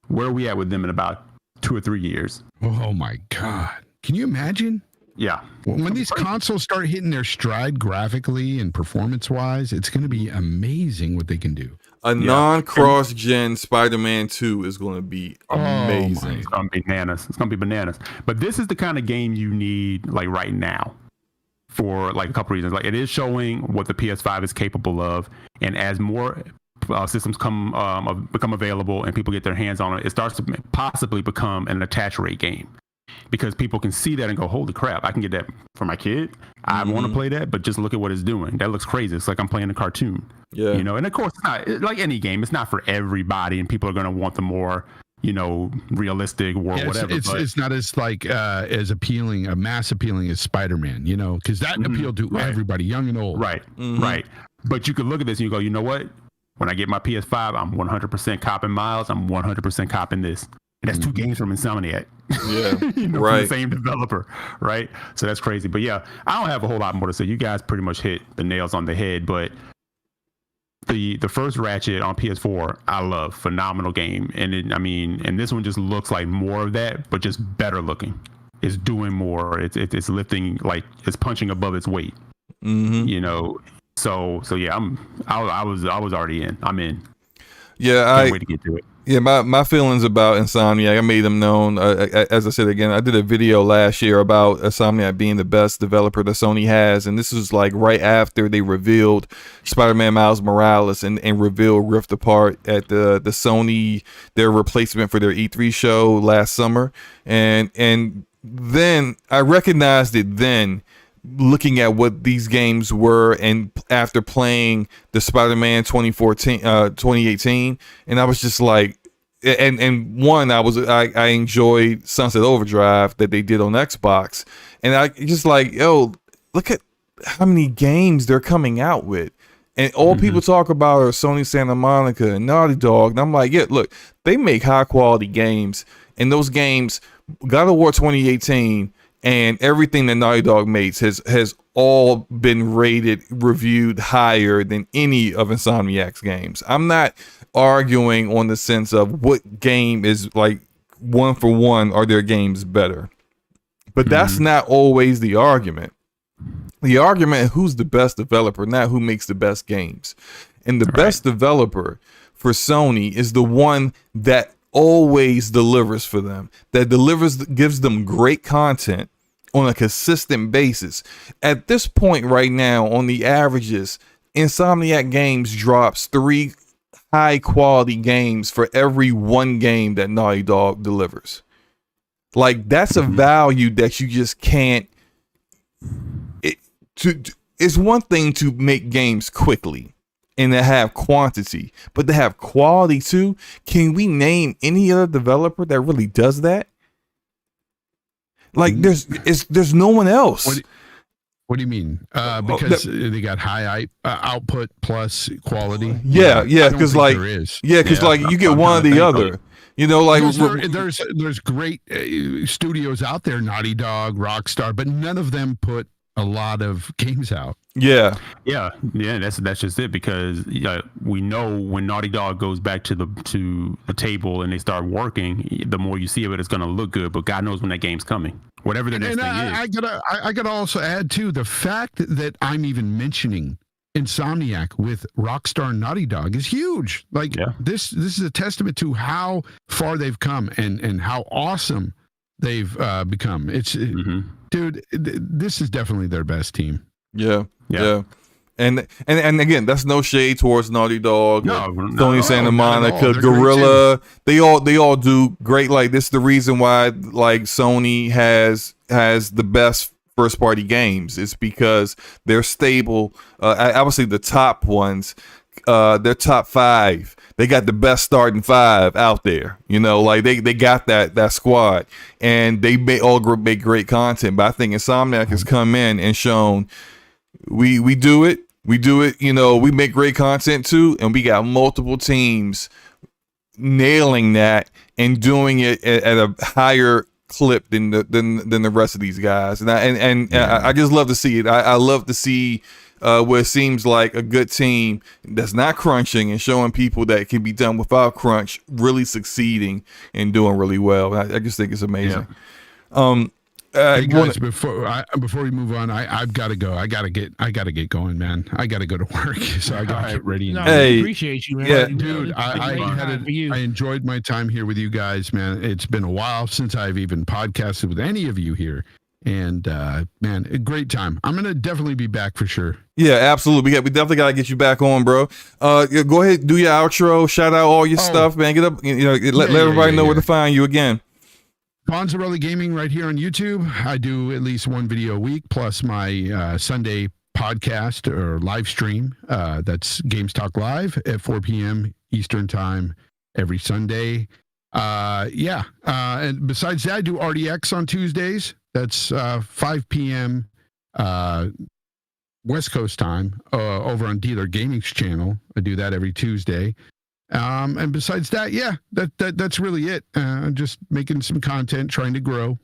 Where are we at with them in about 2 or 3 years? Oh my God. Can you imagine? Yeah. When these consoles start hitting their stride graphically and performance wise, it's going to be amazing what they can do. A non-cross-gen Spider-Man 2 is going to be amazing. It's going to be bananas. It's going to be bananas. But this is the kind of game you need like right now for like a couple reasons. Like it is showing what the PS5 is capable of, and as more systems become available and people get their hands on it, it starts to possibly become an attach rate game. Because people can see that and go, holy crap, I can get that for my kid. I want to play that, but just look at what it's doing. That looks crazy. It's like I'm playing a cartoon. Yeah. And of course, it's not like any game. It's not for everybody, and people are going to want the more, realistic or whatever. It's not as like as appealing, mass appealing as Spider-Man, because that appealed to everybody, young and old. Right, right. But you could look at this and you go, you know what? When I get my PS5, I'm 100% copping Miles. I'm 100% copping this. And that's 2 games from Insomniac. Yeah, from the same developer, right? So that's crazy. But yeah, I don't have a whole lot more to say. You guys pretty much hit the nails on the head. But the first Ratchet on PS4, I love. Phenomenal game. And this one just looks like more of that, but just better looking. It's doing more. It's lifting, like it's punching above its weight. So yeah, I was already in. I'm in. Yeah, Can't wait to get to it. Yeah, my feelings about Insomniac, I made them known. As I said again, I did a video last year about Insomniac being the best developer that Sony has, and this was like right after they revealed Spider-Man Miles Morales and revealed Rift Apart at the Sony, their replacement for their E3 show last summer, and then I recognized it then, looking at what these games were, and after playing the Spider-Man 2018, and I was just like, and one, I enjoyed Sunset Overdrive that they did on Xbox, and I just like, yo, look at how many games they're coming out with, and all people talk about are Sony Santa Monica and Naughty Dog, and I'm like, yeah, look, they make high quality games, and those games, God of War 2018 and everything that Naughty Dog makes has all been reviewed higher than any of Insomniac's games. I'm not arguing on the sense of what game is like one for one, are their games better, but that's not always the argument. The argument is who's the best developer, not who makes the best games. And the best developer for Sony is the one that always delivers for them, gives them great content on a consistent basis. At this point right now, on the averages, Insomniac Games drops 3 high quality games for every 1 game that Naughty Dog delivers. Like, that's a value that you just can't. It's one thing to make games quickly and to have quantity, but to have quality too. Can we name any other developer that really does that? Like, there's no one else. What do you mean? Because they got high output plus quality. Yeah, because like, like you get one or the other. You know, like there's great studios out there, Naughty Dog, Rockstar, but none of them put a lot of games out. Yeah. That's just it, because we know when Naughty Dog goes back to the table and they start working, the more you see of it, it's going to look good. But God knows when that game's coming, whatever the next thing is. I gotta also add too, the fact that I'm even mentioning Insomniac with Rockstar and Naughty Dog is huge. Like, this is a testament to how far they've come and how awesome they've become. It's dude, this is definitely their best team. Yeah. And again, that's no shade towards Naughty Dog, Sony Santa Monica, Guerrilla. They all do great. Like, this is the reason why like Sony has the best first party games. It's because they're stable. Obviously the top ones, their top 5. They got the best starting 5 out there, you know, like they got that squad, and they all make great content. But I think Insomniac has come in and shown we do it, you know, we make great content too, and we got multiple teams nailing that and doing it at a higher clip than the rest of these guys. And I just love to see it. I love to see where it seems like a good team that's not crunching and showing people that it can be done without crunch, really succeeding and doing really well. I just think it's amazing. Hey guys, before we move on, I've got to go. I gotta get going, man. I gotta go to work, so I gotta get ready. I appreciate you, man. Yeah, dude. I enjoyed my time here with you guys, man. It's been a while since I've even podcasted with any of you here. And man, a great time. I'm gonna definitely be back for sure. Yeah, absolutely. We definitely gotta get you back on, bro. Go ahead, do your outro. Shout out all your stuff, man. Get up, let everybody know where to find you again. Fonzerelli Gaming right here on YouTube. I do at least 1 video a week, plus my Sunday podcast or live stream. That's Games Talk Live at 4 p.m. Eastern time every Sunday. And besides that, I do RDX on Tuesdays. That's 5 p.m. West Coast time over on Dealer Gaming's channel. I do that every Tuesday. And besides that, that's really it. Just making some content, trying to grow.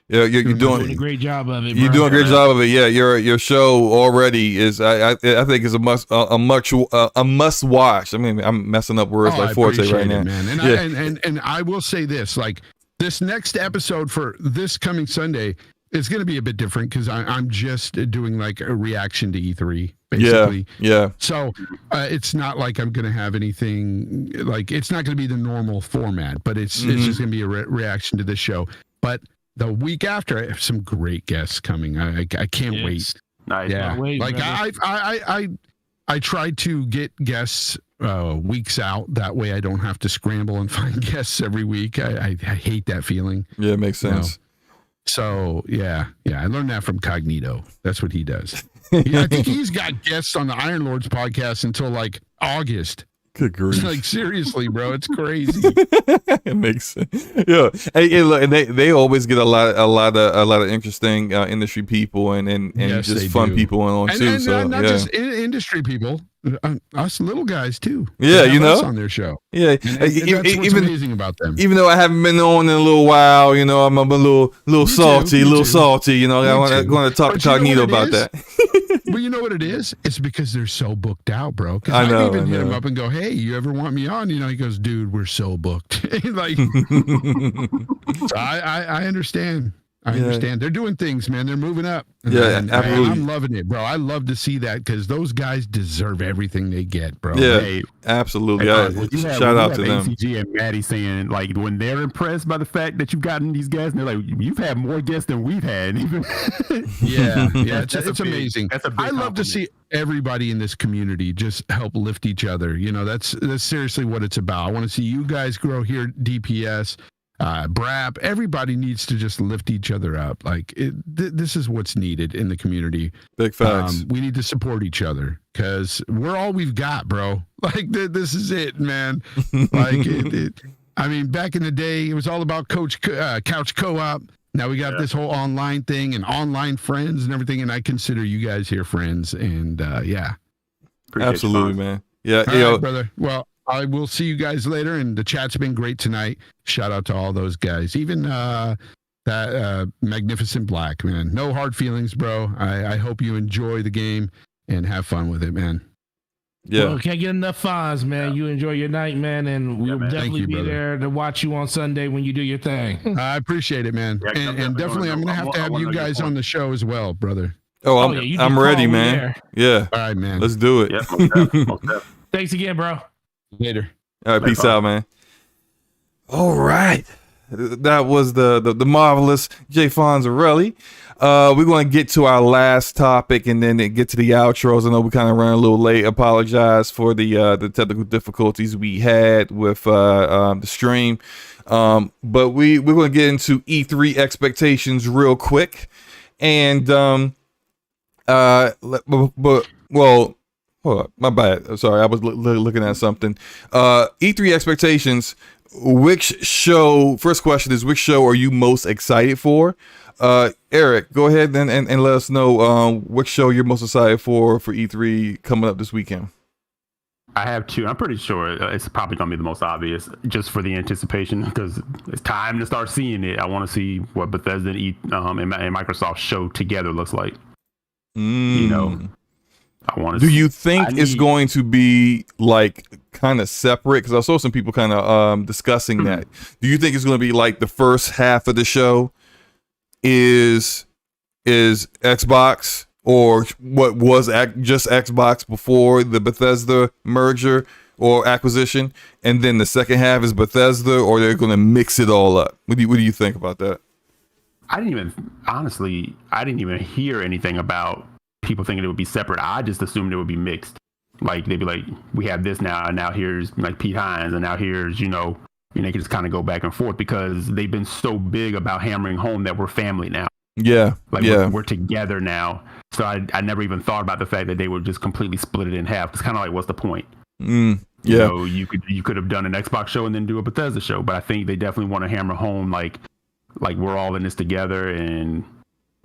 Yeah, you're doing a great job of it. You're doing a great job of it. Yeah, your show already is. I think is a must watch. I mean, I'm messing up words like Forte right now, man. And I will say this: like, this next episode for this coming Sunday is going to be a bit different because I'm just doing like a reaction to E3. basically. Yeah. So it's not like I'm going to have anything like it's not going to be the normal format, but it's just going to be a reaction to this show. But the week after, I have some great guests coming. I can't wait. Nice. Yeah, like I tried to get guests weeks out. That way, I don't have to scramble and find guests every week. I hate that feeling. Yeah, it makes sense. You know? So yeah, I learned that from Cognito. That's what he does. I think he's got guests on the Iron Lords podcast until like August. Good grief! Like seriously, bro, it's crazy. It makes sense. Yeah, hey, look, and they always get a lot of interesting industry people and yes, just fun people on too. And so not just industry people, us little guys too. Yeah, you know, us on their show. Yeah, and that's what's amazing about them. Even though I haven't been on in a little while, you know, I'm a little salty. You know, I want to talk to Cognito about that. But you know what it is? It's because they're so booked out, bro. Because I know, I've even hit him up and go, "Hey, you ever want me on?" You know, he goes, "Dude, we're so booked." Like, so I understand. I understand. They're doing things, man. They're moving up. Yeah, absolutely. I'm loving it, bro. I love to see that because those guys deserve everything they get, bro. Yeah, hey, absolutely. Shout out to them. ACG and Maddie saying like when they're impressed by the fact that you've gotten these guests, and they're like, "You've had more guests than we've had." Yeah, it's amazing. That's a big I love to see everybody in this community just help lift each other. You know, that's seriously what it's about. I want to see you guys grow here, DPS. Brap, everybody needs to just lift each other up. Like this is what's needed in the community. Big facts. We need to support each other because we're all we've got, bro. Like this is it, man. Like I mean, back in the day, it was all about couch co-op. Now we got this whole online thing and online friends and everything. And I consider you guys here friends. And yeah, absolutely, man. Yeah, all right, brother. Well, I will see you guys later, and the chat's been great tonight. Shout out to all those guys, even that Magnificent Black, man. No hard feelings, bro. I hope you enjoy the game and have fun with it, man. Yeah, well, can't get enough Fonz, man. You enjoy your night, man, and we'll definitely be there to watch you on Sunday when you do your thing. I appreciate it, man, and definitely I'm gonna have to have you guys on the show as well, brother. Oh, I'm ready, man. Yeah, all right, man. Let's do it. Yeah, thanks again, bro. Later. All right, peace out, man. All right, that was the marvelous Jay Fonzerelli. We're going to get to our last topic and then get to the outros. I know we kind of ran a little late. Apologize for the technical difficulties we had with the stream. But we're going to get into E3 expectations real quick, and well. Hold up, my bad. Sorry, I was looking at something. E3 expectations. First question is, which show are you most excited for? Eric, go ahead and let us know which show you're most excited for E3 coming up this weekend. I have two. I'm pretty sure it's probably going to be the most obvious, just for the anticipation, because it's time to start seeing it. I want to see what Bethesda and Microsoft show together looks like. You know. Do you think it's going to be like kind of separate? Because I saw some people kind of discussing that. Do you think it's going to be like the first half of the show is Xbox, or what was just Xbox before the Bethesda merger or acquisition, and then the second half is Bethesda, or they're going to mix it all up? What do you think about that? I didn't even hear anything about people thinking it would be separate. I just assumed it would be mixed. Like they'd be like, we have this now, and now here's like Pete Hines, and now here's, they can just kind of go back and forth, because they've been so big about hammering home that we're family now. Yeah. Like we're together now. So I never even thought about the fact that they would just completely split it in half. It's kind of like, what's the point? Yeah. You could have done an Xbox show and then do a Bethesda show, but I think they definitely want to hammer home like we're all in this together, and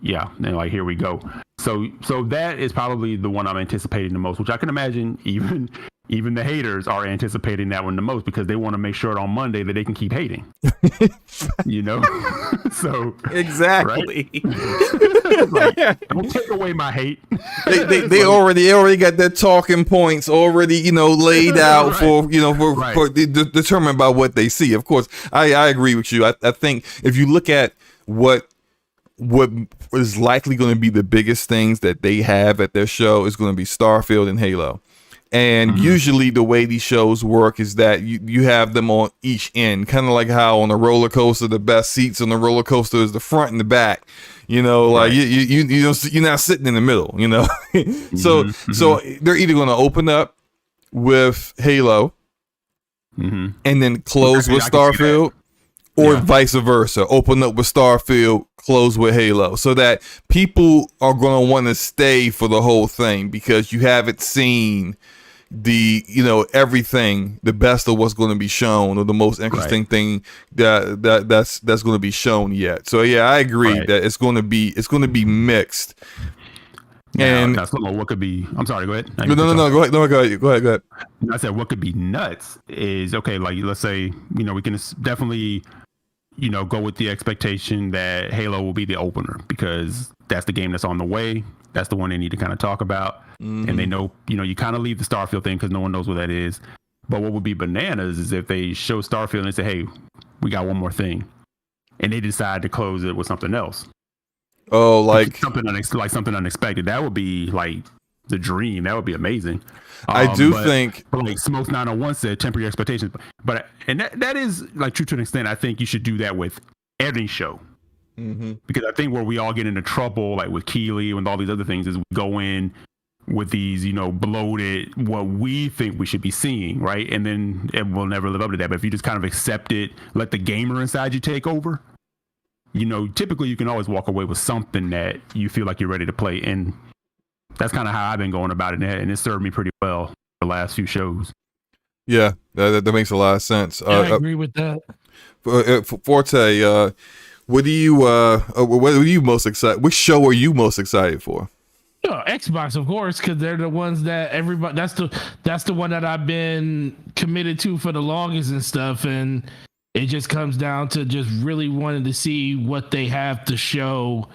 yeah, and like here we go. So that is probably the one I'm anticipating the most, which I can imagine even the haters are anticipating that one the most, because they want to make sure on Monday that they can keep hating. So exactly. Right? Like, don't take away my hate. They already got their talking points already, laid out for determined by what they see. Of course, I agree with you. I think if you look at what what is likely going to be the biggest things that they have at their show is going to be Starfield and Halo. And usually the way these shows work is that you have them on each end, kind of like how on a roller coaster, the best seats on the roller coaster is the front and the back. You know, like you're not sitting in the middle, you know. So they're either going to open up with Halo and then close with Starfield, or vice versa. Open up with Starfield, close with Halo, so that people are going to want to stay for the whole thing because you haven't seen everything, the best of what's going to be shown, or the most interesting thing that's going to be shown yet. So yeah, I agree that it's going to be mixed. And that's what could be. I'm sorry. Go ahead. No. Go ahead. I said what could be nuts is okay. Like let's say we can definitely go with the expectation that Halo will be the opener because that's the game that's on the way. That's the one they need to kind of talk about. And they know, you kind of leave the Starfield thing because no one knows what that is. But what would be bananas is if they show Starfield and they say, hey, we got one more thing. And they decide to close it with something else. Oh, like something unexpected. That would be like the dream. That would be amazing. I do think, but like Smokes 901 said, temper your expectations. And that is like true to an extent. I think you should do that with every show. Because I think where we all get into trouble, like with Keeley and all these other things, is we go in with these, bloated, what we think we should be seeing, right? And then we'll never live up to that. But if you just kind of accept it, let the gamer inside you take over, typically you can always walk away with something that you feel like you're ready to play. And that's kind of how I've been going about it. And it served me pretty well the last few shows. Yeah, that makes a lot of sense. I agree with that. Forte, what are you most excited? Which show are you most excited for? Xbox, of course, because they're the ones that everybody. That's the one that I've been committed to for the longest and stuff, and it just comes down to just really wanting to see what they have to show.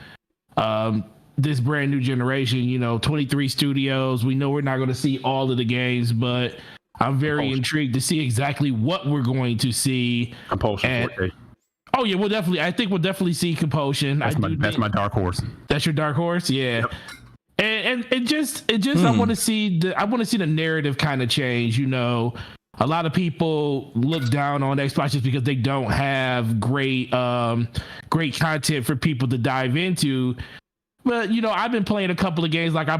This brand new generation, 23 studios. We know we're not going to see all of the games, but I'm very intrigued to see exactly what we're going to see. Compulsion. Oh yeah, I think we'll definitely see Compulsion. That's my dark horse. That's your dark horse, yeah. Yep. And it just I want to see the narrative kind of change. A lot of people look down on Xbox just because they don't have great content for people to dive into. But I've been playing a couple of games. Like I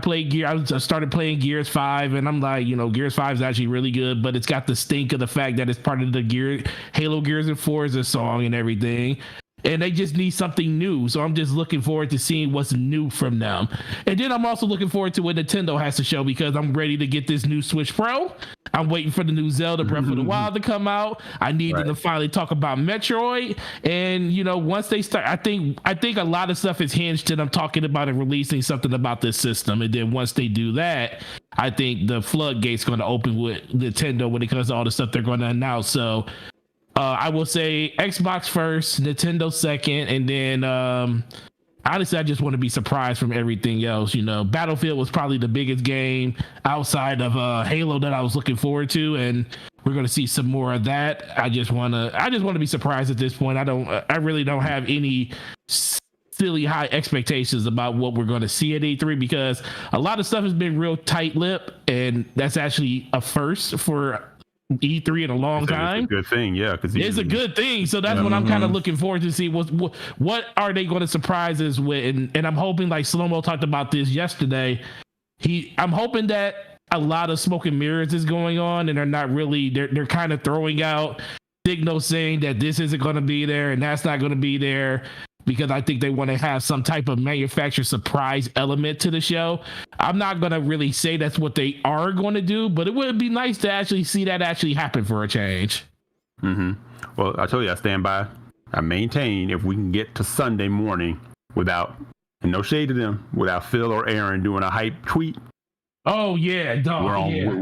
started playing Gears 5, and I'm like, Gears 5 is actually really good, but it's got the stink of the fact that it's part of the Halo Gears and Forza song and everything. And they just need something new. So I'm just looking forward to seeing what's new from them. And then I'm also looking forward to what Nintendo has to show because I'm ready to get this new Switch Pro. I'm waiting for the new Zelda Breath of the Wild to come out. I need them to finally talk about Metroid. And, once they start, I think a lot of stuff is hinged to them talking about and releasing something about this system. And then once they do that, I think the floodgate's going to open with Nintendo when it comes to all the stuff they're going to announce. So, I will say Xbox first, Nintendo second, and then honestly, I just want to be surprised from everything else. Battlefield was probably the biggest game outside of Halo that I was looking forward to, and we're going to see some more of that. I just want to be surprised at this point. I really don't have any silly high expectations about what we're going to see at E3 because a lot of stuff has been real tight-lipped, and that's actually a first for E3 in a long time. It's a good thing, yeah, because it's a good thing. So that's what I'm kind of looking forward to see. What are they going to surprise us with? And I'm hoping, like SloMo talked about this yesterday. I'm hoping that a lot of smoke and mirrors is going on, and they're not really. They're kind of throwing out signals saying that this isn't going to be there and that's not going to be there. Because I think they want to have some type of manufacturer surprise element to the show. I'm not going to really say that's what they are going to do, but it would be nice to actually see that actually happen for a change. Well, I told you, I stand by. I maintain if we can get to Sunday morning without, and no shade to them, without Phil or Aaron doing a hype tweet. Oh yeah, dog.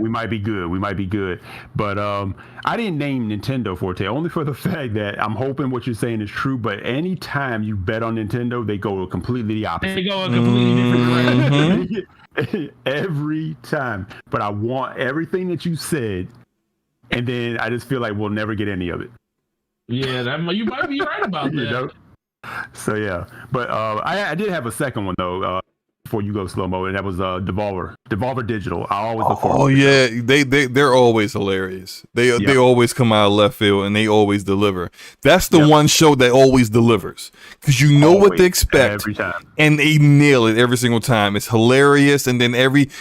We might be good. But I didn't name Nintendo Forte only for the fact that I'm hoping what you're saying is true. But anytime you bet on Nintendo, they go completely the opposite. They go a completely different direction. Every time. But I want everything that you said, and then I just feel like we'll never get any of it. Yeah, you might be right about that. So yeah, but I did have a second one though. Before you go slow mo, and that was Devolver Digital. I always look forward. Oh yeah, they're always hilarious. They always come out of left field and they always deliver. That's the one show that always delivers because you know what they expect every time, and they nail it every single time. It's hilarious, and then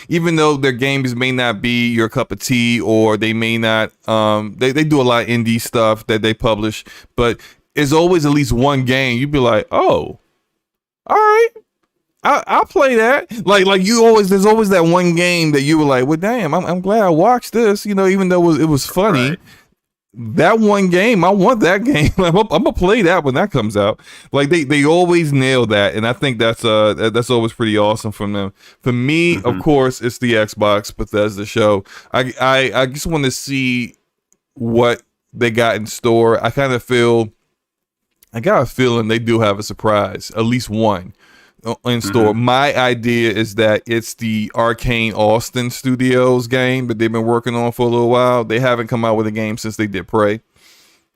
even though their games may not be your cup of tea or they may not, they do a lot of indie stuff that they publish, but it's always at least one game you'd be like, oh, all right. I'll play that. Like you always, there's always that one game that you were like, well, damn, I'm glad I watched this. You know, even though it was funny, that one game, I want that game. I'm gonna play that when that comes out. Like they always nail that, and I think that's always pretty awesome from them. For me, of course, it's the Xbox Bethesda show. I just want to see what they got in store. I got a feeling they do have a surprise, at least one in store. My idea is that it's the Arcane Austin Studios game that they've been working on for a little while. They haven't come out with a game since they did Prey,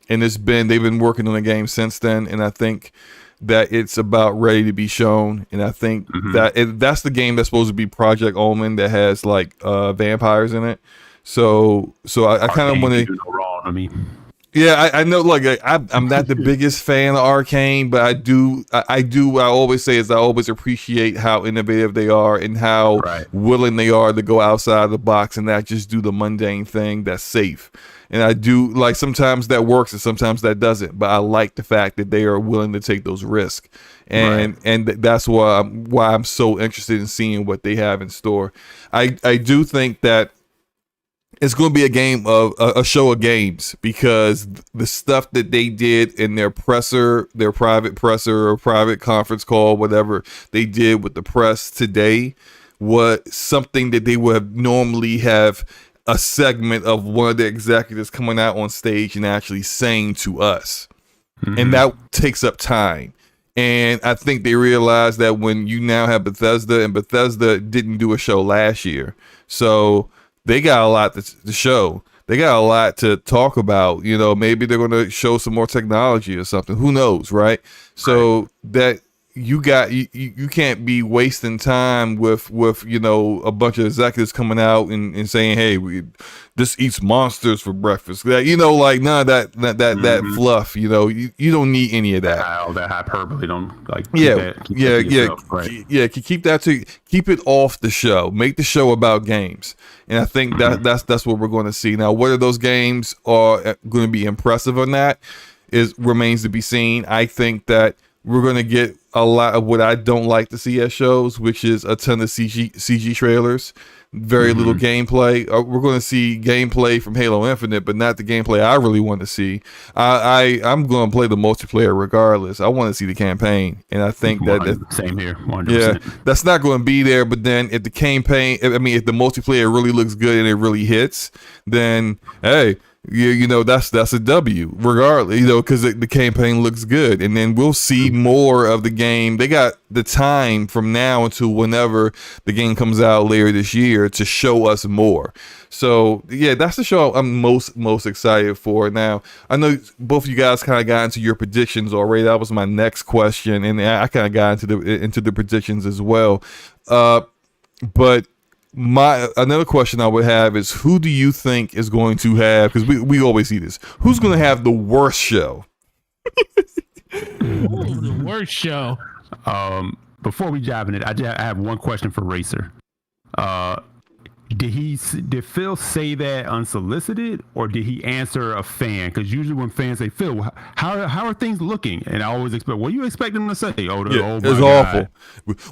and they've been working on a game since then. And I think that it's about ready to be shown. And I think that's the game that's supposed to be Project Omen that has like vampires in it. So I kind of want to. Yeah, I know. Like I'm not the biggest fan of Arcane, but I always say is I always appreciate how innovative they are and how willing they are to go outside the box and not just do the mundane thing that's safe. And I do like sometimes that works and sometimes that doesn't. But I like the fact that they are willing to take those risks, and that's why I'm so interested in seeing what they have in store. I do think that it's going to be a show of games because the stuff that they did in their private presser or private conference call, whatever they did with the press today, was something that they would normally have a segment of one of the executives coming out on stage and actually saying to us. And that takes up time. And I think they realized that when you now have Bethesda, and Bethesda didn't do a show last year, so they got a lot to show. They got a lot to talk about. You know, maybe they're going to show some more technology or something. Who knows, right? So that you can't be wasting time with a bunch of executives coming out and saying, hey, this eats monsters for breakfast. That like none of that fluff. You know, you don't need any of that. All that hyperbole. Don't like. Keep it off the show. Make the show about games. And I think that's what we're going to see. Now, whether those games are going to be impressive or not remains to be seen. I think that we're going to get a lot of what I don't like to see at shows, which is a ton of CG trailers, very little gameplay. We're going to see gameplay from Halo Infinite, but not the gameplay I really want to see. I'm going to play the multiplayer regardless. I want to see the campaign, and I think that same here. 100%. Yeah, that's not going to be there. But then if the campaign, if the multiplayer really looks good and it really hits, then hey. That's a W regardless, because the campaign looks good, and then we'll see more of the game. They got the time from now until whenever the game comes out later this year to show us more. So yeah, that's the show I'm most excited for. Now I know both of you guys kind of got into your predictions already. That was my next question, and I kind of got into the predictions as well. But another question I would have is, who do you think is going to have, because we always see this, who's going to have the worst show? The worst show. Before we dive in it, I have one question for Racer. Did Phil say that unsolicited, or did he answer a fan? Because usually when fans say, Phil, how are things looking? And I always expect, what do you expect them to say? It's awful.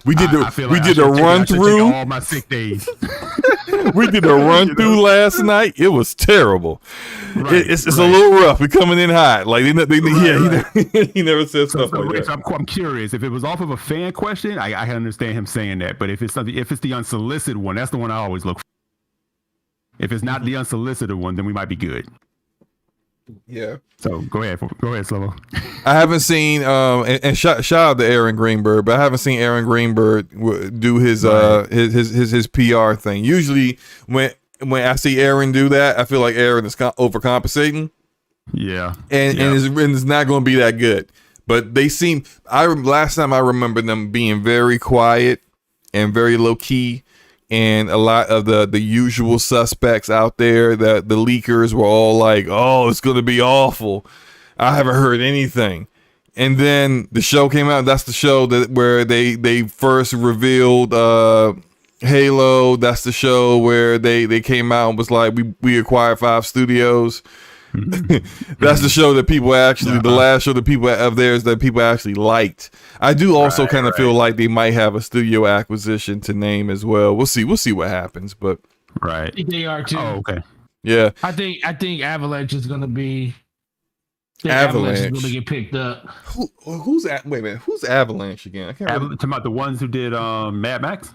We did a run through all my sick days. We did a run through last night. It was terrible. It's a little rough. We're coming in hot. Like he never said stuff like that. I'm curious. If it was off of a fan question, I can understand him saying that. But if it's the unsolicited one, that's the one I always look for. If it's not the unsolicited one, then we might be good. Yeah. So go ahead, Slomo. I haven't seen and shout out to Aaron Greenberg, but I haven't seen Aaron Greenberg do his PR thing. Usually when I see Aaron do that, I feel like Aaron is overcompensating. Yeah. And it's not going to be that good. But they seem. Last time I remember them being very quiet and very low key, and a lot of the usual suspects out there, the leakers were all like, "Oh, it's gonna be awful." I haven't heard anything. And then the show came out. That's the show where they first revealed Halo. That's the show where they came out and was like, we acquired 5 studios. That's the show that people actually, the last show that people of theirs that people actually liked. I do also kind of feel like they might have a studio acquisition to name as well. We'll see what happens, but I think they are too. Oh, okay. Yeah. I think Avalanche is gonna be. Avalanche is gonna get picked up. Who's wait a minute? Who's Avalanche again? I can't remember. Talking about the ones who did Mad Max.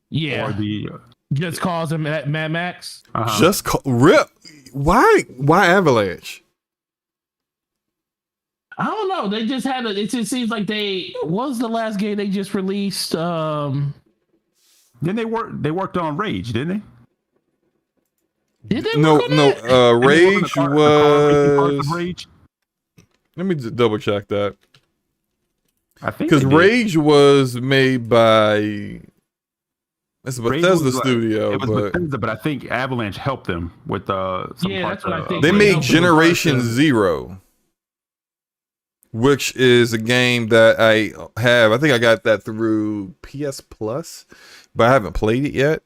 Yeah. Or the Just Cause him Mad Max. Just rip. Why Avalanche? I don't know. They just had it just seems like what was the last game they just released? Then they worked on Rage, didn't they? Did they? No. Rage was. Rage. Let me just double check that. I think because Rage was made by. It's a Bethesda studio, it was Bethesda, but I think Avalanche helped them with some that's what I think. They made Generation Zero, which is a game that I have. I think I got that through PS Plus, but I haven't played it yet.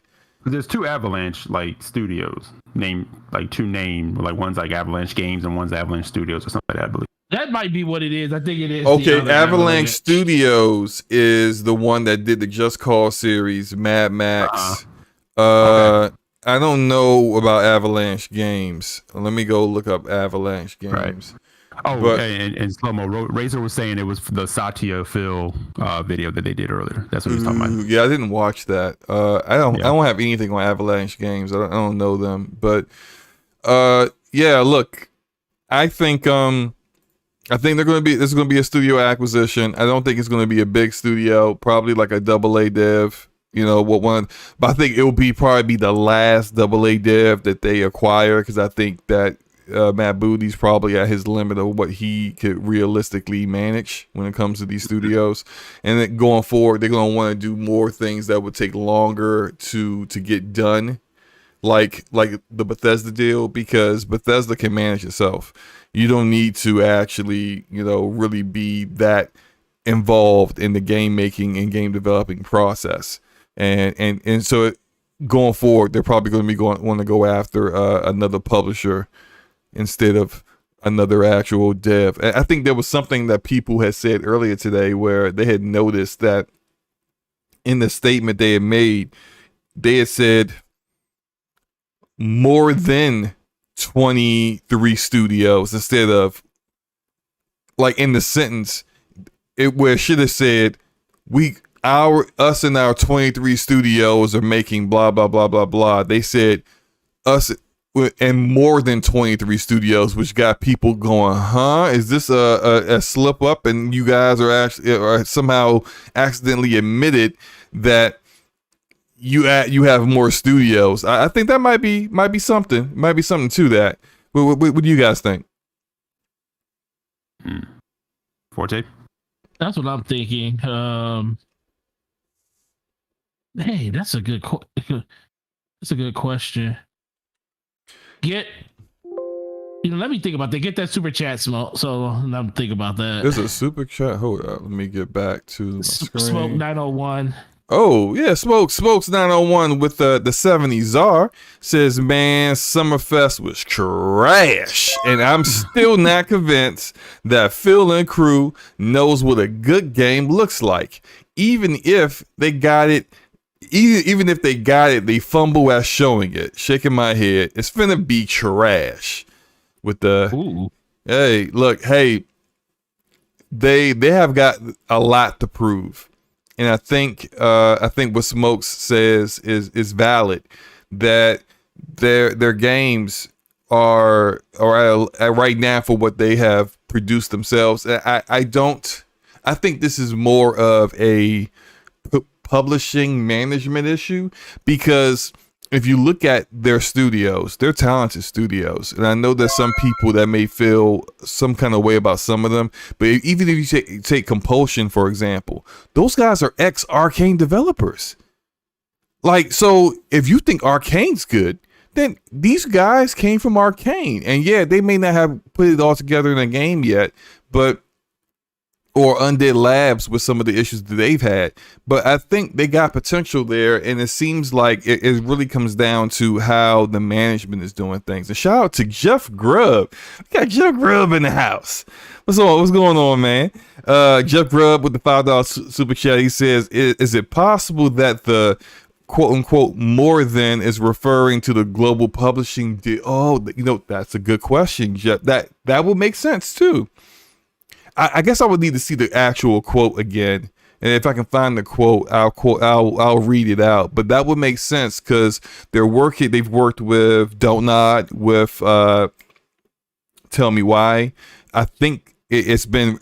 There's 2 Avalanche studios named one's like Avalanche Games and one's Avalanche Studios or something like that, I believe. That might be what it is. I think it is. Okay, Avalanche Studios is the one that did the Just Cause series, Mad Max. Okay. I don't know about Avalanche Games. Let me go look up Avalanche Games. Right. Oh, but, and SloMo, Razor was saying it was the Satya Phil video that they did earlier. That's what he was talking about. Yeah, I didn't watch that. I don't have anything on Avalanche Games. I don't know them, but yeah. Look, I think there's going to be a studio acquisition. I don't think it's going to be a big studio. Probably like a AA dev. But I think it will probably be the last AA dev that they acquire because I think that. Matt Booty's probably at his limit of what he could realistically manage when it comes to these studios, and then going forward, they're gonna want to do more things that would take longer to get done, like the Bethesda deal, because Bethesda can manage itself. You don't need to actually, really be that involved in the game making and game developing process, and so going forward, they're probably going to be want to go after another publisher. Instead of another actual dev. And I think there was something that people had said earlier today where they had noticed that in the statement they had made, they had said more than 23 studios instead of like in the sentence where it should have said us and our 23 studios are making blah blah blah blah blah. They said us and more than 23 studios, which got people going, is this a slip up? And you guys are actually somehow accidentally admitted that you have more studios. I think that might be something. Might be something to that. What do you guys think? Forte? That's what I'm thinking. Hey, that's a good question. Let me think about that. Get that super chat, Smoke. So I'm thinking about that. There's a super chat. Hold up. Let me get back to my screen. Smoke 901. Oh, yeah. Smokes 901 with the 70 czar says, man, Summerfest was trash. And I'm still not convinced that Phil and crew knows what a good game looks like. Even if they got it, they fumble at showing it. Shaking my head. It's finna be trash. With the hey, look, hey, they have got a lot to prove, and I think what Smokes says is valid. That their games are right now for what they have produced themselves. I think this is more of a publishing management issue because if you look at their studios, they're talented studios. And I know there's some people that may feel some kind of way about some of them, but even if you take Compulsion, for example, those guys are ex-Arcane developers. Like, so if you think Arcane's good, then these guys came from Arcane. And yeah, they may not have put it all together in a game yet, but or Undead Labs with some of the issues that they've had. But I think they got potential there, and it seems like it really comes down to how the management is doing things. And shout out to Jeff Grubb. We got Jeff Grubb in the house. What's going on, man? Jeff Grubb with the $5 super chat. He says, is it possible that the quote-unquote more than is referring to the global publishing deal? Oh, that's a good question, Jeff. That would make sense, too. I guess I would need to see the actual quote again, and if I can find the quote, I'll read it out. But that would make sense because they've worked with Don't Nod, with Tell Me Why. I think it's been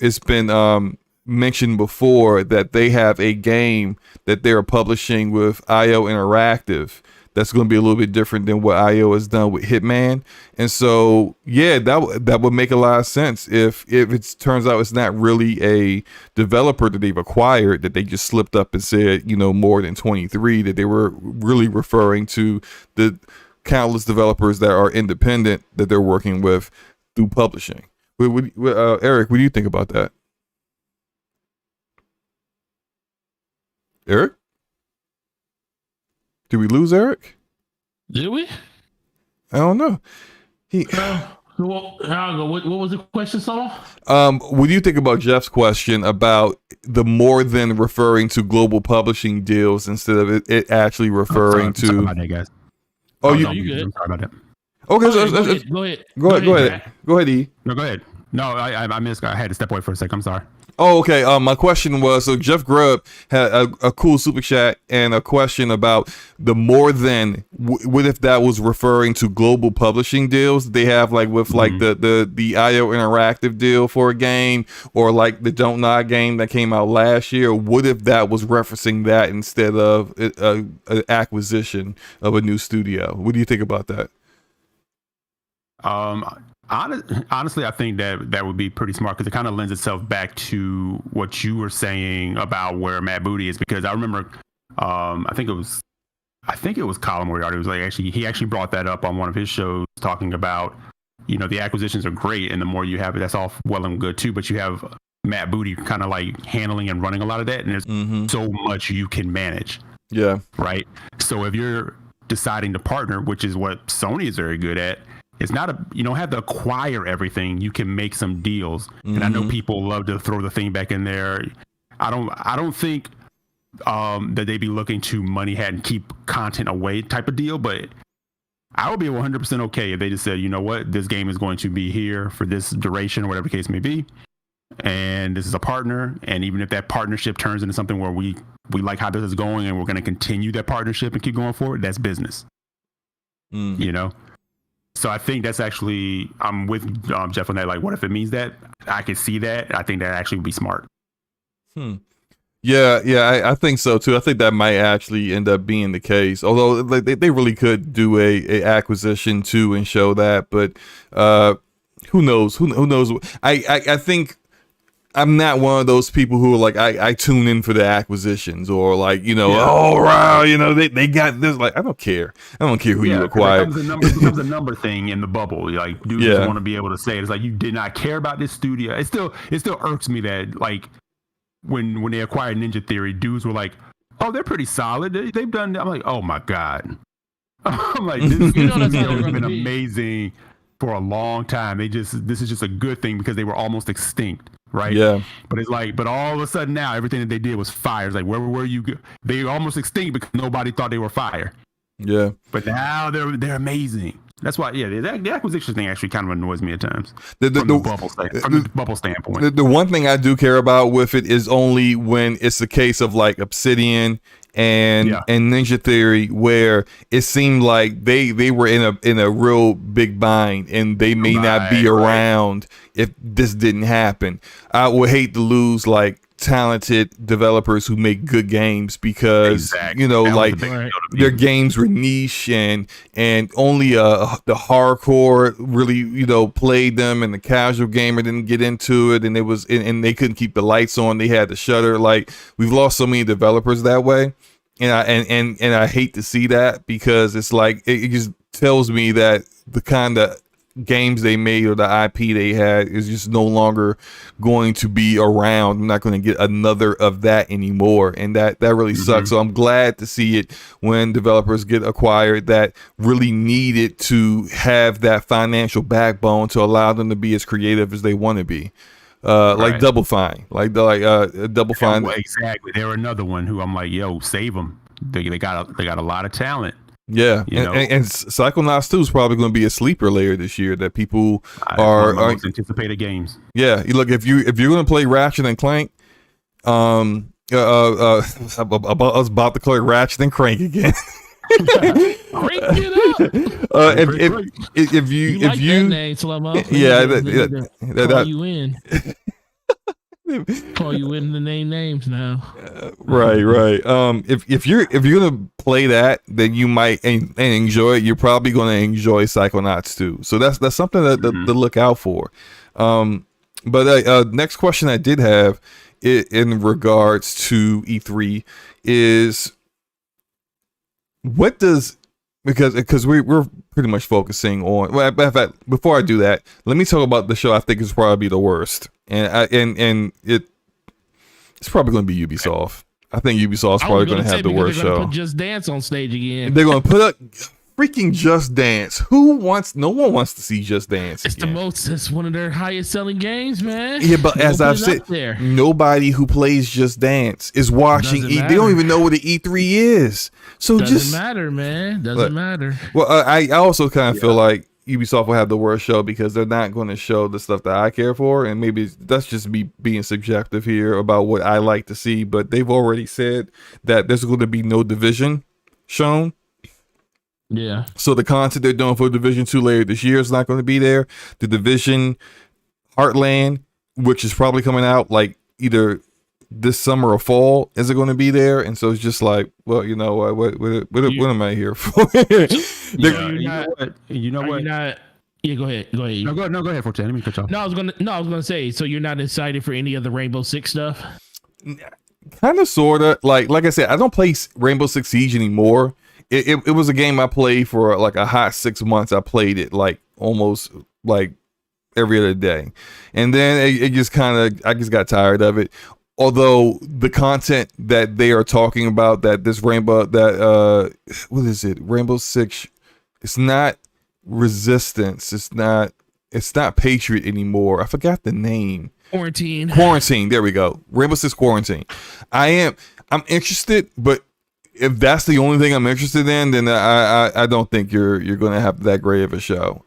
mentioned before that they have a game that they're publishing with IO Interactive. That's going to be a little bit different than what IO has done with Hitman. And so, yeah, that would make a lot of sense if it turns out it's not really a developer that they've acquired, that they just slipped up and said, more than 23, that they were really referring to the countless developers that are independent that they're working with through publishing. Eric, what do you think about that? Eric? Did we lose Eric? Did we? I don't know. What was the question, Saul? What do you think about Jeff's question about the more than referring to global publishing deals instead of it actually referring to? Sorry about that, guys. Oh, no, you good. Sorry about that. Okay, go ahead. Go ahead, E. No, go ahead. No, I missed. I had to step away for a sec. I'm sorry. Oh, okay. My question was, so Jeff Grubb had a cool super chat and a question about the more than. What if that was referring to global publishing deals they have, like with like the IO Interactive deal for a game, or like the Don't Nod game that came out last year? What if that was referencing that instead of an acquisition of a new studio? What do you think about that? Honestly, I think that would be pretty smart because it kind of lends itself back to what you were saying about where Matt Booty is. Because I remember, I think it was Colin Moriarty. It was like he actually brought that up on one of his shows, talking about the acquisitions are great, and the more you have it, that's all well and good too. But you have Matt Booty kind of like handling and running a lot of that, and there's so much you can manage. Yeah. Right. So if you're deciding to partner, which is what Sony is very good at. It's not you don't have to acquire everything. You can make some deals. And I know people love to throw the thing back in there. I don't think that they'd be looking to money hat and keep content away type of deal, but I would be 100% okay if they just said, you know what, this game is going to be here for this duration or whatever the case may be. And this is a partner. And even if that partnership turns into something where we like how this is going and we're going to continue that partnership and keep going forward, that's business. So I think that's actually, I'm with Jeff on that. Like, what if it means that? I could see that. I think that actually would be smart. Yeah, I think so too. I think that might actually end up being the case. Although they really could do a acquisition too and show that, but who knows? Who knows? I think I'm not one of those people who are like I tune in for the acquisitions or like oh wow they got this. Like I don't care who you acquire. It becomes a number thing in the bubble. Like dudes just want to be able to say it. It's like you did not care about this studio. It still irks me that like when they acquired Ninja Theory, dudes were like, oh, they're pretty solid. They've done. I'm like, oh my god. I'm like, this has been amazing for a long time. This is just a good thing because they were almost extinct. Right. Yeah. But it's like, but all of a sudden now everything that they did was fire. It's like, where were you? They were almost extinct because nobody thought they were fire. Yeah. But now they're amazing. That's why, the acquisition thing actually kind of annoys me at times. From the bubble standpoint. The one thing I do care about with it is only when it's the case of like Obsidian and Ninja Theory, where it seemed like they were in a real big bind and they may not be around if this didn't happen. I would hate to lose like talented developers who make good games because you know, like their games were niche and only the hardcore really, you know, played them, and the casual gamer didn't get into it, and it was and they couldn't keep the lights on, they had to shutter. Like, we've lost so many developers that way, and I hate to see that, because it's like it just tells me that the kind of games they made or the IP they had is just no longer going to be around. I'm not going to get another of that anymore, and that really sucks. So I'm glad to see it when developers get acquired that really needed to have that financial backbone to allow them to be as creative as they want to be. Like Double Fine, Double Fine. Exactly. They're another one who I'm like, yo, save them. They got a lot of talent. Yeah, and Psychonauts 2 is probably going to be a sleeper later this year that people are most anticipated games. Yeah, look, if you're going to play Ratchet and Clank, I was about to call it Ratchet and Crank again. Crank it up. If you like that name, SloMo. Yeah, that call you in. Call you in to name names now. Right. If you're gonna play that, then you might and enjoy it. You're probably gonna enjoy Psychonauts too. So that's something to look out for. But next question I did have in regards to E3 is, what does, because we're pretty much focusing on, well, in fact, before I do that, let me talk about the show I think is probably the worst, and it's probably going to be Ubisoft. I think Ubisoft's probably going to have the worst show. Put Just Dance on stage again. They're going to put up freaking Just Dance. No one wants to see Just Dance again. It's one of their highest selling games, man. Yeah, but as I've said, nobody who plays Just Dance is watching they don't even know what the E3 is. So doesn't matter, man. Doesn't matter. Well, I also kind of feel like Ubisoft will have the worst show because they're not going to show the stuff that I care for, and maybe that's just me being subjective here about what I like to see, but they've already said that there's going to be no Division shown. Yeah. So the content they're doing for Division 2 later this year is not going to be there. The Division Heartland, which is probably coming out like either this summer or fall, isn't going to be there. And so it's just like, well, you know what am I here for? You know what? Yeah, go ahead. Go ahead. No, go ahead, Forte. Let me cut you off. I was gonna say, so you're not excited for any of the Rainbow Six stuff? Kind of, sorta. Like I said, I don't play Rainbow Six Siege anymore. It was a game I played for like a hot 6 months. I played it like almost like every other day, and then it just I just got tired of it. Although the content that they are talking about, that this Rainbow, what is it? Rainbow Six, it's not Resistance. It's not Patriot anymore. I forgot the name. Quarantine. There we go. Rainbow Six Quarantine. I'm interested, but if that's the only thing I'm interested in, then I don't think you're going to have that great of a show.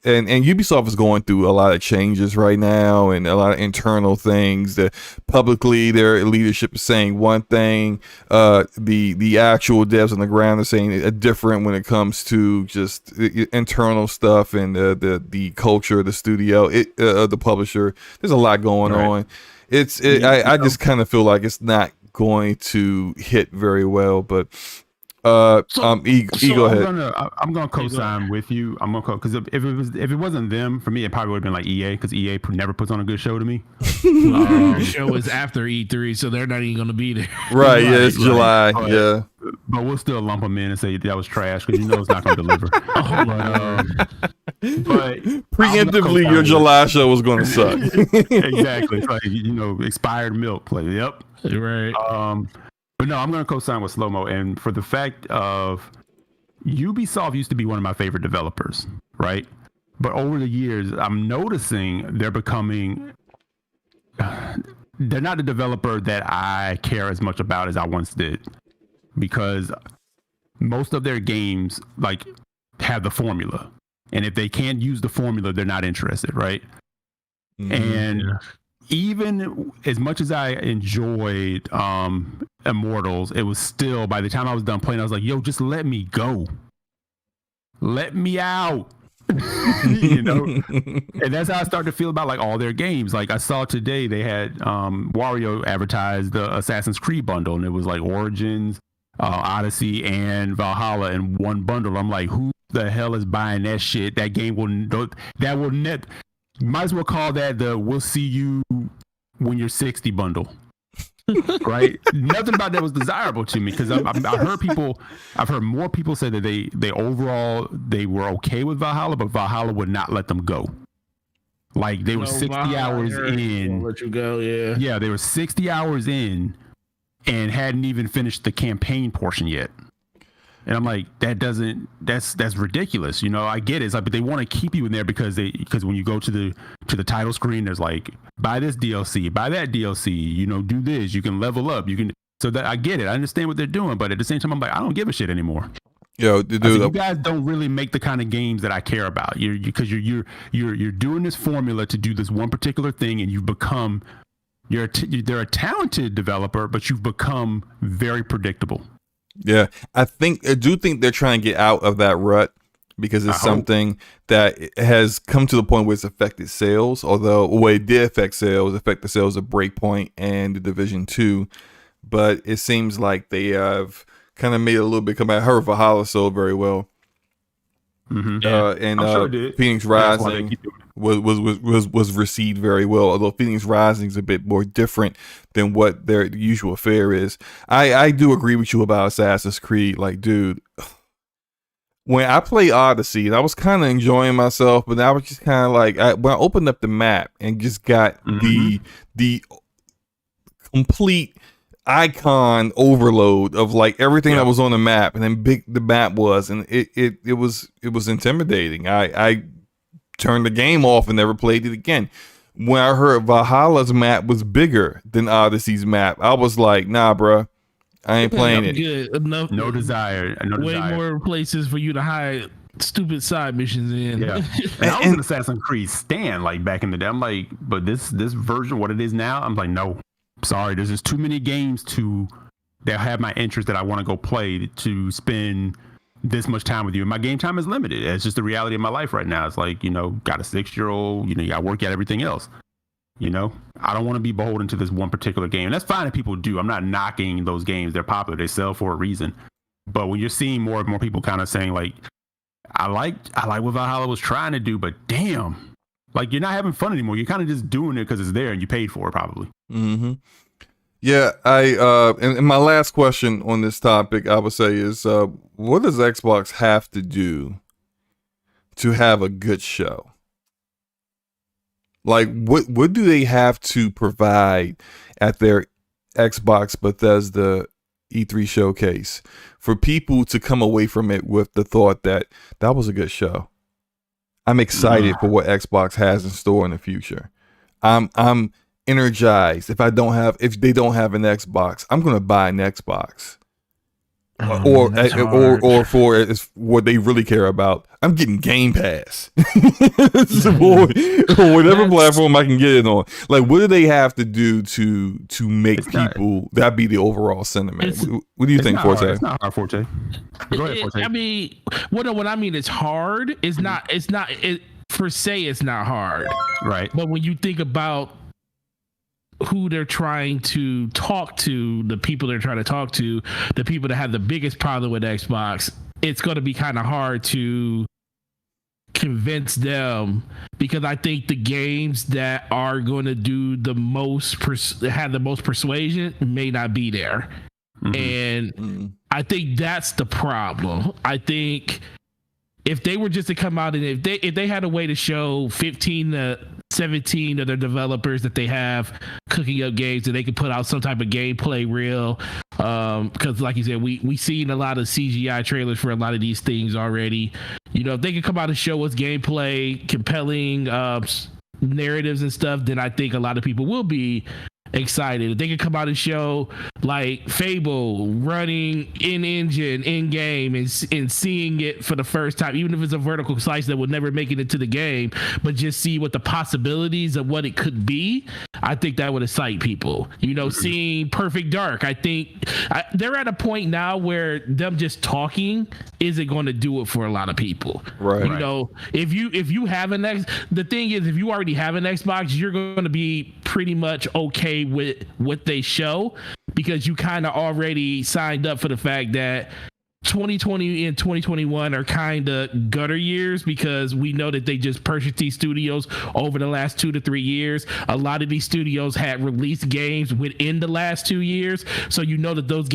And Ubisoft is going through a lot of changes right now and a lot of internal things. That publicly their leadership is saying one thing, the actual devs on the ground are saying a different when it comes to just internal stuff and the culture of the studio, the publisher. There's a lot going on. I just kind of feel like it's not going to hit very well, but go ahead. I'm gonna co-sign with you. I'm gonna because if it wasn't them, for me it probably would have been like EA, because EA never puts on a good show to me. The show is after E3, so they're not even gonna be there. Right? Yeah, it's July. Yeah, but we'll still lump them in and say that was trash because it's not gonna deliver. But preemptively, your July show was gonna suck. Exactly. It's like expired milk. Like, yep. Right. But no, I'm going to co-sign with SloMo, and for the fact of Ubisoft used to be one of my favorite developers, right? But over the years, I'm noticing they're not a developer that I care as much about as I once did, because most of their games have the formula, and if they can't use the formula, they're not interested, right? And even as much as I enjoyed Immortals, it was still, by the time I was done playing, I was like, yo, just let me go. Let me out. you know, and that's how I started to feel about like all their games. Like I saw today they had Wario advertised the Assassin's Creed bundle, and it was like Origins, Odyssey, and Valhalla in one bundle. I'm like, who the hell is buying that shit? That game will net. Might as well call that the "We'll see you when you're 60" bundle. Right? Nothing about that was desirable to me, because I've heard more people say that they overall they were okay with Valhalla, but Valhalla would not let them go. Like they were 60 hours in. Let you go, yeah. Yeah, they were 60 hours in and hadn't even finished the campaign portion yet. And I'm like, that's ridiculous. You know, I get it. It's like, but they want to keep you in there because when you go to the title screen, there's like, buy this DLC, buy that DLC, you know, do this, you can level up, you can. So that I get it. I understand what they're doing, but at the same time, I'm like, I don't give a shit anymore. Yo, dude, you guys don't really make the kind of games that I care about. Because you're doing this formula to do this one particular thing, and you've become they're a talented developer, but you've become very predictable. Yeah, I do think they're trying to get out of that rut, because it's something that has come to the point where it's affected sales. Although, it did affect sales, of Breakpoint and the Division 2, but it seems like they have kind of made a little bit come out. Her Valhalla sold very well. And Phoenix Rising was received very well, although Phoenix Rising is a bit more different than what their usual fare is. I do agree with you about Assassin's Creed. Like, dude, when I play Odyssey, and I was kind of enjoying myself, but I was just kind of like, when I opened up the map and just got the complete icon overload of like everything that was on the map, and then big the map was, and it was intimidating. I turned the game off and never played it again. When I heard Valhalla's map was bigger than Odyssey's map, I was like, nah, bruh, I ain't playing it. Good. No desire. Way more places for you to hide stupid side missions in. Yeah. And I was an Assassin's Creed stan like back in the day. I'm like, but this version, what it is now, I'm like, no. Sorry, there's just too many games that have my interest that I want to go play to spend this much time with you. And my game time is limited. It's just the reality of my life right now. It's like, you know, got a 6-year-old, you know, you got to work at everything else. You know, I don't want to be beholden to this one particular game. And that's fine if people do. I'm not knocking those games. They're popular. They sell for a reason. But when you're seeing more and more people kind of saying like, I like what Valhalla was trying to do, but damn. Like, you're not having fun anymore. You're kind of just doing it because it's there and you paid for it, probably. Mm-hmm. Yeah, and my last question on this topic, I would say, is what does Xbox have to do to have a good show? Like, what do they have to provide at their Xbox Bethesda E3 showcase for people to come away from it with the thought that was a good show? I'm excited for what Xbox has in store in the future. I'm energized. If they don't have an Xbox, I'm gonna buy an Xbox. Or for what they really care about, I'm getting Game Pass or whatever platform I can get it on. Like, what do they have to do to make people? That be the overall sentiment. What do you think, Forte? It's not hard, Forte. Go ahead, Forte. I mean, what I mean is hard. It's not per se. It's not hard, right? But when you think about who they're trying to talk to, the people they're trying to talk to, the people that have the biggest problem with Xbox, it's going to be kind of hard to convince them, because I think the games that are going to do the most, have the most persuasion may not be there. And I think that's the problem. I think if they were just to come out and if they had a way to show 15 to 17 of their developers that they have cooking up games, that they could put out some type of gameplay reel, because like you said, we seen a lot of CGI trailers for a lot of these things already. You know, if they could come out and show us gameplay, compelling narratives and stuff, then I think a lot of people will be excited. If they could come out and show like Fable running in engine in game and seeing it for the first time, even if it's a vertical slice that would never make it into the game, but just see what the possibilities of what it could be, I think that would excite people. You know, seeing Perfect Dark, I think they're at a point now where them just talking isn't going to do it for a lot of people. Right. You know, if you have the thing is, if you already have an Xbox, you're going to be pretty much okay with what they show, because you kind of already signed up for the fact that 2020 and 2021 are kind of gutter years, because we know that they just purchased these studios over the last 2 to 3 years. A lot of these studios had released games within the last 2 years, so you know that those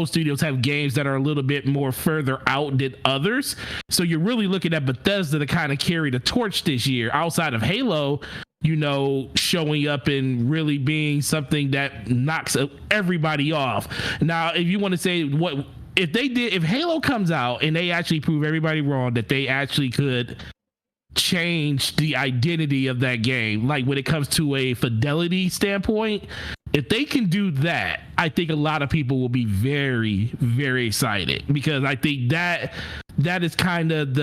studios have games that are a little bit more further out than others. So you're really looking at Bethesda to kind of carry the torch this year, outside of Halo, you know, showing up and really being something that knocks everybody off. Now, if you want to say if Halo comes out and they actually prove everybody wrong, that they actually could change the identity of that game, like when it comes to a fidelity standpoint, if they can do that, I think a lot of people will be very, very excited, because I think that is kind of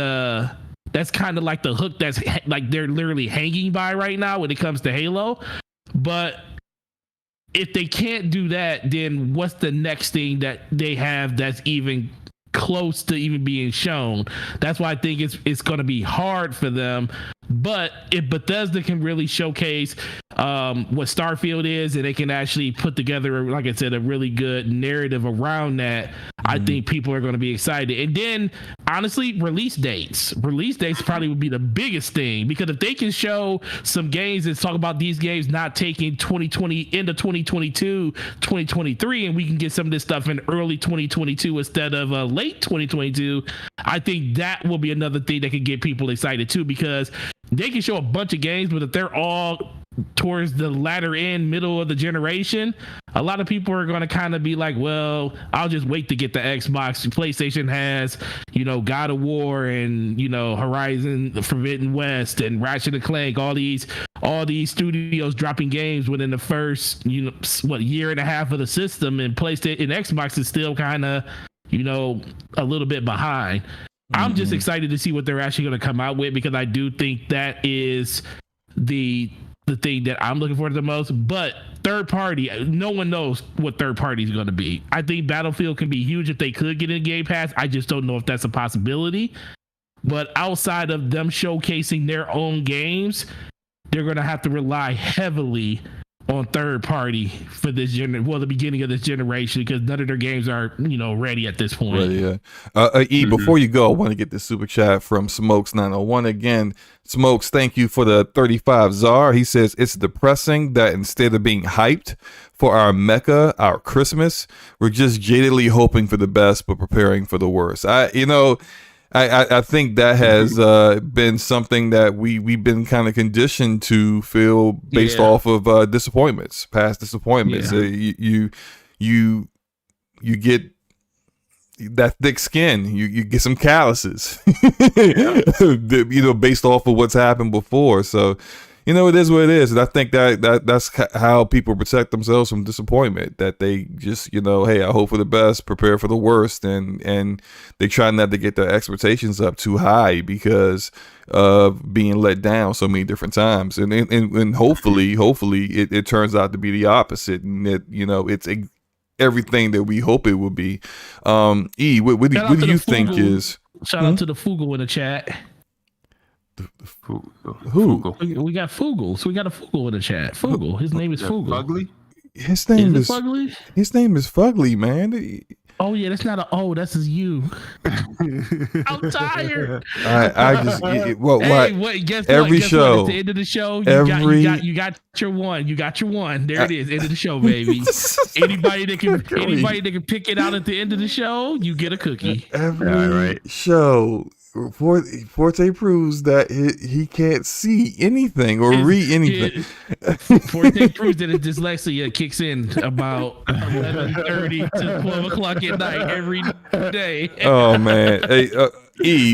like the hook that's like they're literally hanging by right now when it comes to Halo. But if they can't do that, then what's the next thing that they have that's even close to even being shown? That's why I think it's going to be hard for them. But if Bethesda can really showcase what Starfield is, and they can actually put together, like I said, a really good narrative around that, I think people are going to be excited. And then, honestly, release dates probably would be the biggest thing, because if they can show some games and talk about these games not taking 2020 into 2022, 2023, and we can get some of this stuff in early 2022 instead of late 2022, I think that will be another thing that can get people excited too, because they can show a bunch of games, but if they're all towards the latter end, middle of the generation, a lot of people are going to kind of be like, well, I'll just wait to get the Xbox. PlayStation has, you know, God of War and, you know, Horizon Forbidden West and Ratchet and Clank, all these studios dropping games within the first, you know, year and a half of the system, and PlayStation and Xbox is still kind of, you know, a little bit behind. I'm just excited to see what they're actually going to come out with, because I do think that is the thing that I'm looking forward to the most. But third party, no one knows what third party is going to be. I think Battlefield can be huge if they could get in Game Pass. I just don't know if that's a possibility. But outside of them showcasing their own games, they're going to have to rely heavily on third party for this the beginning of this generation, because none of their games are, you know, ready at this point. Right, yeah. Before you go, I want to get this super chat from Smokes901 again. Smokes, thank you for the 35 czar. He says, it's depressing that instead of being hyped for our Mecca, our Christmas, we're just jadedly hoping for the best but preparing for the worst. I think that has been something that we've been kind of conditioned to feel based off of past disappointments. You get that thick skin, you get some calluses, you know, based off of what's happened before. So, you know, it is what it is. And I think that's how people protect themselves from disappointment, that they just, you know, hey, I hope for the best, prepare for the worst. And they try not to get their expectations up too high because of being let down so many different times. And hopefully it turns out to be the opposite. And it, you know, it's everything that we hope it will be. What do you think is? Shout out to the Fugal in the chat. Who? We got Fugal. So we got a Fugal in the chat. Fugal. His name is Fugal. Fugly? His name is Fugly? His name is Fugly, man. Oh yeah, that's not that's his you. I'm tired. I just guess every what? show. At the end of the show, you got your one. You got your one. There it is. End of the show, baby. Anybody that can pick it out at the end of the show, you get a cookie. Every show. Forte proves that he can't see anything or read anything. Forte proves that his dyslexia kicks in about 11:30 to 12 o'clock at night every day. Oh man, hey,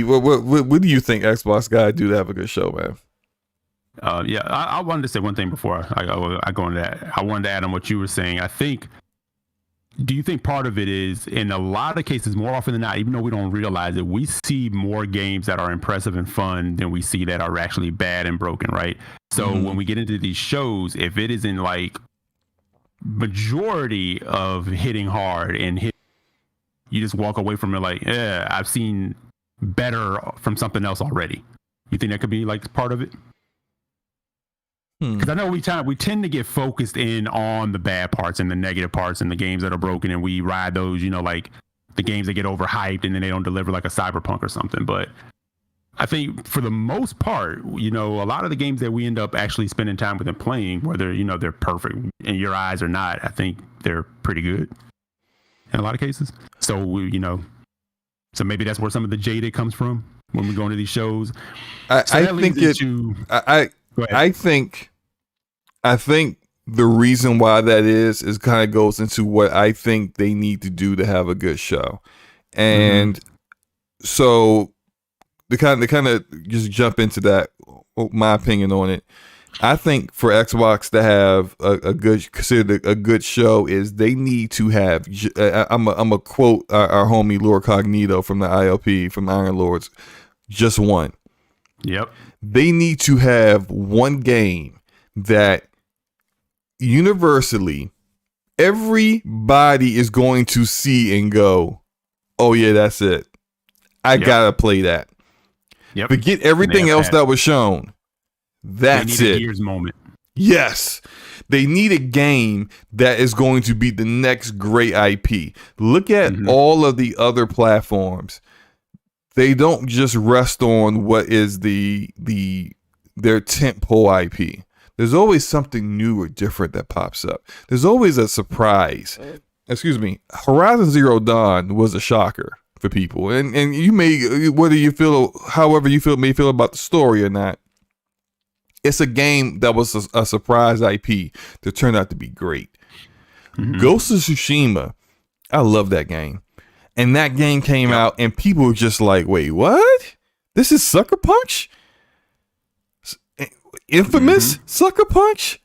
what do you think Xbox gotta do to have a good show, man? Yeah, I wanted to say one thing before I go into that. I wanted to add on what you were saying. Do you think part of it is, in a lot of cases, more often than not, even though we don't realize it, we see more games that are impressive and fun than we see that are actually bad and broken, right? So when we get into these shows, if it isn't like majority of hitting hard and you just walk away from it like, yeah, I've seen better from something else already. You think that could be like part of it? Because I know we tend to get focused in on the bad parts and the negative parts and the games that are broken, and we ride those, like the games that get overhyped and then they don't deliver, like a Cyberpunk or something. But I think for the most part, a lot of the games that we end up actually spending time with and playing, whether they're perfect in your eyes or not, I think they're pretty good in a lot of cases. So so maybe that's where some of the jaded comes from when we go into these shows. I think the reason why that is kind of goes into what I think they need to do to have a good show. And so to kind of just jump into that, my opinion on it, I think for Xbox to have considered a good show is they need to have, I'm a quote our homie Lord Cognito from the ILP, from Iron Lords, just one. Yep. They need to have one game that universally everybody is going to see and go, oh yeah, that's it. I gotta play that. Yep. Forget everything else that was shown. That's they need it. A Gears moment. Yes. They need a game that is going to be the next great IP. Look at all of the other platforms. They don't just rest on what is their tentpole IP. There's always something new or different that pops up. There's always a surprise. Excuse me. Horizon Zero Dawn was a shocker for people. And you may, whether you feel, however you may feel about the story or not, it's a game that was a surprise IP that turned out to be great. Ghost of Tsushima, I love that game. And that game came out and people were just like, wait, what? This is Sucker Punch? Infamous Sucker Punch?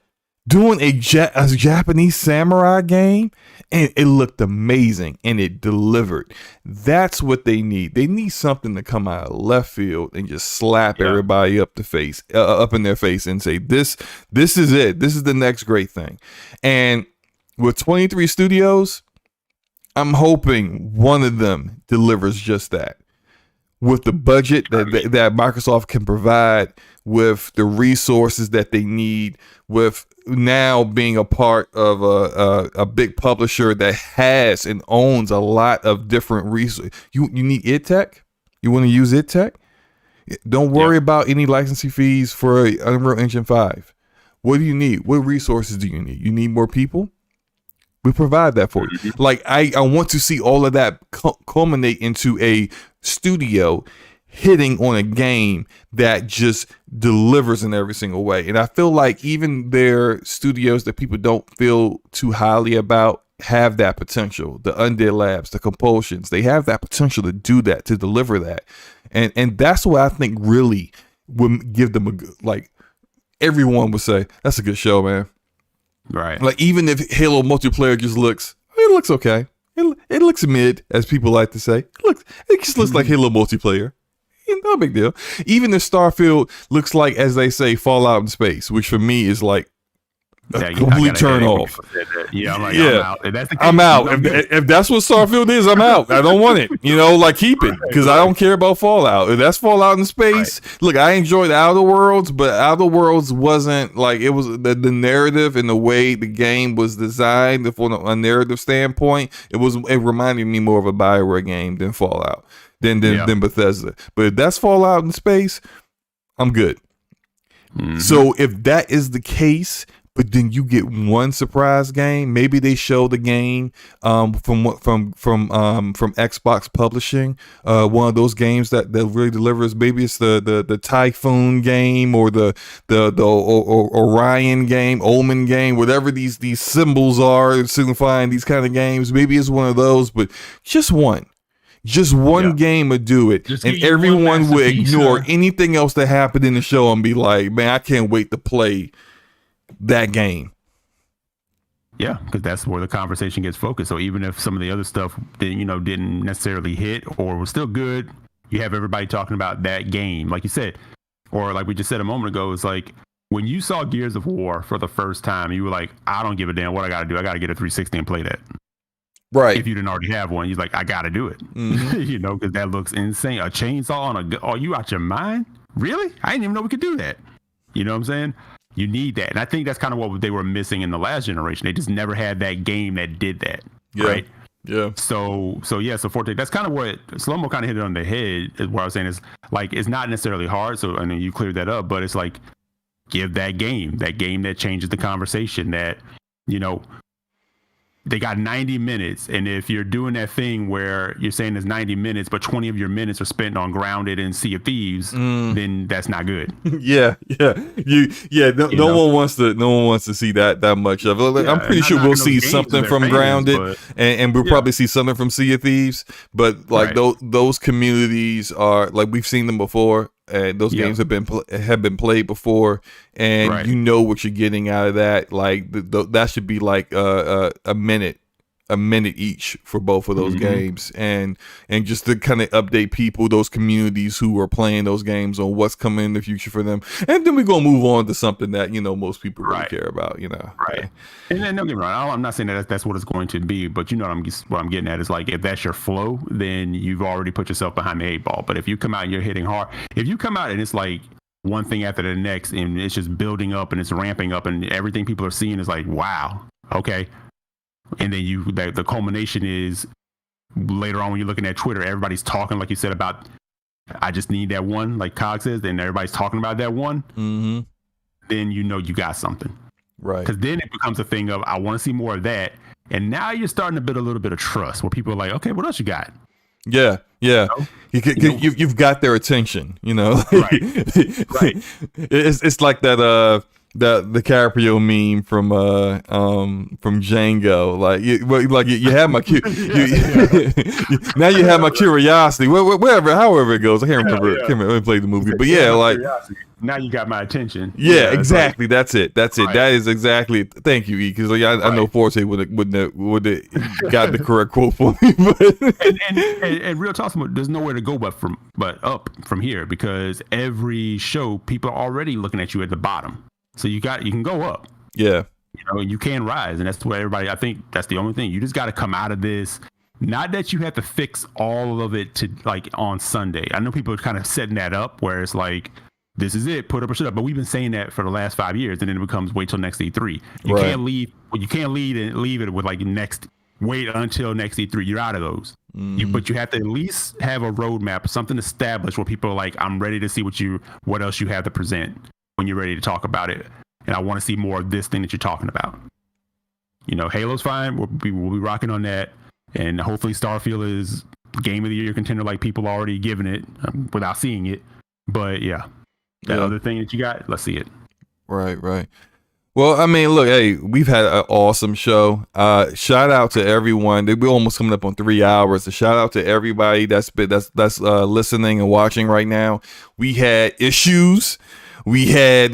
Doing a Japanese samurai game? And it looked amazing and it delivered. That's what they need. They need something to come out of left field and just slap everybody up in their face and say, this is it. This is the next great thing. And with 23 studios, I'm hoping one of them delivers just that. With the budget that Microsoft can provide, with the resources that they need, with now being a part of a big publisher that has and owns a lot of different resources. You need id-Tech? You want to use id-Tech? Don't worry about any licensing fees for Unreal Engine 5. What do you need? What resources do you need? You need more people? We provide that for you. Like, I want to see all of that culminate into a studio hitting on a game that just delivers in every single way. And I feel like even their studios that people don't feel too highly about have that potential. The Undead Labs, the Compulsions, they have that potential to do that, to deliver that. And that's what I think really would give them a good, like, everyone would say, that's a good show, man. Right. Like, even if Halo multiplayer just looks okay. It looks mid, as people like to say. It just looks like Halo multiplayer. No big deal. Even if Starfield looks like, as they say, Fallout in space, which for me is like a complete turn off. I'm out. If that's the case, I'm out. If that's what Starfield is, I'm out. I don't want it. Like, keep it, because I don't care about Fallout. If that's Fallout in space, look, I enjoyed Outer Worlds, but Outer Worlds wasn't like, it was the narrative and the way the game was designed from a narrative standpoint. It reminded me more of a BioWare game than Fallout, than Bethesda. But if that's Fallout in space, I'm good. So if that is the case, but then you get one surprise game. Maybe they show the game from Xbox Publishing, one of those games that really delivers. Maybe it's the Typhoon game or the Orion game, Omen game, whatever these symbols are signifying these kind of games. Maybe it's one of those, but just one. Just one game would do it, and everyone would ignore anything else that happened in the show and be like, "Man, I can't wait to play that game." Yeah, because that's where the conversation gets focused. So even if some of the other stuff didn't necessarily hit or was still good, you have everybody talking about that game, like you said, or like we just said a moment ago. It's like when you saw Gears of War for the first time, you were like, "I don't give a damn what I got to do. I got to get a 360 and play that." Right. If you didn't already have one, you're like, "I got to do it." Because that looks insane. A chainsaw on a. Are you out your mind? Really? I didn't even know we could do that. You know what I'm saying? You need that. And I think that's kind of what they were missing in the last generation. They just never had that game that did that. Yeah. Right? Yeah. So Forte, that's kind of what SloMo kind of hit it on the head, is what I was saying is like, it's not necessarily hard. So I mean, you cleared that up, but it's like, give that game that changes the conversation, that, they got 90 minutes. And if you're doing that thing where you're saying there's 90 minutes, but 20 of your minutes are spent on Grounded and Sea of Thieves, then that's not good. No one wants to see that much of it. I'm pretty sure we'll see something from Grounded, and we'll probably see something from Sea of Thieves. But like those communities are like, we've seen them before. And those games have been played before, and you know what you're getting out of that. Like that should be like a minute each for both of those games, and just to kind of update people, those communities who are playing those games, on what's coming in the future for them. And then we're gonna move on to something that most people really care about. Right. And then don't get me wrong, I'm not saying that that's what it's going to be, but what I'm getting at is like, if that's your flow, then you've already put yourself behind the 8 ball. But if you come out and you're hitting hard, if you come out and it's like one thing after the next, and it's just building up and it's ramping up, and everything people are seeing is like, wow, okay. And then the culmination is later on when you're looking at Twitter, everybody's talking, like you said, about, I just need that one, like Cog says, then everybody's talking about that one. Then you got something. Right. Because then it becomes a thing of, I want to see more of that. And now you're starting to build a little bit of trust where people are like, okay, what else you got? Yeah. You've got their attention, Right. It's like that the DiCaprio meme from Django, like you have my now you have my curiosity, however it goes. I can't remember. I can't play the movie, but like now you got my attention. Yeah, exactly. Like, that's it. Right. That is exactly. Thank you, E, because I know Forte would have got the correct quote for me. But and real talk, there's nowhere to go but up from here, because every show people are already looking at you at the bottom. So you can go up. Yeah. You can rise. And that's what everybody, I think that's the only thing. You just got to come out of this. Not that you have to fix all of it to like on Sunday. I know people are kind of setting that up where it's like, this is it, put up or shut up. But we've been saying that for the last 5 years, and then it becomes wait till next E3. You can't leave it with like wait until next E3. You're out of those. But you have to at least have a roadmap, something established where people are like, I'm ready to see what else you have to present when you're ready to talk about it. And I want to see more of this thing that you're talking about. Halo's fine. We'll be rocking on that. And hopefully Starfield is game of the year contender, like people already giving it without seeing it. But yeah, that other thing that you got, let's see it. Right. Well, I mean, look, hey, we've had an awesome show. Shout out to everyone. We're almost coming up on 3 hours. So shout out to everybody that's listening and watching right now. We had issues. We had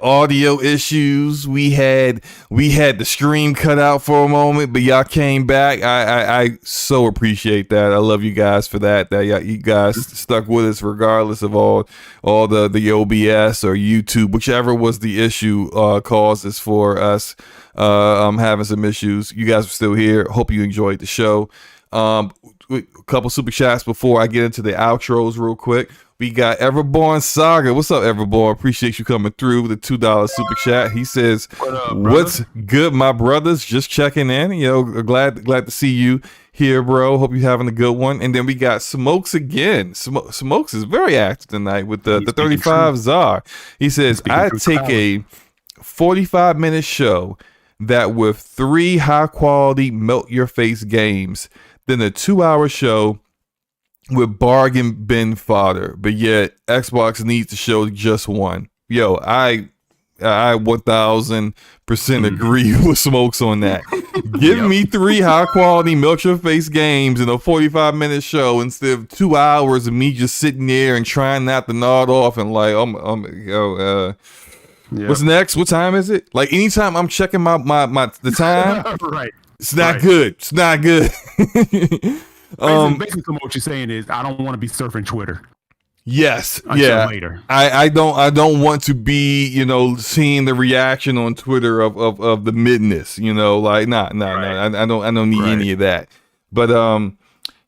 audio issues. We had the stream cut out for a moment, but y'all came back. I so appreciate that. I love you guys for that. That you guys stuck with us regardless of all the OBS or YouTube, whichever was the issue causes for us having some issues. You guys are still here. Hope you enjoyed the show. A couple super chats before I get into the outros real quick. We got Everborn Saga. What's up, Everborn? Appreciate you coming through with a $2 super chat. He says, "What's good, my brothers? Just checking in. Glad to see you here, bro. Hope you're having a good one." And then we got Smokes again. Smokes is very active tonight with the 35 Czar. He says, "I take a 45-minute show that with 3 high-quality melt-your-face games, then a 2-hour show with bargain bin fodder, but yet Xbox needs to show just one." Yo, I 1000% agree with Smokes on that. Give me 3 high quality melt your face games in a 45-minute show instead of 2 hours of me just sitting there and trying not to nod off and like, what's next? What time is it? Like anytime I'm checking the time, right. It's not good. It's not good. Basically, what you're saying is, I don't want to be surfing Twitter. Yes. Until later. I don't want to be, seeing the reaction on Twitter of the midness, like nah. I don't need any of that. But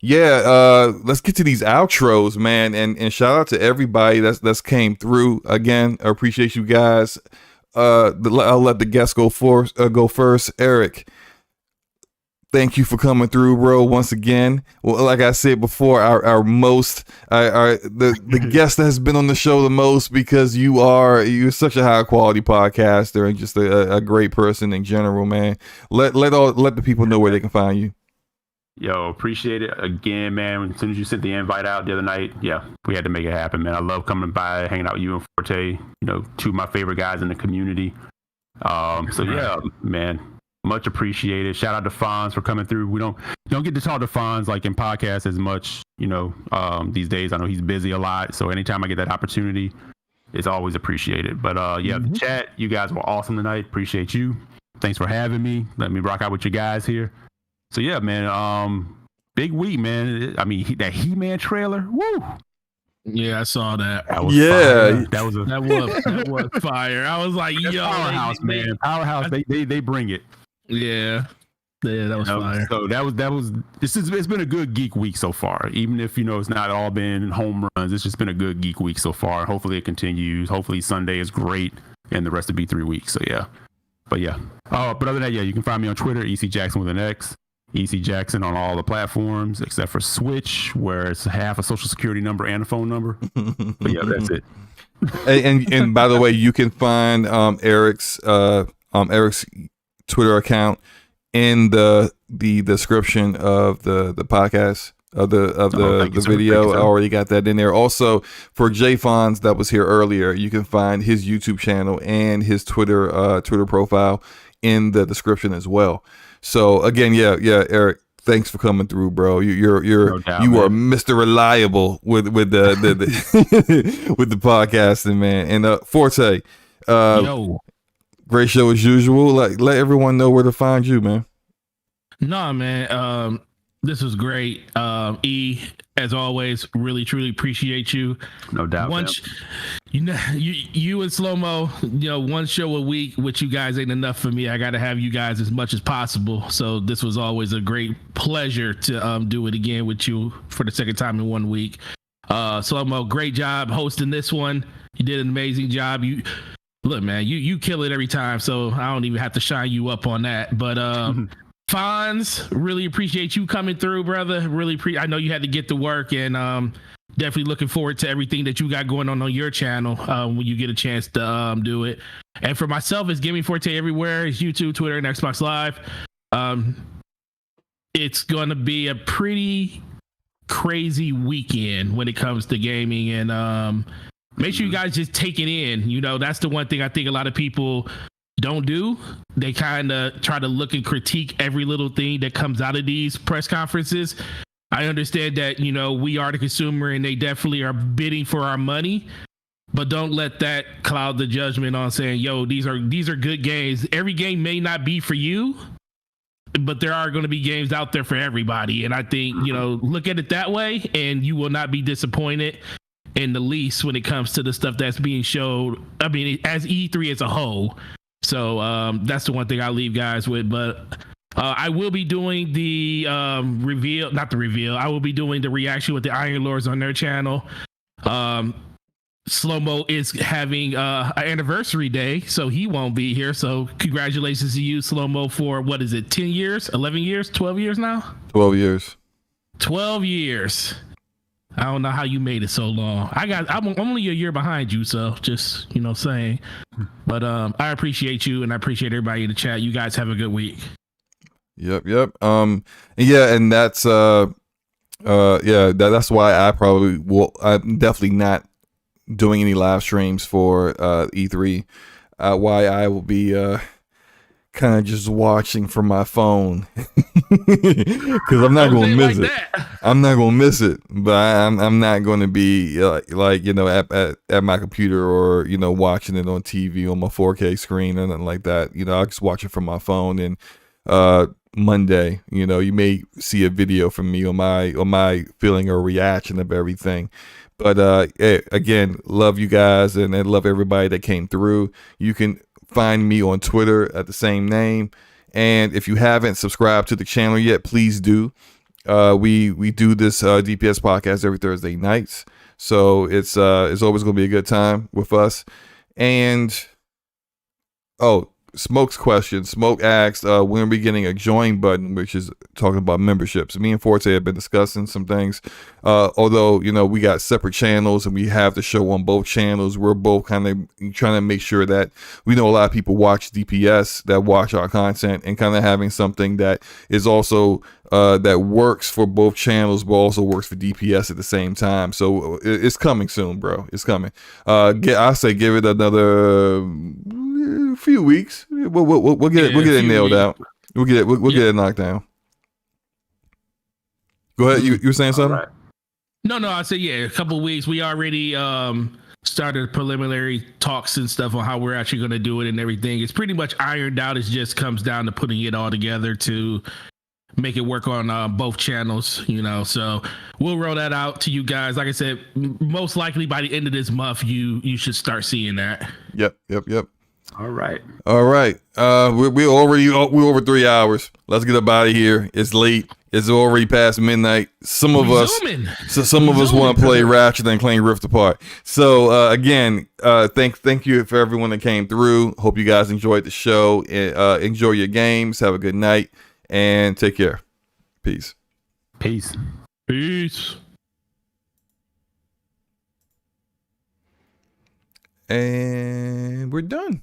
let's get to these outros, man, and shout out to everybody that's came through. Again, I appreciate you guys. I'll let the guests go first. Eric, thank you for coming through, bro. Once again, well, like I said before, the guest that has been on the show the most, because you're such a high quality podcaster and just a great person in general, man. Let the people know where they can find you. Yo, appreciate it again, man. As soon as you sent the invite out the other night, we had to make it happen, man. I love coming by, hanging out with you and Forte. Two of my favorite guys in the community. Man. Much appreciated. Shout out to Fonz for coming through. We don't get to talk to Fonz like in podcasts as much, these days. I know he's busy a lot, so anytime I get that opportunity, it's always appreciated. But the chat, you guys were awesome tonight. Appreciate you. Thanks for having me. Let me rock out with you guys here. So yeah, man. Big week, man. I mean, that He-Man trailer. Woo. Yeah, I saw that. That was fire. That was fire. I was like, yo, Powerhouse, man. Powerhouse. They bring it. Yeah, that was fire. So that was. It's been a good geek week so far. Even if it's not all been home runs, it's just been a good geek week so far. Hopefully it continues. Hopefully Sunday is great, and the rest will be 3 weeks. So yeah, but yeah. But other than that, you can find me on Twitter, EC Jackson with an X. EC Jackson on all the platforms except for Switch, where it's half a social security number and a phone number. But yeah, that's it. And by the way, you can find Eric's Twitter account in the description of the podcast of the video. I already got that in there. Also, for Jay Fonz that was here earlier, you can find his YouTube channel and his Twitter profile in the description as well. So again, Eric, thanks for coming through, bro. You are Mr. Reliable with the with the podcasting, man. And Forte, great show as usual. Like, let everyone know where to find you, man. Nah, man. This was great. E, as always, really truly appreciate you. No doubt. You and SloMo, one show a week with you guys ain't enough for me. I got to have you guys as much as possible. So this was always a great pleasure to do it again with you for the second time in 1 week. SloMo, great job hosting this one. You did an amazing job. Look, man, you kill it every time. So I don't even have to shine you up on that. But Fonz, really appreciate you coming through, brother. I know you had to get to work, and definitely looking forward to everything that you got going on your channel when you get a chance to do it. And for myself, it's Gaming Forte everywhere. It's YouTube, Twitter, and Xbox Live. It's going to be a pretty crazy weekend when it comes to gaming, and make sure you guys just take it in. That's the one thing I think a lot of people don't do. They kind of try to look and critique every little thing that comes out of these press conferences. I understand that, we are the consumer and they definitely are bidding for our money, but don't let that cloud the judgment on saying, yo, these are good games. Every game may not be for you, but there are going to be games out there for everybody. And I think, look at it that way and you will not be disappointed in the least when it comes to the stuff that's being showed. I mean, as E3 as a whole. So that's the one thing I'll leave guys with. But I will be doing the I will be doing the reaction with the Iron Lords on their channel. SloMo is having an anniversary day, so he won't be here. So congratulations to you, SloMo, for what is it, 10 years, 11 years, 12 years now? 12 years. 12 years. I don't know how you made it so long. I'm only a year behind you, so just saying. But I appreciate you, and I appreciate everybody in the chat. You guys have a good week. Yep. And that's that's why I'm definitely not doing any live streams for E3. why I will be kind of just watching from my phone because I'm not gonna miss it. I'm not gonna miss it, but I'm not gonna be like at my computer or watching it on TV on my 4K screen or nothing like that. I'll just watch it from my phone. And Monday, you may see a video from me on my feeling or reaction of everything. But again, love you guys and love everybody that came through. You can find me on Twitter at the same name. And if you haven't subscribed to the channel yet, please do. We do this DPS podcast every Thursday nights. So it's always going to be a good time with us. And Smoke's question. Smoke asked, when are we getting a join button, which is talking about memberships. Me and Forte have been discussing some things. Although, we got separate channels and we have the show on both channels. We're both kind of trying to make sure that we know a lot of people watch DPS that watch our content, and kind of having something that is also that works for both channels, but also works for DPS at the same time. So it's coming soon, bro. It's coming. I say give it another few weeks. We'll get it nailed out. We'll get it knocked down. Go ahead. You were saying something? Right. No, I said a couple of weeks. We already started preliminary talks and stuff on how we're actually going to do it and everything. It's pretty much ironed out. It just comes down to putting it all together to make it work on both channels, so we'll roll that out to you guys. Like I said, most likely by the end of this month, you should start seeing that. Yep. All right. We're over 3 hours. Let's get up out of here. It's late. It's already past midnight. Some of us want to play Ratchet and Clank Rift Apart. So again, thank you for everyone that came through. Hope you guys enjoyed the show. Enjoy your games. Have a good night and take care. Peace. And we're done.